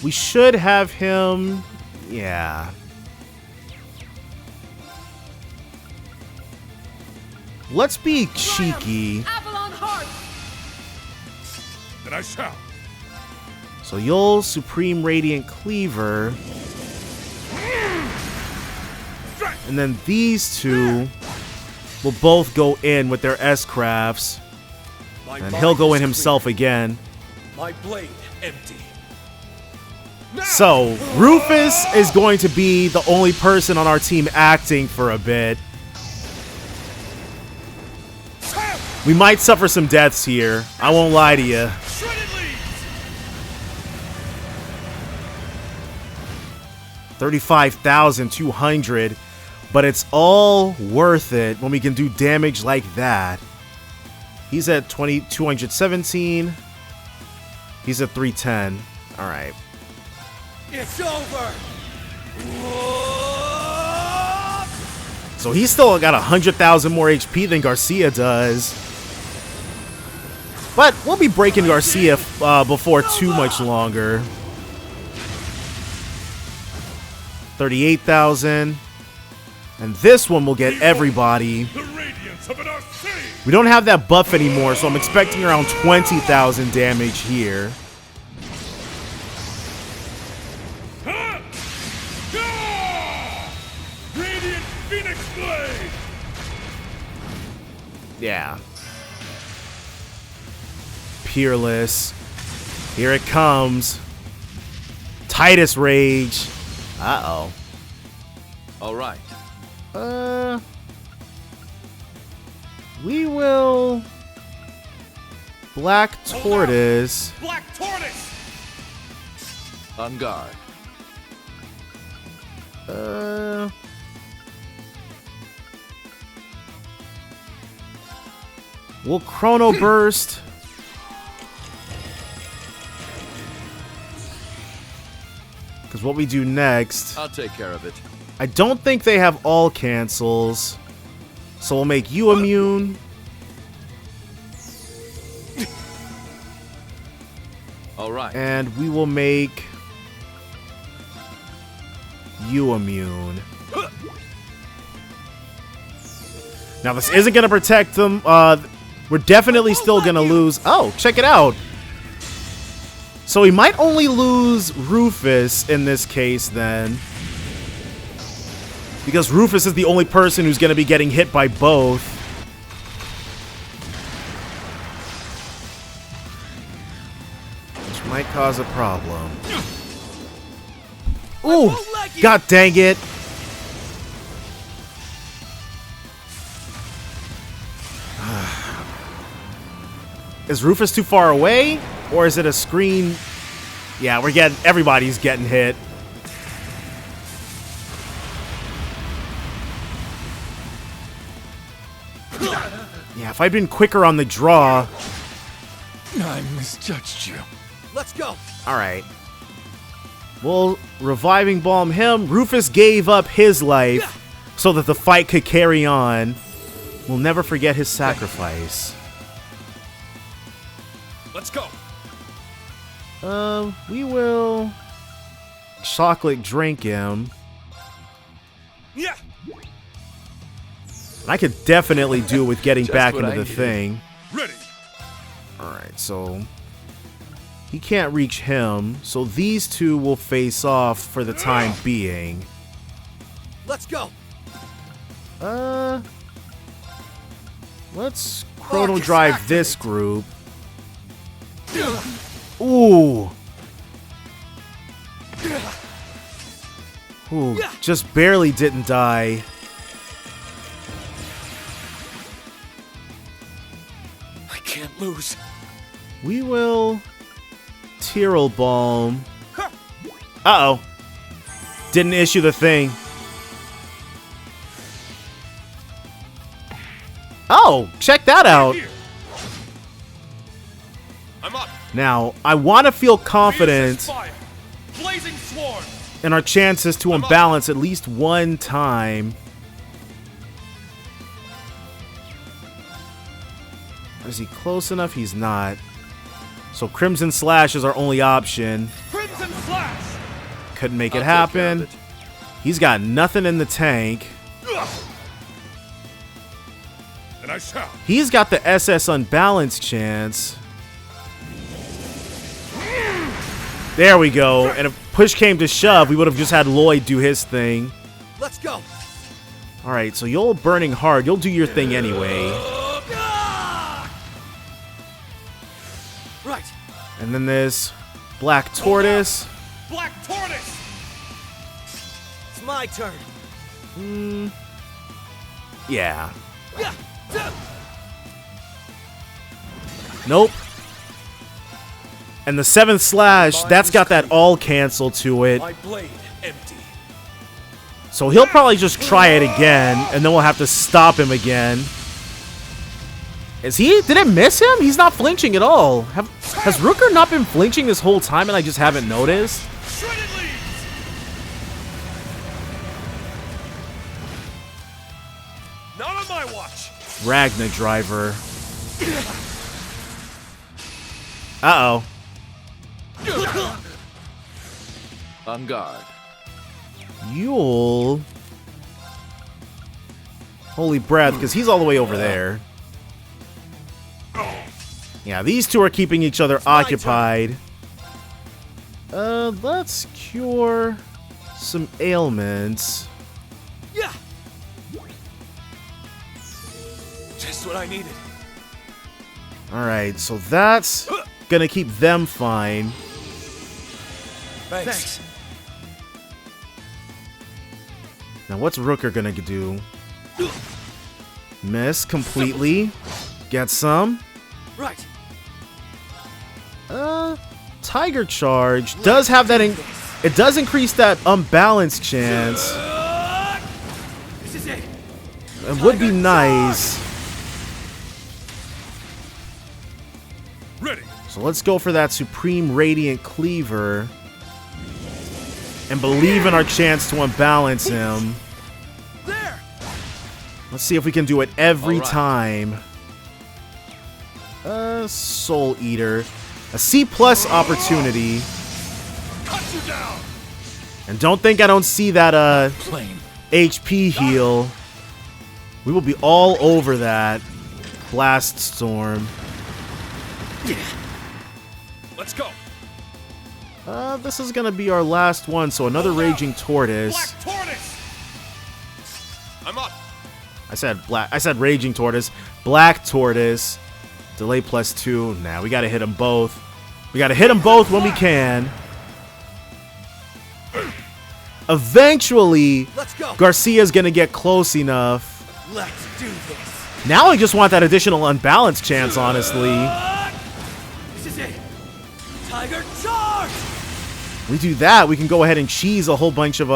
We should have him... Yeah. Let's be cheeky. Avalon Heart. And I shall. So you'll Supreme Radiant Cleaver. And then these two will both go in with their S-Crafts. And he'll go in himself again. My blade empty. So, Rufus is going to be the only person on our team acting for a bit. We might suffer some deaths here. I won't lie to you. 35,200, but it's all worth it when we can do damage like that. He's at 217. He's at 310. All right. It's over. So he's still got 100,000 more HP than Garcia does. But we'll be breaking Garcia before too much longer. 38,000. And this one will get everybody. radiance of an Arcane! We don't have that buff anymore, so I'm expecting around 20,000 damage here. Radiant Phoenix Blade! Yeah. Peerless. Here it comes. Titus Rage. Uh-oh. All right. We will... Black Tortoise. Black Tortoise! On guard. We'll Chrono Burst. Because what we do next... I'll take care of it. I don't think they have all cancels. So we'll make you immune. All right. And we will make you immune. Now this isn't going to protect them. We're definitely still going to lose. Oh, check it out. So we might only lose Rufus in this case then. Because Rufus is the only person who's going to be getting hit by both. Which might cause a problem. Ooh! God dang it! Is Rufus too far away? Or is it a screen? Yeah, everybody's getting hit. Yeah, if I'd been quicker on the draw. I misjudged you. Let's go. Alright. We'll reviving balm him. Rufus gave up his life so that the fight could carry on. We'll never forget his sacrifice. Let's go. We will chocolate drink him. Yeah. I could definitely do with getting back into the need. thing. Ready. Alright, so he can't reach him, so these two will face off for the time being. Let's go. Let's Chrono Drive this group. Ooh. Ooh, just barely didn't die. I can't lose. We will Tyrrell Balm. Uh-oh. Didn't issue the thing. Oh, check that out. I'm up. Now, I want to feel confident Blazing Sword. in our chances to imbalance at least one time. Is he close enough? He's not. So Crimson Slash is our only option. Crimson Slash. Couldn't make it happen. He's got nothing in the tank. And I shall. He's got the SS Unbalanced chance. There we go. And if push came to shove, we would have just had Lloyd do his thing. Let's go. All right, so you'll Burning Heart. You'll do your thing anyway. Right. And then this Black Tortoise. Black Tortoise. It's my turn. Yeah. Nope. And the 7th Slash, that's got that all cancel to it. My blade empty. So he'll probably just try it again, and then we'll have to stop him again. Is he? Did it miss him? He's not flinching at all. Has Rooker not been flinching this whole time and I just haven't noticed? Shredded leaves. Not on my watch. Ragna Driver. Uh-oh. On guard. You'll... Holy breath, because he's all the way over there. Yeah, these two are keeping each other occupied. Let's cure some ailments. Yeah. Just what I needed. Alright, so that's gonna keep them fine. Thanks. Now what's Rooker gonna do? Miss completely. Get some. Right. Tiger Charge does have that. It does increase that unbalanced chance. This is it. It would be nice. Ready. So let's go for that Supreme Radiant Cleaver. And believe in our chance to unbalance him. There. Let's see if we can do it every time. Soul Eater. A C+ opportunity. Cut you down. And don't think I don't see that HP heal. We will be all over that. Blast Storm. Yeah. Let's go. This is gonna be our last one, so another Raging Tortoise. Black Tortoise. I'm up. I said Raging Tortoise. Black Tortoise. Delay +2. Nah, we gotta hit them both. We gotta hit them both when we can. Eventually, Garcia's gonna get close enough. Let's do this. Now I just want that additional unbalanced chance, honestly. This is it. Tiger Charge. We do that, we can go ahead and cheese a whole bunch of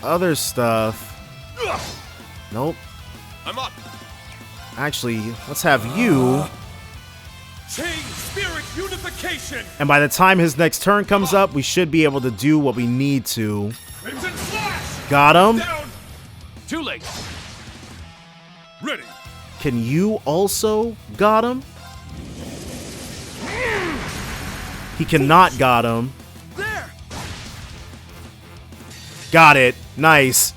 other stuff. Nope. I'm up. Actually, let's have you. Chain Spirit Unification. And by the time his next turn comes up, we should be able to do what we need to. Crimson Slash. Got him. Down. Too late. Ready. Can you also got him? He cannot got him. There. Got it. Nice.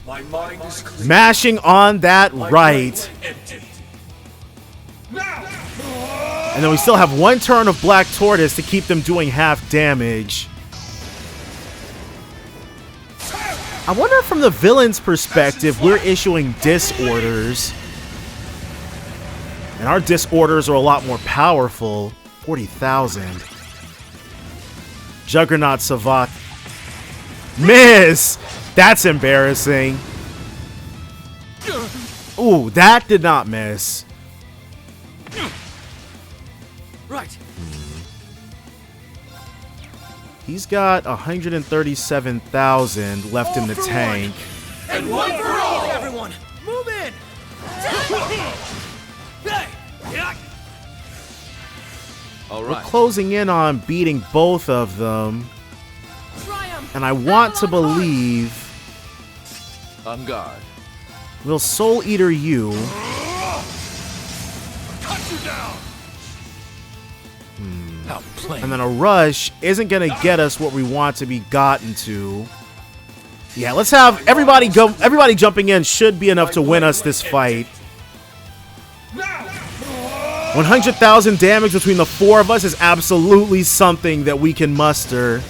My mind is clear. Mashing on that right. Now. And then we still have one turn of Black Tortoise to keep them doing half damage. I wonder if from the villain's perspective, we're issuing disorders. And our disorders are a lot more powerful. 40,000. Juggernaut Savat. Miss! That's embarrassing. Ooh, that did not miss. Right. He's got 137,000 left in the tank. And one for all! Everyone, move in! Hey! All We're right. closing in on beating both of them. And I want to believe On guard. we'll Soul Eater you. Cut you down. And then a rush isn't going to get us what we want to be gotten to. Yeah, let's have everybody go. Everybody jumping in should be enough to win us this fight. 100,000 damage between the four of us is absolutely something that we can muster.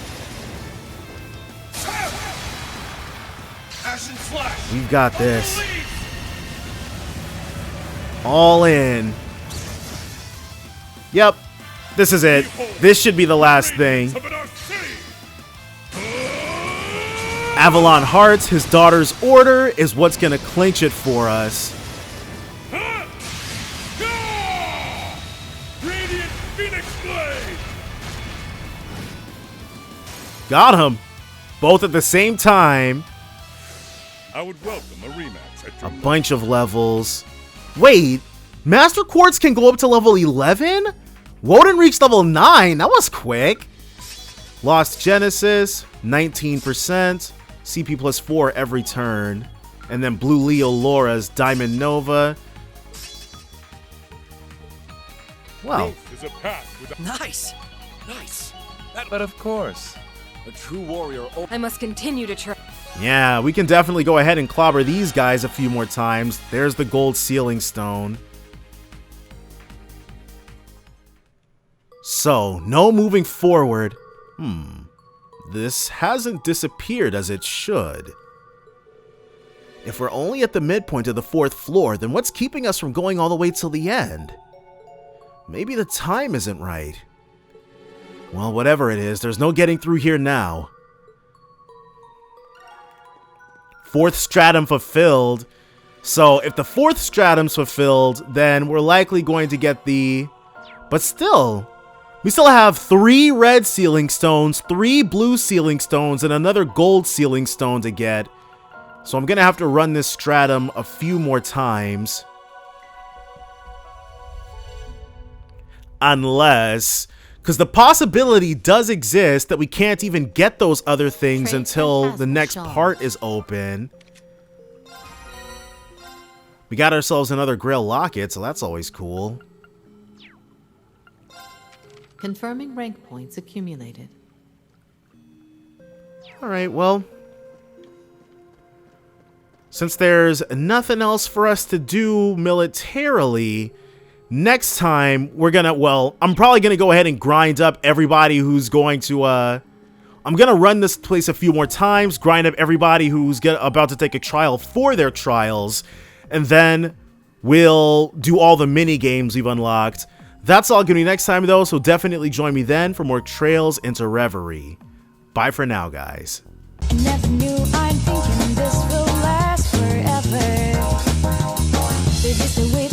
We've got this. All in. Yep. This is it. This should be the last thing. Avalon Hearts, his daughter's order, is what's going to clinch it for us. Radiant Phoenix Blade. Got him. Both at the same time. I would welcome a rematch at A bunch of levels. Wait, Master Quartz can go up to level 11? Woden reached level 9. That was quick. Lost Genesis, 19%. CP +4 every turn. And then Blue Leo Laura's Diamond Nova. Wow. Nice. Nice. But of course. A true warrior. I must continue to try. Yeah, we can definitely go ahead and clobber these guys a few more times. There's the gold sealing stone. So, no moving forward. This hasn't disappeared as it should. If we're only at the midpoint of the 4th floor, then what's keeping us from going all the way till the end? Maybe the time isn't right. Well, whatever it is, there's no getting through here now. 4th stratum fulfilled. So if the 4th stratum's fulfilled, then we're likely going to get the... But still, we still have 3 red sealing stones, 3 blue sealing stones, and another gold sealing stone to get. So I'm going to have to run this stratum a few more times. Unless... Because the possibility does exist that we can't even get those other things until the next part is open. We got ourselves another Grail locket, so that's always cool. Confirming rank points accumulated. Alright, well... Since there's nothing else for us to do militarily... Next time, we're gonna, well, I'm probably gonna go ahead and grind up everybody who's going to, I'm gonna run this place a few more times, grind up everybody who's about to take a trial for their trials, and then we'll do all the mini games we've unlocked. That's all gonna be next time, though, so definitely join me then for more Trails into Reverie. Bye for now, guys. Never knew I'm thinking this will last forever. There's just a way